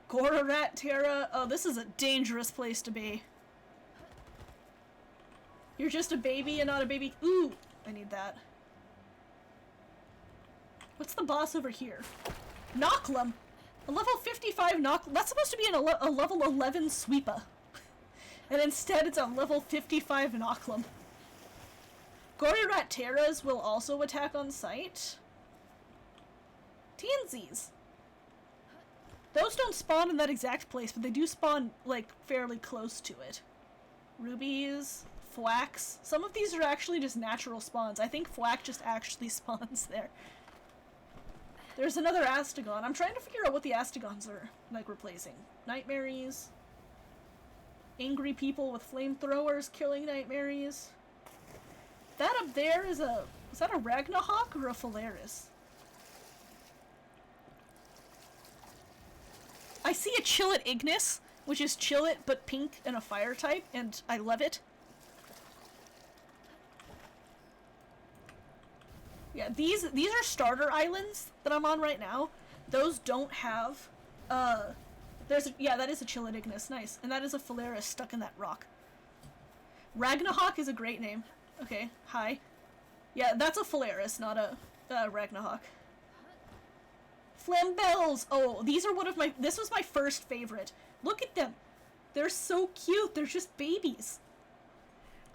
Gorarat Terra. Oh, this is a dangerous place to be. You're just a baby and not a baby. Ooh, I need that. What's the boss over here? Nocklum. A level 55 Nocklum. That's supposed to be a level 11 sweeper. And instead it's a level 55 Nocklum. Gorarat Terras will also attack on sight. Tansies. Those don't spawn in that exact place, but they do spawn, like, fairly close to it. Rubies, Flax. Some of these are actually just natural spawns. I think Flax just actually spawns there. There's another Astagon. I'm trying to figure out what the Astagons are, like, replacing. Nightmares. Angry people with flamethrowers killing Nightmares. That up there is a... Is that a Ragnahawk or a Phalaris? I see a Chillet Ignis, which is Chillet but pink and a fire type, and I love it. Yeah, these are starter islands that I'm on right now. Those don't have, yeah, that is a Chillet Ignis, nice. And that is a Phalaris stuck in that rock. Ragnahawk is a great name. Okay, hi. Yeah, that's a Phalaris, not a Ragnahawk. Flambells! Oh, these are one of my... This was my first favorite. Look at them. They're so cute. They're just babies.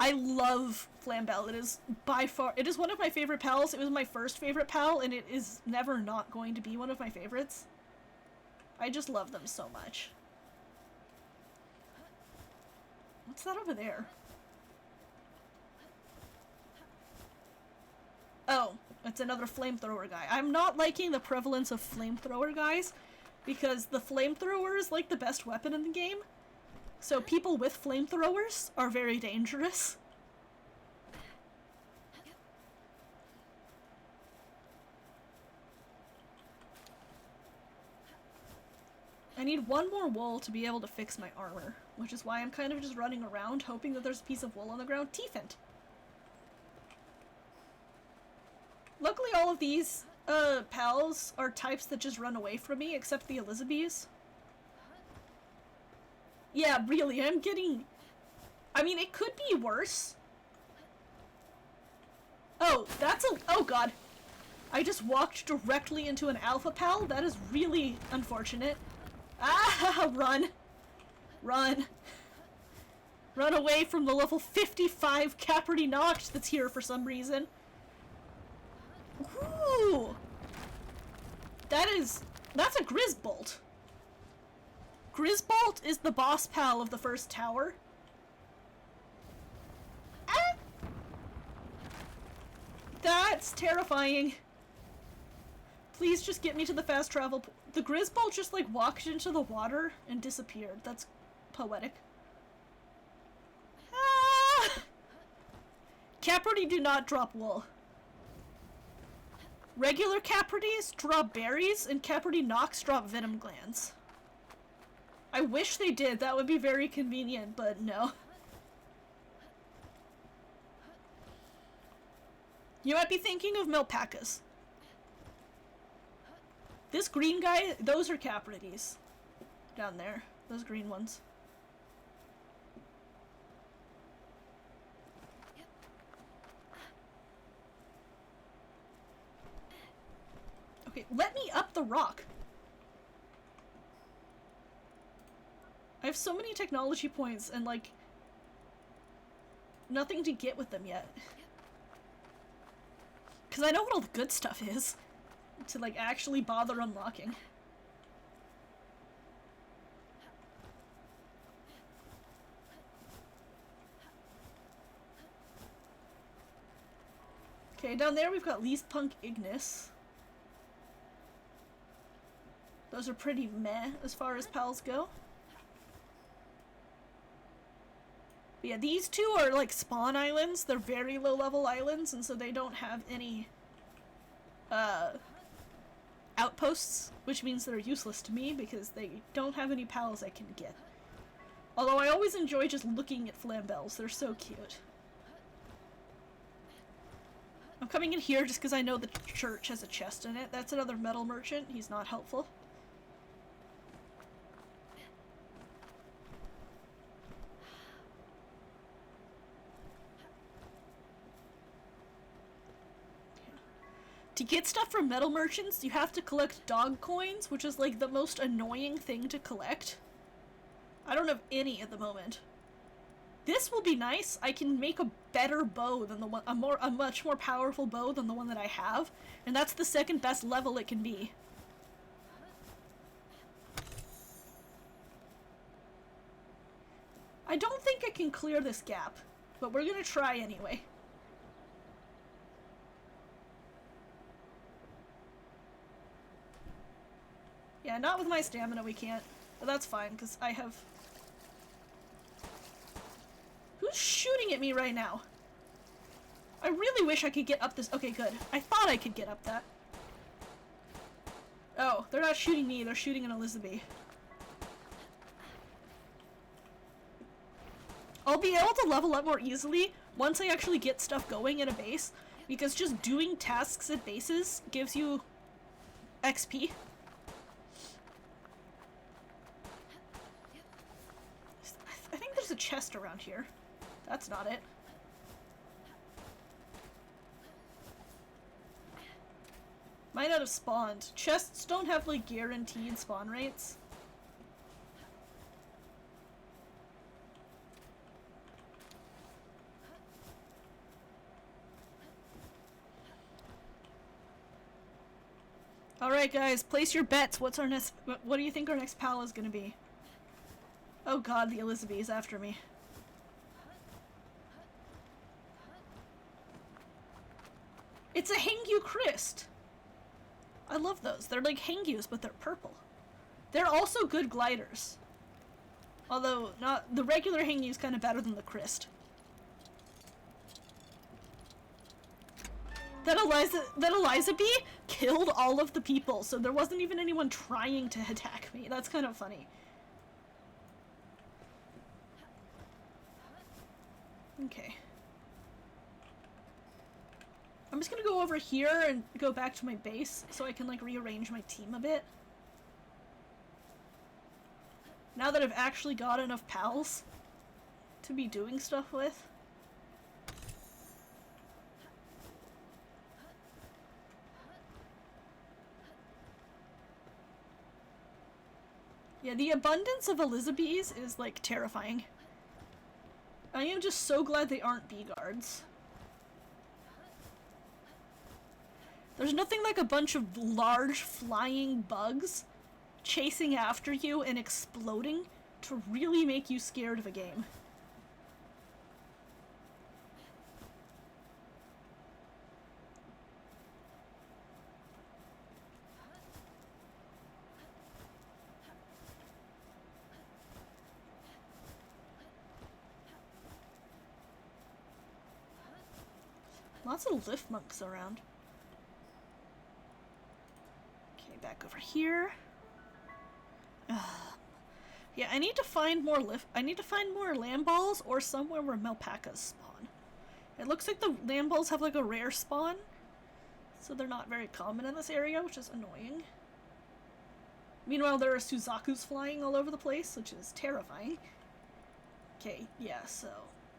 I love Flambell. It is by far... It is one of my favorite pals. It was my first favorite pal, and it is never not going to be one of my favorites. I just love them so much. What's that over there? Oh, it's another flamethrower guy. I'm not liking the prevalence of flamethrower guys, because the flamethrower is like the best weapon in the game. So people with flamethrowers are very dangerous. I need one more wool to be able to fix my armor, which is why I'm kind of just running around hoping that there's a piece of wool on the ground. Teefant. Luckily all of these pals are types that just run away from me, except the Elizabeths. Yeah, really, I'm getting... I mean, it could be worse, Oh, that's a- oh god. I just walked directly into an alpha pal? That is really unfortunate. Ah, run. Run. Run away from the level 55 Caperty Noct that's here for some reason. Ooh! That's a Grisbolt. Grisbolt is the boss pal of the first tower. Ah! That's terrifying. Please just get me to the fast travel. The Grisbolt just like walked into the water and disappeared. That's poetic. Ah! Caperty do not drop wool. Regular Caperties drop berries, and Caperty Nox drop venom glands. I wish they did, that would be very convenient, but no. You might be thinking of Milpacas. This green guy, those are Caprities. Down there, those green ones. Okay, let me up the rock. I have so many technology points and like nothing to get with them yet. Cause I know what all the good stuff is to like actually bother unlocking. Okay, down there we've got Least Punk Ignis. Those are pretty meh as far as pals go. But yeah, these two are like spawn islands. They're very low level islands, and so they don't have any outposts, which means they're useless to me because they don't have any pals I can get. Although I always enjoy just looking at flambells. They're so cute. I'm coming in here just because I know the church has a chest in it. That's another metal merchant. He's not helpful. To get stuff from metal merchants, you have to collect dog coins, which is like the most annoying thing to collect. I don't have any at the moment. This will be nice. I can make a better bow than the one, a much more powerful bow than the one that I have, and that's the second best level it can be. I don't think I can clear this gap, but we're gonna try anyway. Yeah, not with my stamina we can't, but that's fine, because I have... Who's shooting at me right now? I really wish I could get up this- okay, good. I thought I could get up that. Oh, they're not shooting me, they're shooting an Elizabeth. I'll be able to level up more easily once I actually get stuff going at a base, because just doing tasks at bases gives you XP. I think there's a chest around here. That's not it. Might not have spawned. Chests don't have like guaranteed spawn rates. Alright guys, place your bets. What's our next- what do you think our next pal is gonna be? Oh god, the Elizabeth is after me. It's a Hengyu Christ! I love those. They're like Hengyus, but they're purple. They're also good gliders. Although, not the regular Hengyu is kind of better than the Christ. That Eliza Bee killed all of the people, so there wasn't even anyone trying to attack me. That's kind of funny. Okay. I'm just gonna go over here and go back to my base so I can like rearrange my team a bit. Now that I've actually got enough pals to be doing stuff with. Yeah, the abundance of Elizabeths is, like, terrifying. I am just so glad they aren't bee guards. There's nothing like a bunch of large flying bugs chasing after you and exploding to really make you scared of a game. Lots of lift monks around. Okay, back over here. Yeah, I need to find more I need to find more land balls or somewhere where alpacas spawn. It looks like the land balls have like a rare spawn, so they're not very common in this area, which is annoying. Meanwhile, there are Suzakus flying all over the place, which is terrifying. Okay, yeah, so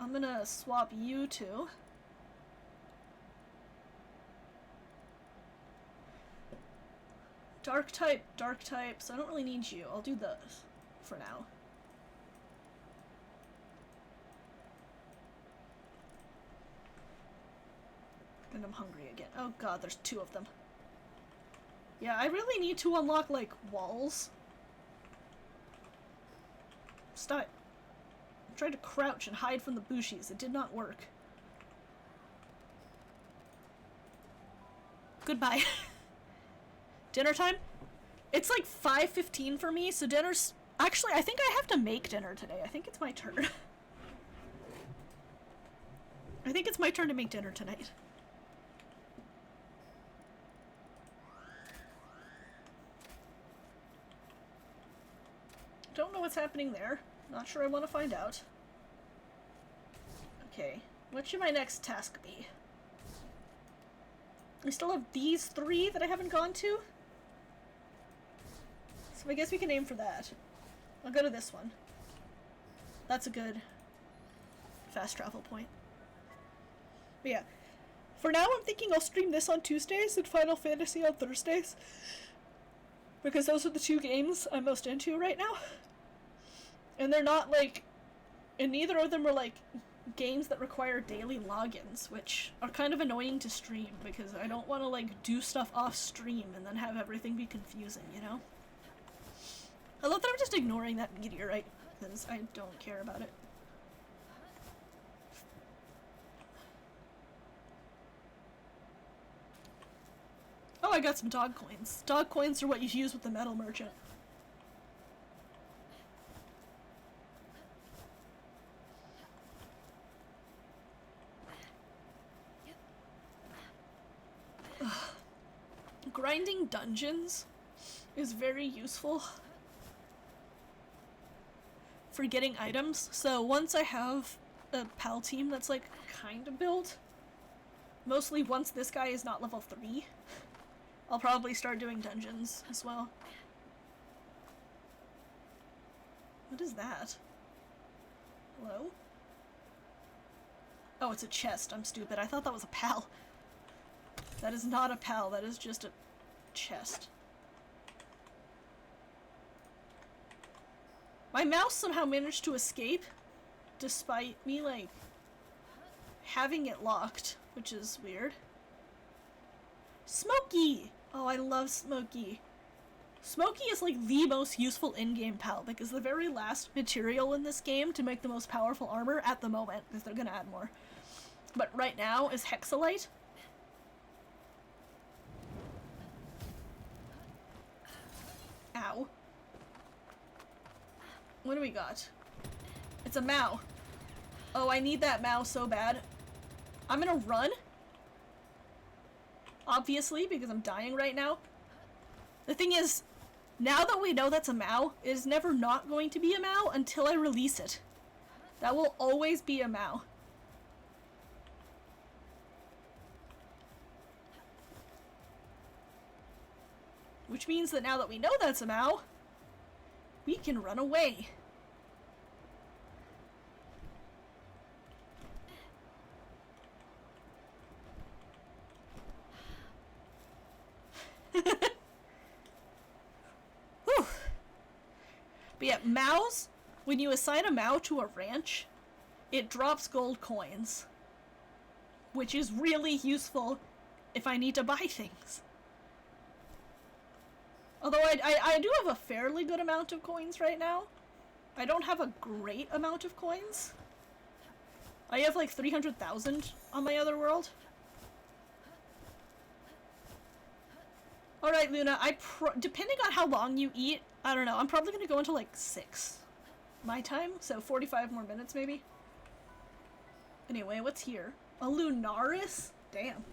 I'm gonna swap you two. Dark type, so I don't really need you. I'll do those for now. And I'm hungry again. Oh god, there's two of them. Yeah, I really need to unlock, like, walls. Stop. I tried to crouch and hide from the bushies. It did not work. Goodbye. Dinner time? It's like 5:15 for me, so dinner's... Actually, I think I have to make dinner today. I think it's my turn. I think it's my turn to make dinner tonight. Don't know what's happening there. Not sure I want to find out. Okay, what should my next task be? I still have these three that I haven't gone to. So I guess we can aim for that. I'll go to this one. That's a good fast travel point. But yeah, for now I'm thinking I'll stream this on Tuesdays and Final Fantasy on Thursdays, because those are the two games I'm most into right now. And they're not like, and neither of them are like games that require daily logins, which are kind of annoying to stream because I don't want to like do stuff off stream and then have everything be confusing, you know? I love that I'm just ignoring that meteorite because I don't care about it. Oh, I got some dog coins. Dog coins are what you use with the metal merchant. Ugh. Grinding dungeons is very useful for getting items. So once I have a pal team that's like kind of built, mostly once this guy is not level 3, I'll probably start doing dungeons as well. What is that? Hello? Oh, it's a chest. I'm stupid. I thought that was a pal. That is not a pal. That is just a chest. My mouse somehow managed to escape despite me, like, having it locked, which is weird. Smokey! Oh, I love Smokey. Smokey is like the most useful in-game pal because the very last material in this game to make the most powerful armor at the moment, because they're gonna add more, but right now is Hexalite. Ow. What do we got? It's a Mao. Oh, I need that Mao so bad. I'm gonna run. Obviously, because I'm dying right now. The thing is, now that we know that's a Mao, it is never not going to be a Mao until I release it. That will always be a Mao. Which means that now that we know that's a Mao, we can run away. Whew. But yeah, Maus, when you assign a Mau to a ranch, it drops gold coins. Which is really useful if I need to buy things. Although I do have a fairly good amount of coins right now. I don't have a great amount of coins. I have like 300,000 on my other world. Alright, Luna, depending on how long you eat, I don't know, I'm probably gonna go until like 6 my time, so 45 more minutes maybe. Anyway, what's here? A Lunaris? Damn.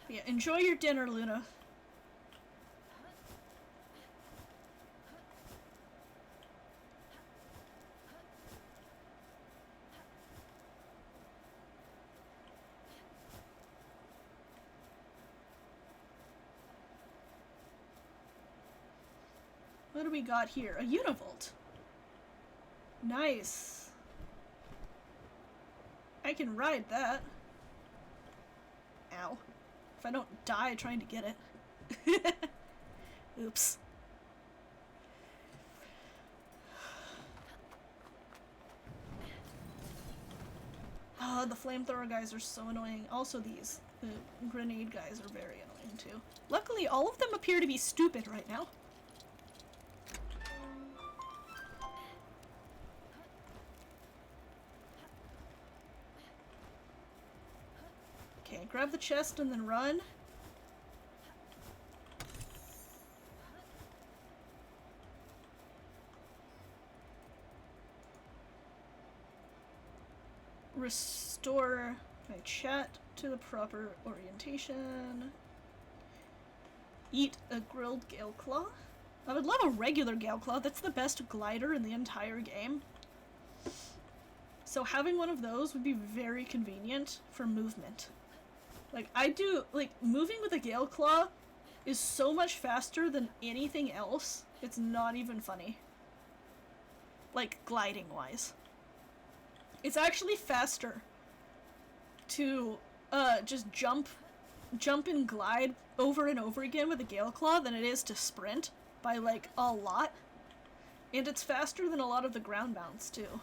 Yeah, enjoy your dinner, Luna. What do we got here? A Univolt. Nice. I can ride that. Ow. If I don't die trying to get it. Oops. Oh, the flamethrower guys are so annoying. Also these. The grenade guys are very annoying too. Luckily, all of them appear to be stupid right now. Okay, grab the chest and then run. Restore my chat to the proper orientation. Eat a grilled gale claw. I would love a regular gale claw. That's the best glider in the entire game. So having one of those would be very convenient for movement. Like, moving with a Gale Claw is so much faster than anything else, it's not even funny. Like, gliding-wise. It's actually faster to, just jump and glide over and over again with a Gale Claw than it is to sprint by, like, a lot. And it's faster than a lot of the ground bounds, too.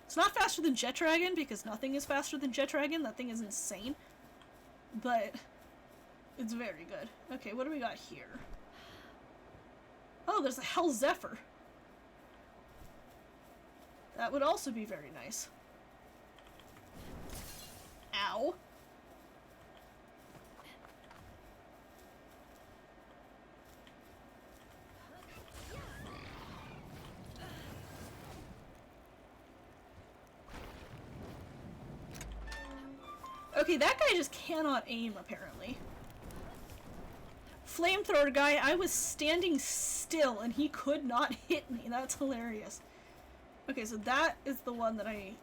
It's not faster than Jet Dragon, because nothing is faster than Jet Dragon. That thing is insane. But it's very good. Okay, what do we got here? Oh, there's a Hell Zephyr. That would also be very nice. Ow. Okay, that guy just cannot aim, apparently. Flamethrower guy, I was standing still and he could not hit me. That's hilarious. Okay, so that is the one that I...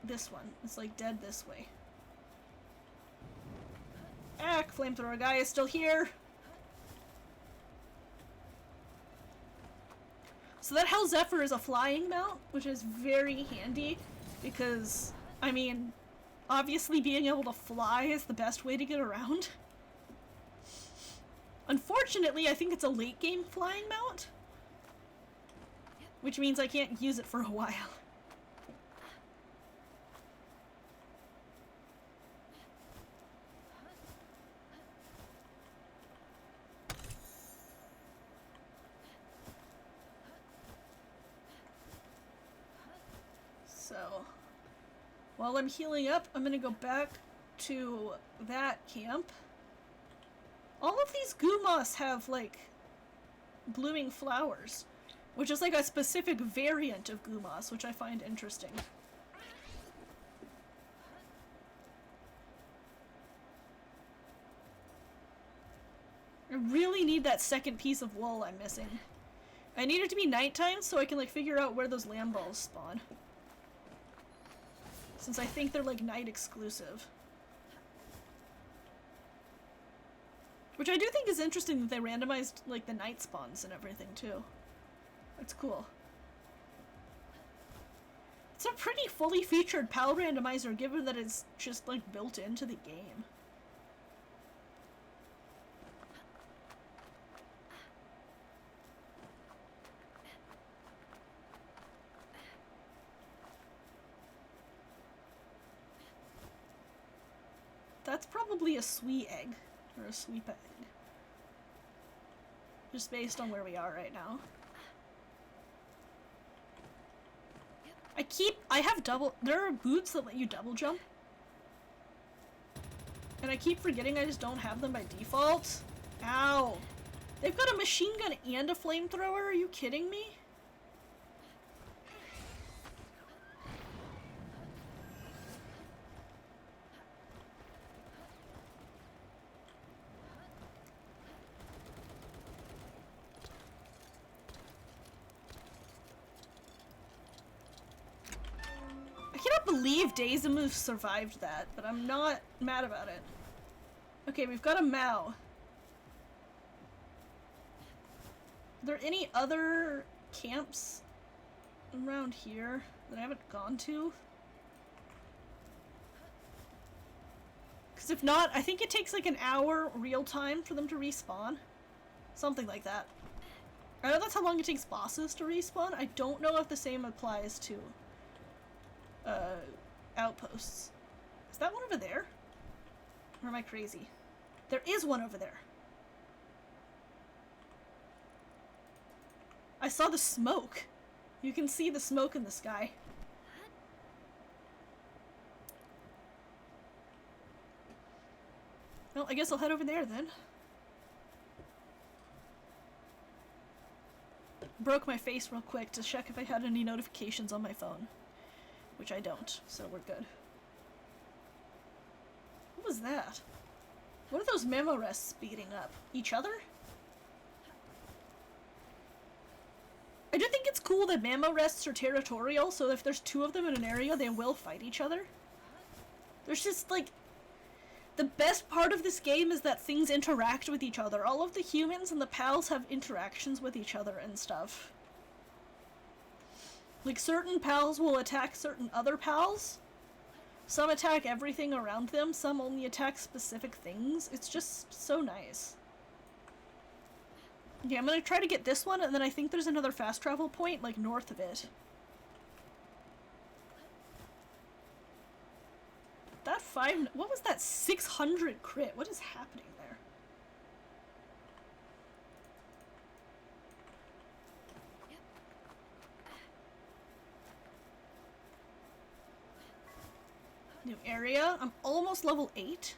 this one. It's like dead this way. Ack, Flamethrower guy is still here. So that Hell Zephyr is a flying mount, which is very handy because, I mean... obviously being able to fly is the best way to get around. Unfortunately, I think it's a late game flying mount. Which means I can't use it for a while. So... while I'm healing up, I'm gonna go back to that camp. All of these Gumas have, like, blooming flowers, which is like a specific variant of Gumas, which I find interesting. I really need that second piece of wool I'm missing. I need it to be nighttime so I can, like, figure out where those lamb balls spawn. Since I think they're, like, night exclusive. Which I do think is interesting that they randomized, like, the night spawns and everything, too. That's cool. It's a pretty fully featured PAL randomizer, given that it's just, like, built into the game. That's probably a sweet egg. Or a sweep egg. Just based on where we are right now. There are boots that let you double jump. And I keep forgetting I just don't have them by default. Ow. They've got a machine gun and a flamethrower? Are you kidding me? I cannot believe Daisamu survived that, but I'm not mad about it. Okay, we've got a Mao. Are there any other camps around here that I haven't gone to? Because if not, I think it takes like an hour real time for them to respawn. Something like that. I know that's how long it takes bosses to respawn. I don't know if the same applies to outposts. Is that one over there? Or am I crazy? There is one over there. I saw the smoke. You can see the smoke in the sky. Well, I guess I'll head over there then. Broke my face real quick to check if I had any notifications on my phone. Which I don't, so we're good. What was that? What are those memo rests beating up? Each other? I do think it's cool that memo rests are territorial, so if there's two of them in an area, they will fight each other. There's just, like... The best part of this game is that things interact with each other. All of the humans and the pals have interactions with each other and stuff. Like, certain pals will attack certain other pals. Some attack everything around them, some only attack specific things. It's just so nice. Okay, I'm gonna try to get this one, and then I think there's another fast travel point, like, north of it. That what was that 600 crit? What is happening there? New area. I'm almost level 8.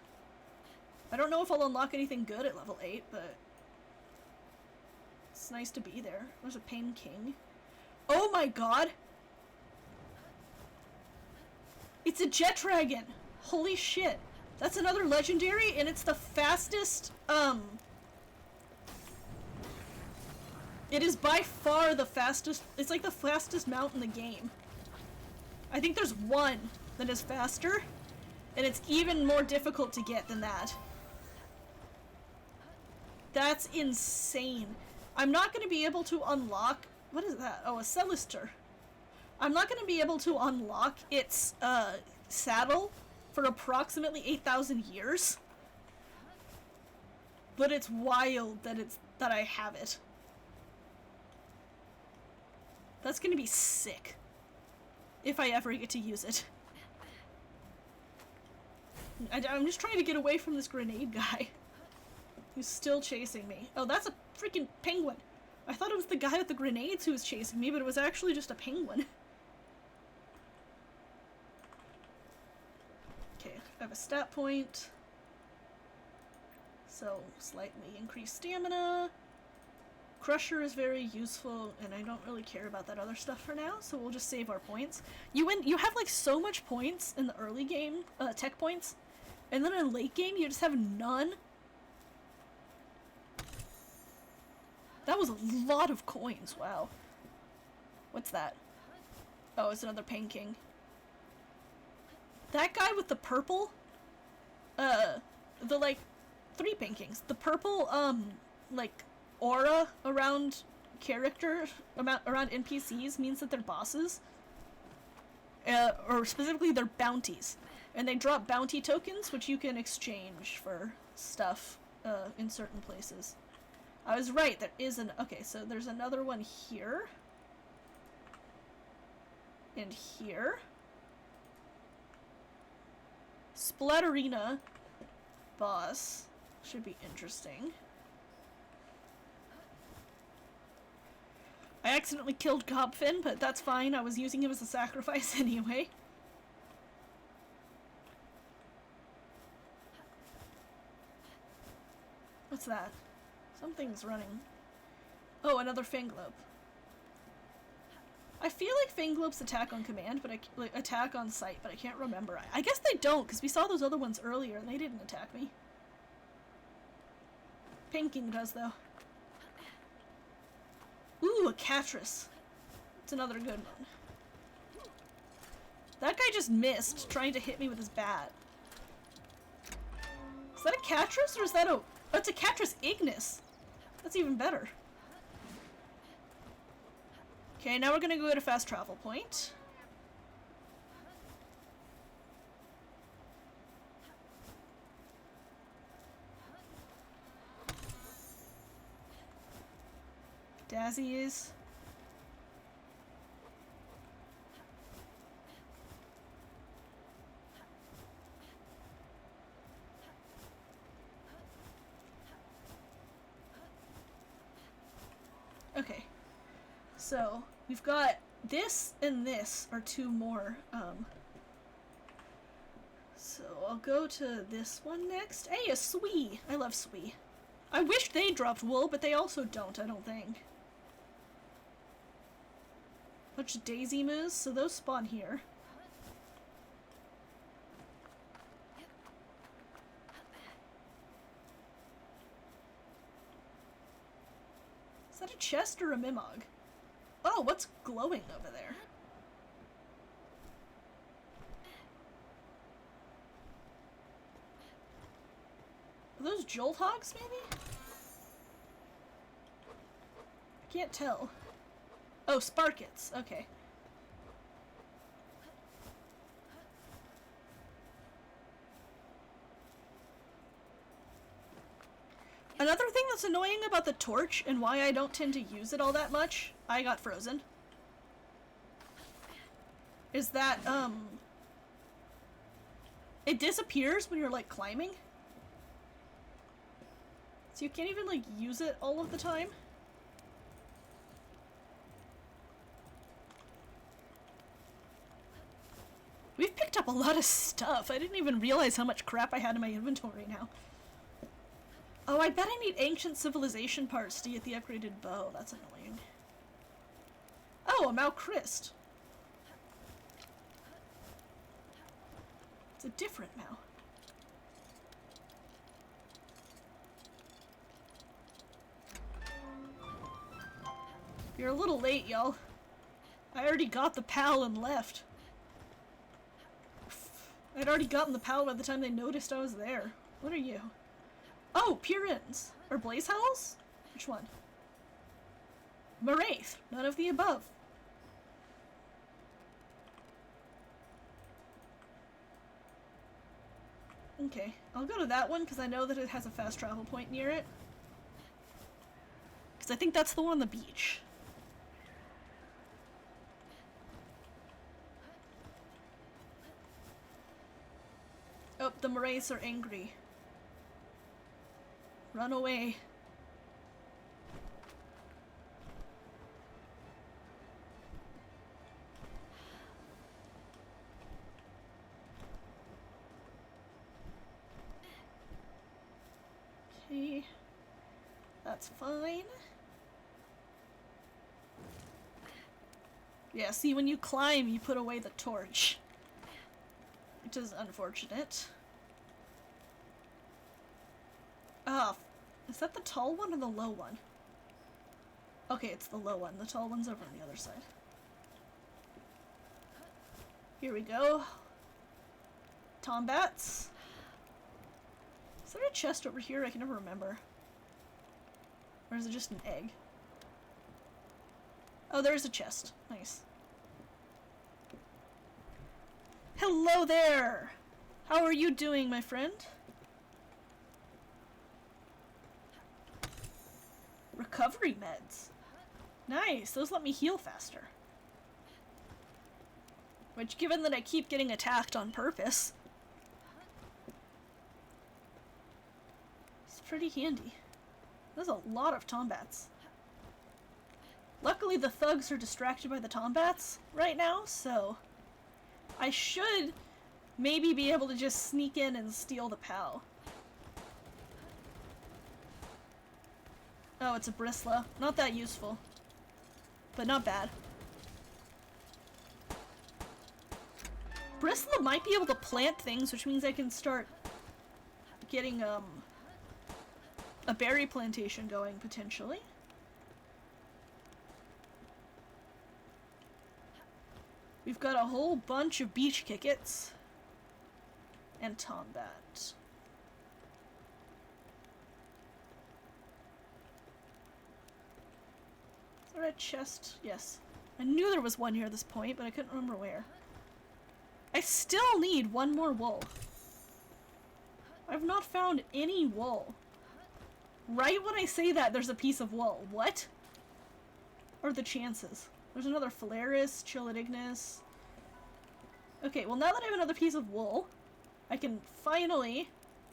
I don't know if I'll unlock anything good at level 8, but it's nice to be there. There's a Pain King. Oh my god! It's a jet dragon! Holy shit. That's another legendary, and it's the fastest, it is by far the fastest, it's like the fastest mount in the game. I think there's one that is faster, and it's even more difficult to get than that. That's insane. I'm not going to be able to unlock... What is that? Oh, a Celister. I'm not going to be able to unlock its saddle for approximately 8,000 years. But it's wild that I have it. That's going to be sick. If I ever get to use it. I'm just trying to get away from this grenade guy. Who's still chasing me. Oh, that's a freaking penguin. I thought it was the guy with the grenades who was chasing me, but it was actually just a penguin. Okay, I have a stat point. So, slightly increased stamina. Crusher is very useful, and I don't really care about that other stuff for now, so we'll just save our points. You have like so much points in the early game, tech points, and then in late game you just have none. That was a lot of coins, wow. What's that? Oh, it's another Pain King. That guy with the purple, the like, 3 Pain Kings. The purple, like, aura around characters, around NPCs means that they're bosses. Or specifically they're bounties. And they drop bounty tokens, which you can exchange for stuff, in certain places. I was right, there is okay, so there's another one here. And here. Splatterina. boss. Should be interesting. I accidentally killed Gobfin, but that's fine. I was using him as a sacrifice anyway. What's that? Something's running. Oh, another Fanglope. I feel like Fanglopes attack on command, but like attack on sight, but I can't remember. I guess they don't, because we saw those other ones earlier and they didn't attack me. Pinking does, though. Ooh, a Catras. It's another good one. That guy just missed, trying to hit me with his bat. Is that a Catras, or is that a... Oh, it's a Catras Ignis. That's even better. Okay, now we're gonna go to a fast travel point. Dazzy is. Okay. So, we've got this and this are two more, so I'll go to this one next. Hey, a Swee! I love Swee. I wish they dropped wool, but they also don't, I don't think. Bunch of Daisy Moos, so those spawn here. Is that a chest or a Mimog? Oh, what's glowing over there? Are those Jolt Hogs, maybe? I can't tell. Oh, Sparkets. Okay. Another thing that's annoying about the torch, and why I don't tend to use it all that much, I got frozen, is that, it disappears when you're, like, climbing. So you can't even, like, use it all of the time. We've picked up a lot of stuff. I didn't even realize how much crap I had in my inventory now. Oh, I bet I need ancient civilization parts to get the upgraded bow. That's annoying. Oh, a Malchrist. It's a different Mal. You're a little late, y'all. I already got the PAL and left. I'd already gotten the PAL by the time they noticed I was there. What are you? Oh, Purins! Or Blaze Howls? Which one? Maraith. None of the above. Okay, I'll go to that one because I know that it has a fast travel point near it. Because I think that's the one on the beach. Oh, the Maraiths are angry. Run away. Okay. That's fine. Yeah, see, when you climb, you put away the torch. Which is unfortunate. Ah, is that the tall one or the low one? Okay, it's the low one. The tall one's over on the other side. Here we go. Tombats. Is there a chest over here? I can never remember. Or is it just an egg? Oh, there's a chest. Nice. Hello there! How are you doing, my friend? Recovery meds. Nice, those let me heal faster. Which, given that I keep getting attacked on purpose, pretty handy. There's a lot of tombats. Luckily the thugs are distracted by the tombats right now, so I should maybe be able to just sneak in and steal the POW. Oh, it's a Bristla. Not that useful, but not bad. Bristla might be able to plant things, which means I can start getting a berry plantation going, potentially. We've got a whole bunch of beach kickets and tombat. Is there a chest? Yes. I knew there was one here at this point, but I couldn't remember where. I still need one more wool. I've not found any wool. Right when I say that, there's a piece of wool. What are the chances? There's another Phalaris, Chilodignus. Okay, well now that I have another piece of wool, I can finally...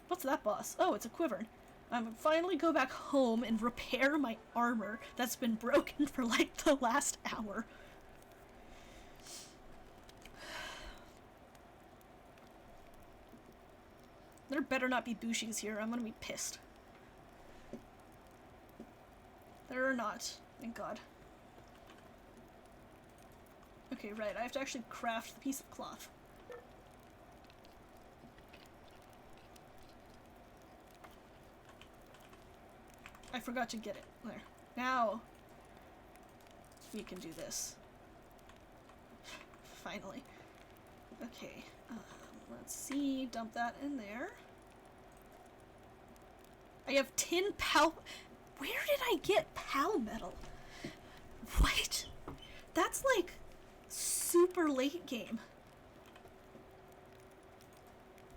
What's that boss? Oh, it's a Quivern. Finally go back home and repair my armor that's been broken for like the last hour. There better not be Bushis here. I'm gonna be pissed. There are not. Thank God. Okay, right. I have to actually craft the piece of cloth. I forgot to get it. There. Now we can do this. Finally. Okay. Let's see. Dump that in there. I have 10 PAL... Where did I get PAL metal? What? That's like super late game.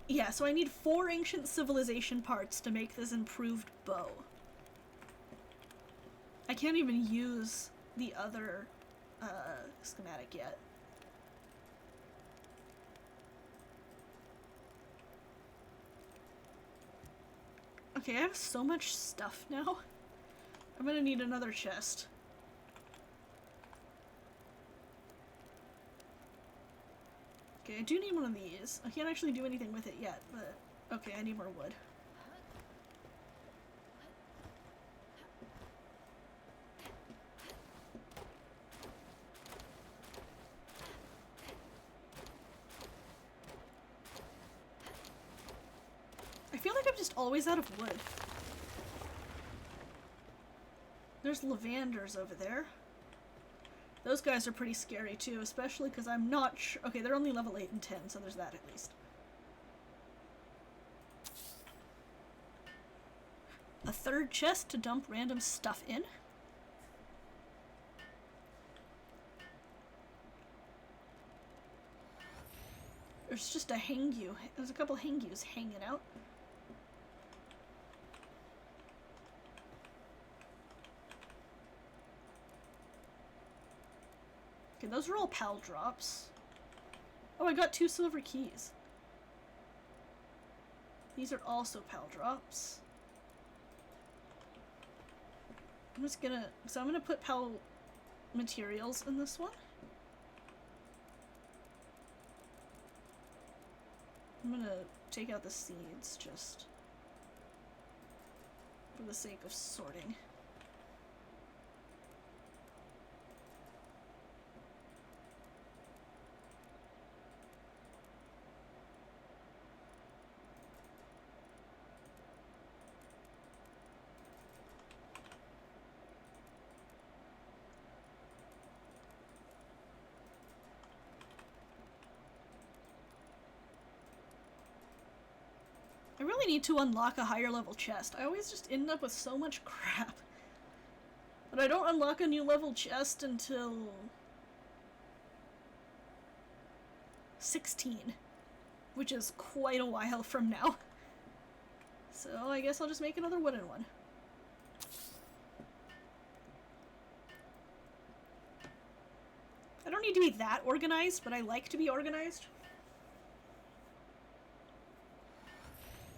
Yeah, so I need 4 ancient civilization parts to make this improved bow. I can't even use the other schematic yet. Okay, I have so much stuff now. I'm gonna need another chest. Okay, I do need one of these. I can't actually do anything with it yet, but okay, I need more wood. I feel like I'm just always out of wood. There's lavanders over there. Those guys are pretty scary too, especially because I'm not sure. Okay, they're only level 8 and 10, so there's that at least. A third chest to dump random stuff in. There's just a Hangyu. There's a couple Hangyus hanging out. Okay, those are all PAL drops. Oh, I got 2 silver keys. These are also PAL drops. I'm just gonna... So I'm gonna put PAL materials in this one. I'm gonna take out the seeds just for the sake of sorting. I really need to unlock a higher level chest. I always just end up with so much crap. But I don't unlock a new level chest until 16, which is quite a while from now. So I guess I'll just make another wooden one. I don't need to be that organized, but I like to be organized.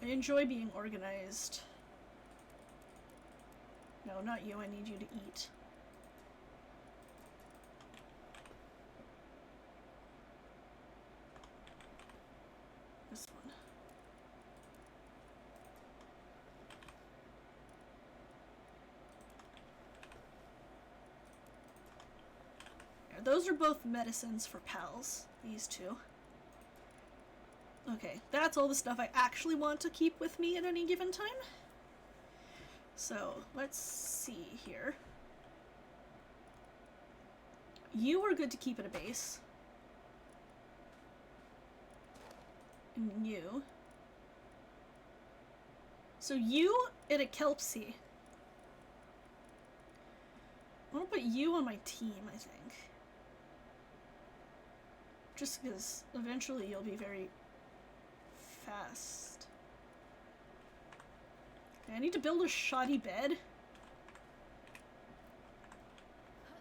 I enjoy being organized. No, not you. I need you to eat. This one. Yeah, those are both medicines for pals. These two. Okay, that's all the stuff I actually want to keep with me at any given time. So, let's see here. You are good to keep at a base. And you. So you at a Kelpsy. I want to put you on my team, I think. Just because eventually you'll be very fast. Okay, I need to build a shoddy bed.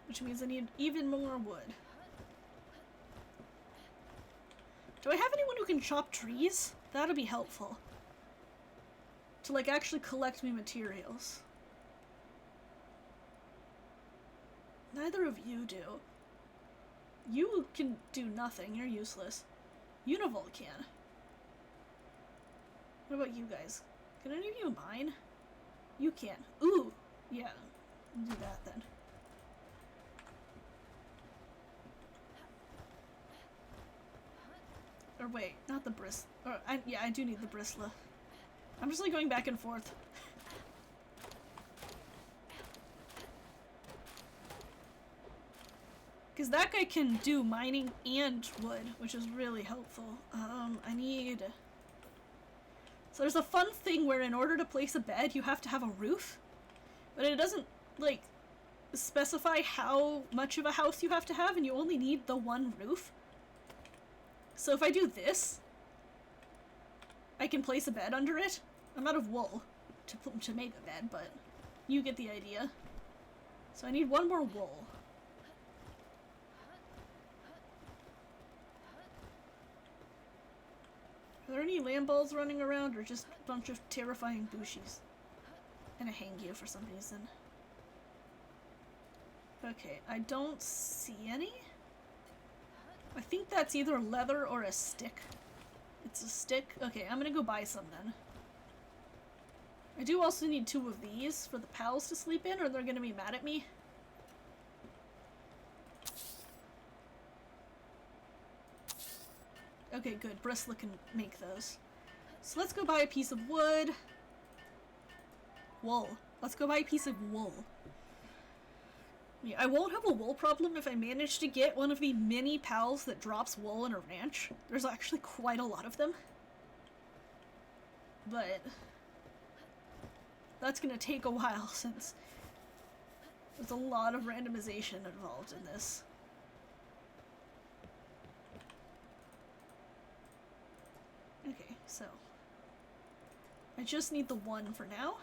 Which means I need even more wood. Do I have anyone who can chop trees? That'll be helpful. To, like, actually collect me materials. Neither of you do. You can do nothing. You're useless. Univolt can. What about you guys? Can any of you mine? You can. Ooh! Yeah. I'll do that then. Or wait, not the bris. Or yeah, I do need the bristler. I'm just like going back and forth. Because that guy can do mining and wood, which is really helpful. I need... So there's a fun thing where in order to place a bed, you have to have a roof. But it doesn't, like, specify how much of a house you have to have, and you only need the one roof. So if I do this, I can place a bed under it. I'm out of wool to make a bed, but you get the idea. So I need one more wool. Are there any land balls running around, or just a bunch of terrifying bushies? And a hangyu for some reason. Okay, I don't see any. I think that's either leather or a stick. It's a stick? Okay, I'm gonna go buy some then. I do also need 2 of these for the pals to sleep in, or they're gonna be mad at me. Okay, good. Bristla can make those. So let's go buy a piece of wood. Wool. Let's go buy a piece of wool. Yeah, I won't have a wool problem if I manage to get one of the mini pals that drops wool in a ranch. There's actually quite a lot of them. But that's gonna take a while since there's a lot of randomization involved in this. Okay, so I just need the one for now.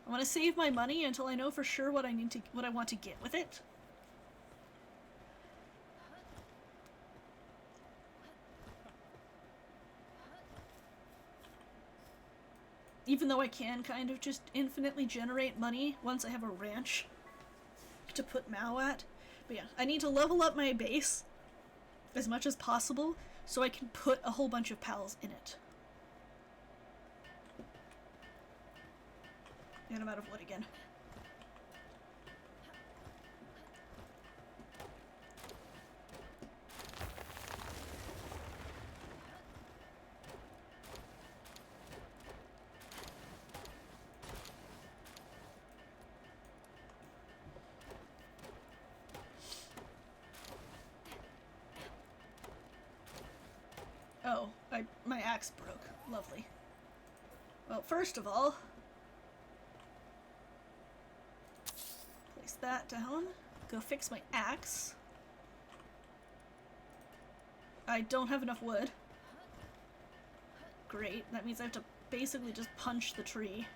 I want to save my money until I know for sure what I want to get with it. Even though I can kind of just infinitely generate money once I have a ranch to put Mao at. But yeah, I need to level up my base as much as possible so I can put a whole bunch of pals in it. And I'm out of wood again. Oh, my axe broke. Lovely. Well, first of all, place that down. Go fix my axe. I don't have enough wood. Great, that means I have to basically just punch the tree.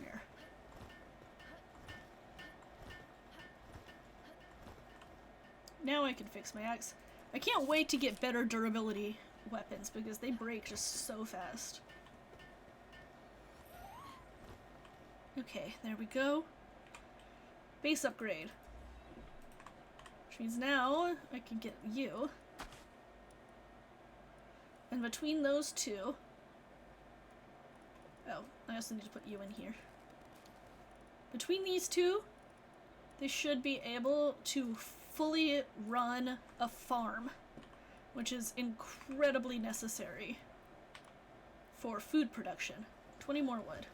Here. Now I can fix my axe. I can't wait to get better durability weapons because they break just so fast. Okay, there we go. Base upgrade. Which means now I can get you. And between those two... Oh, I also need to put you in here. Between these two, they should be able to fully run a farm, which is incredibly necessary for food production. 20 more wood.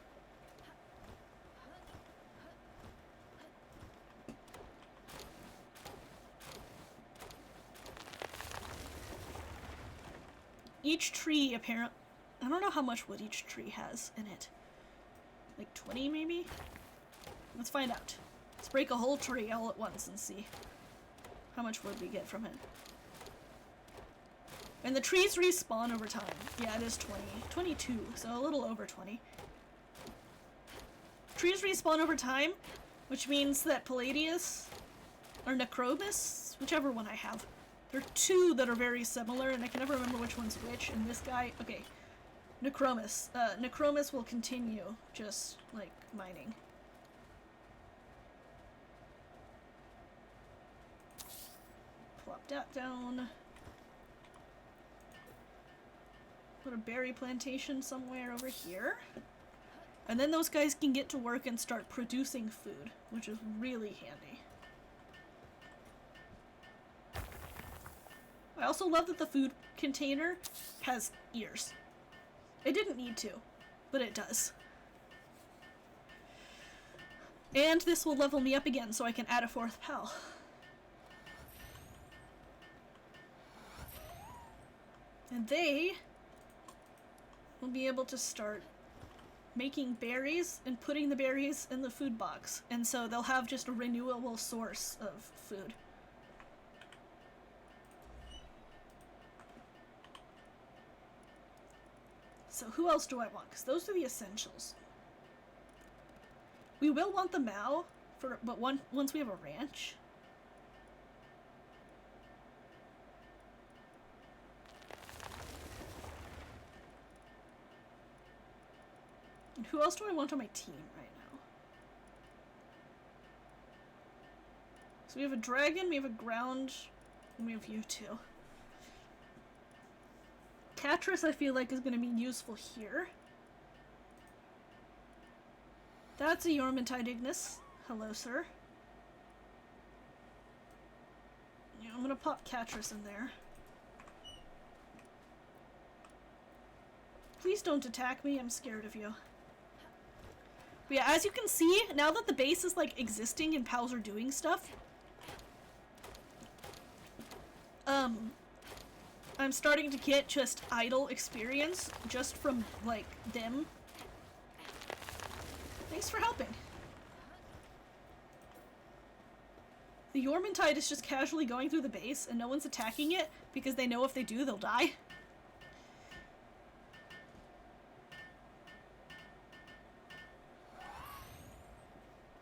Each tree, apparently... I don't know how much wood each tree has in it. Like 20, maybe? Let's find out. Let's break a whole tree all at once and see how much wood we get from it. And the trees respawn over time. Yeah, it is 20. 22, so a little over 20. Trees respawn over time, which means that Palladius, or Necromus, whichever one I have, there are two that are very similar, and I can never remember which one's which, and this guy... Okay. Necromus. Necromus will continue just, like, mining. Plop that down. Put a berry plantation somewhere over here. And then those guys can get to work and start producing food, which is really handy. I also love that the food container has ears. It didn't need to, but it does. And this will level me up again so I can add a fourth pal. And they will be able to start making berries and putting the berries in the food box. And so they'll have just a renewable source of food. So who else do I want? Because those are the essentials. We will want the Mao, but once we have a ranch. And who else do I want on my team right now? So we have a dragon, we have a ground, and we have you two. Catrus, I feel like, is going to be useful here. That's a Yormantide Ignis. Hello, sir. Yeah, I'm going to pop Catrus in there. Please don't attack me, I'm scared of you. But yeah, as you can see, now that the base is, like, existing and pals are doing stuff, I'm starting to get just idle experience just from, like, them. Thanks for helping. The Yormantide is just casually going through the base and no one's attacking it because they know if they do, they'll die.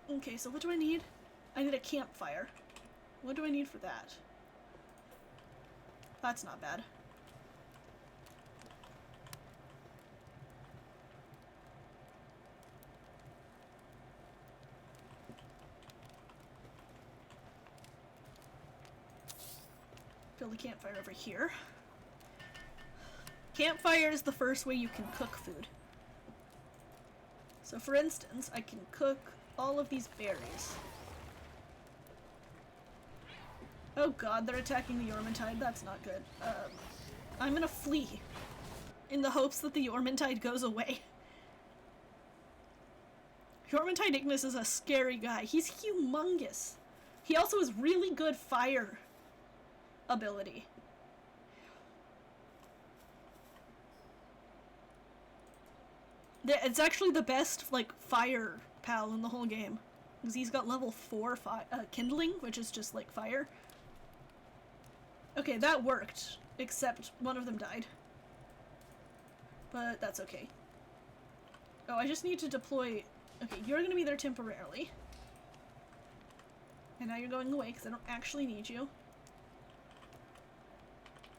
Okay, so what do I need? I need a campfire. What do I need for that? That's not bad. Build a campfire over here. Campfire is the first way you can cook food. So for instance, I can cook all of these berries. Oh god, they're attacking the Yormantide. That's not good. I'm gonna flee. In the hopes that the Yormantide goes away. Yormantide Ignis is a scary guy. He's humongous. He also has really good fire ability. It's actually the best, like, fire pal in the whole game. Because he's got level 4 kindling, which is just, like, fire. Okay, that worked, except one of them died. But that's okay. Oh, I just need to deploy... Okay, you're gonna be there temporarily. And now you're going away, because I don't actually need you.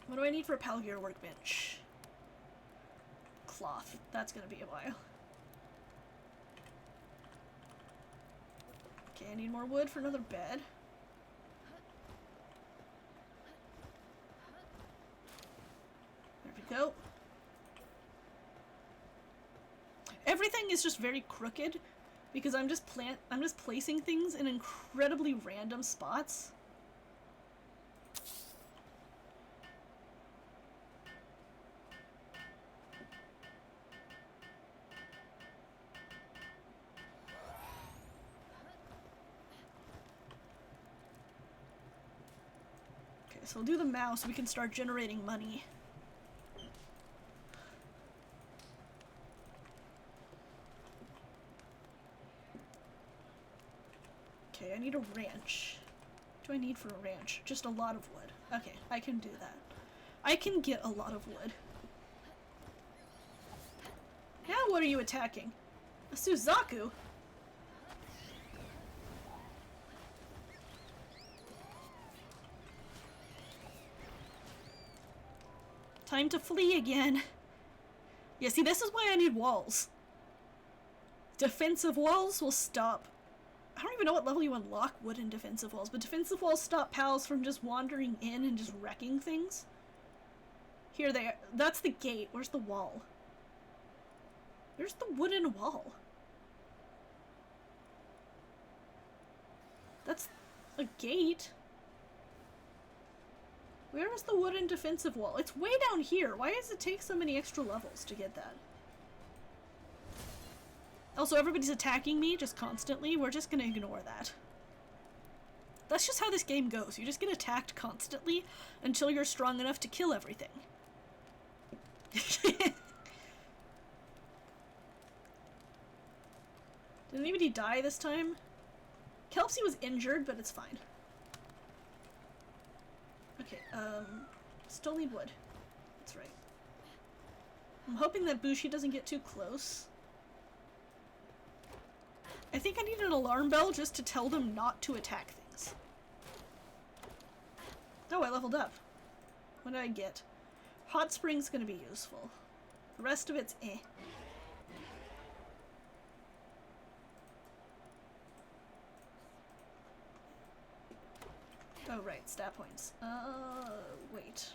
What do I need for a Palgear workbench? Cloth. That's gonna be a while. Okay, I need more wood for another bed. There we go. Everything is just very crooked because I'm just placing things in incredibly random spots. Okay, so I'll do the mouse so we can start generating money. Okay, I need a ranch. What do I need for a ranch? Just a lot of wood. Okay, I can do that. I can get a lot of wood. Now what are you attacking? A Suzaku? Time to flee again. Yeah, see, this is why I need walls. Defensive walls will stop. I don't even know what level you unlock wooden defensive walls, but defensive walls stop pals from just wandering in and just wrecking things. Here they are. That's the gate. Where's the wall? Where's the wooden wall? That's a gate. Where is the wooden defensive wall? It's way down here. Why does it take so many extra levels to get that? Also, everybody's attacking me just constantly. We're just gonna ignore that. That's just how this game goes. You just get attacked constantly until you're strong enough to kill everything. Did anybody die this time? Kelsey was injured, but it's fine. Okay, still need wood. That's right. I'm hoping that Bushi doesn't get too close. I think I need an alarm bell just to tell them not to attack things. Oh, I leveled up. What did I get? Hot spring's gonna be useful. The rest of it's eh. Oh, right, stat points. Wait.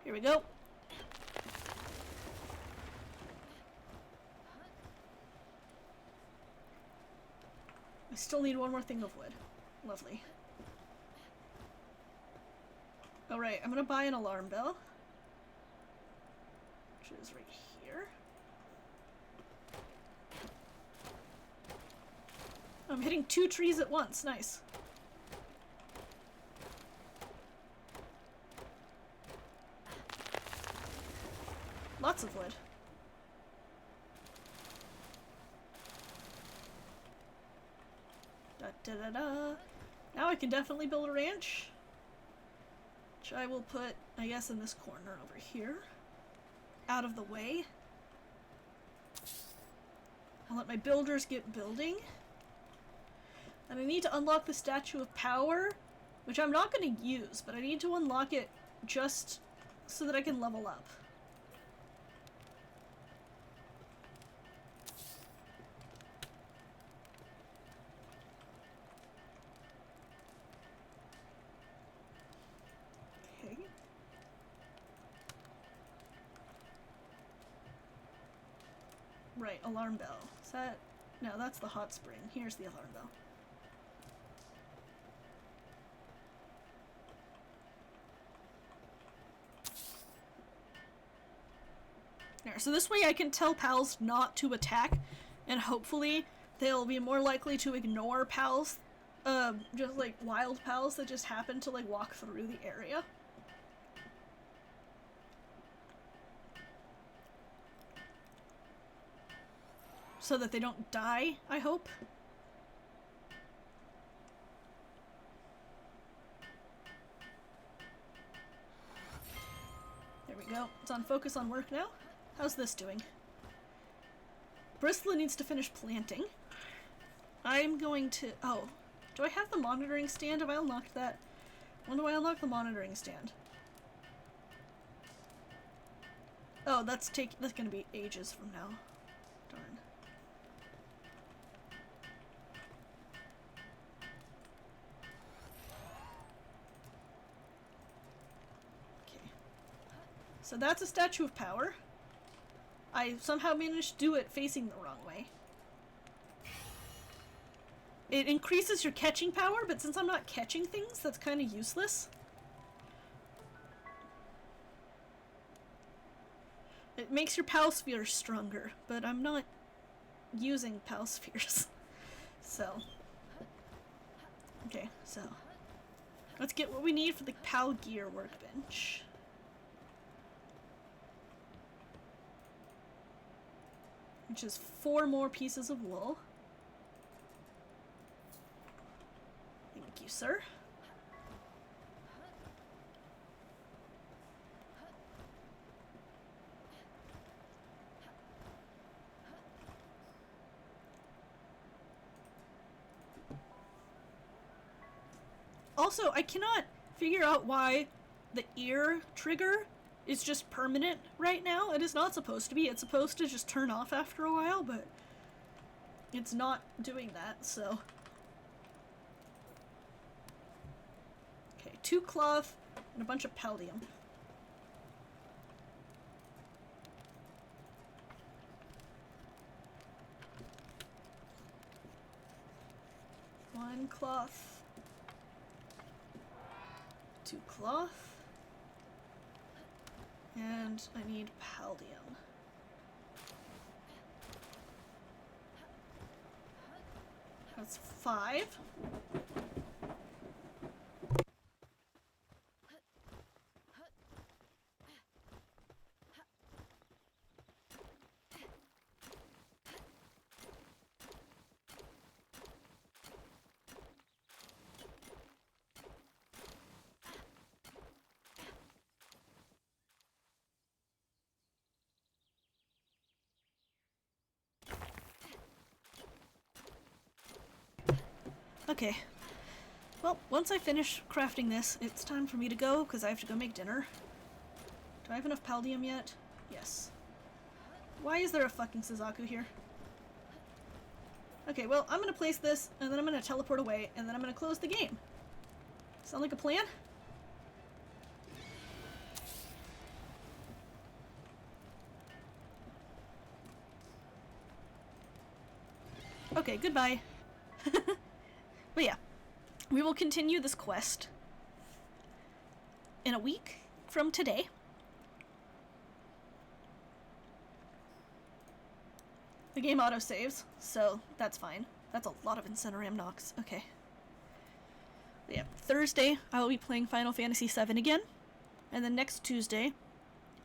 Here we go. I still need one more thing of wood. Lovely. Alright, I'm gonna buy an alarm bell. Which is right here. I'm hitting 2 trees at once. Nice. Lots of wood. Da da da da. Now I can definitely build a ranch. Which I will put, I guess, in this corner over here. Out of the way. I'll let my builders get building. And I need to unlock the Statue of Power, which I'm not going to use, but I need to unlock it just so that I can level up. Right, alarm bell. Is that... No, that's the hot spring. Here's the alarm bell. There, so this way I can tell pals not to attack, and hopefully they'll be more likely to ignore pals, just like wild pals that just happen to like walk through the area. So that they don't die, I hope. There we go. It's on focus on work now. How's this doing? Bristla needs to finish planting. I'm going to... Oh, do I have the monitoring stand? Have I unlocked that? When do I unlock the monitoring stand? Oh, that's gonna be ages from now. Darn. Okay. So that's a statue of power. I somehow managed to do it facing the wrong way. It increases your catching power, but since I'm not catching things, that's kind of useless. It makes your PAL spheres stronger, but I'm not using PAL spheres. So. Okay, so. Let's get what we need for the PAL gear workbench. Which is 4 more pieces of wool. Thank you, sir. Also, I cannot figure out why the ear trigger is just permanent right now. It is not supposed to be. It's supposed to just turn off after a while, but it's not doing that, so. Okay, 2 cloth and a bunch of paldium. One cloth. 2 cloth. And I need paldium. That's 5. Okay. Well, once I finish crafting this, it's time for me to go, because I have to go make dinner. Do I have enough paldium yet? Yes. Why is there a fucking Suzaku here? Okay, well, I'm gonna place this, and then I'm gonna teleport away, and then I'm gonna close the game. Sound like a plan? Okay, goodbye. But yeah, we will continue this quest in a week from today. The game auto-saves, so that's fine. That's a lot of Incineram knocks. Okay. But yeah, Thursday, I will be playing Final Fantasy VII again. And then next Tuesday,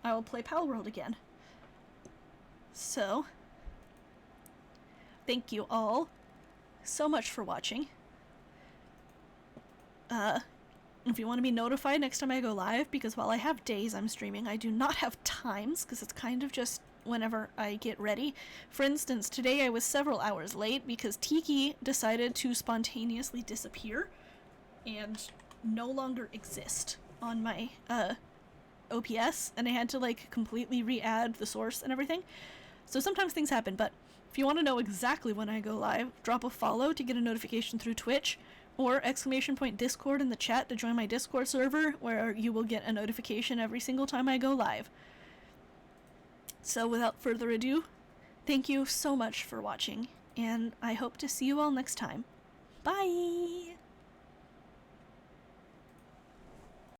I will play Palworld again. So, thank you all so much for watching. If you want to be notified next time I go live, because while I have days I'm streaming, I do not have times, because it's kind of just whenever I get ready. For instance, today I was several hours late because Tiki decided to spontaneously disappear and no longer exist on my OPS, and I had to like completely re-add the source and everything. So sometimes things happen, but if you want to know exactly when I go live, drop a follow to get a notification through Twitch, or !Discord in the chat to join my Discord server, where you will get a notification every single time I go live. So without further ado, thank you so much for watching, and I hope to see you all next time. Bye!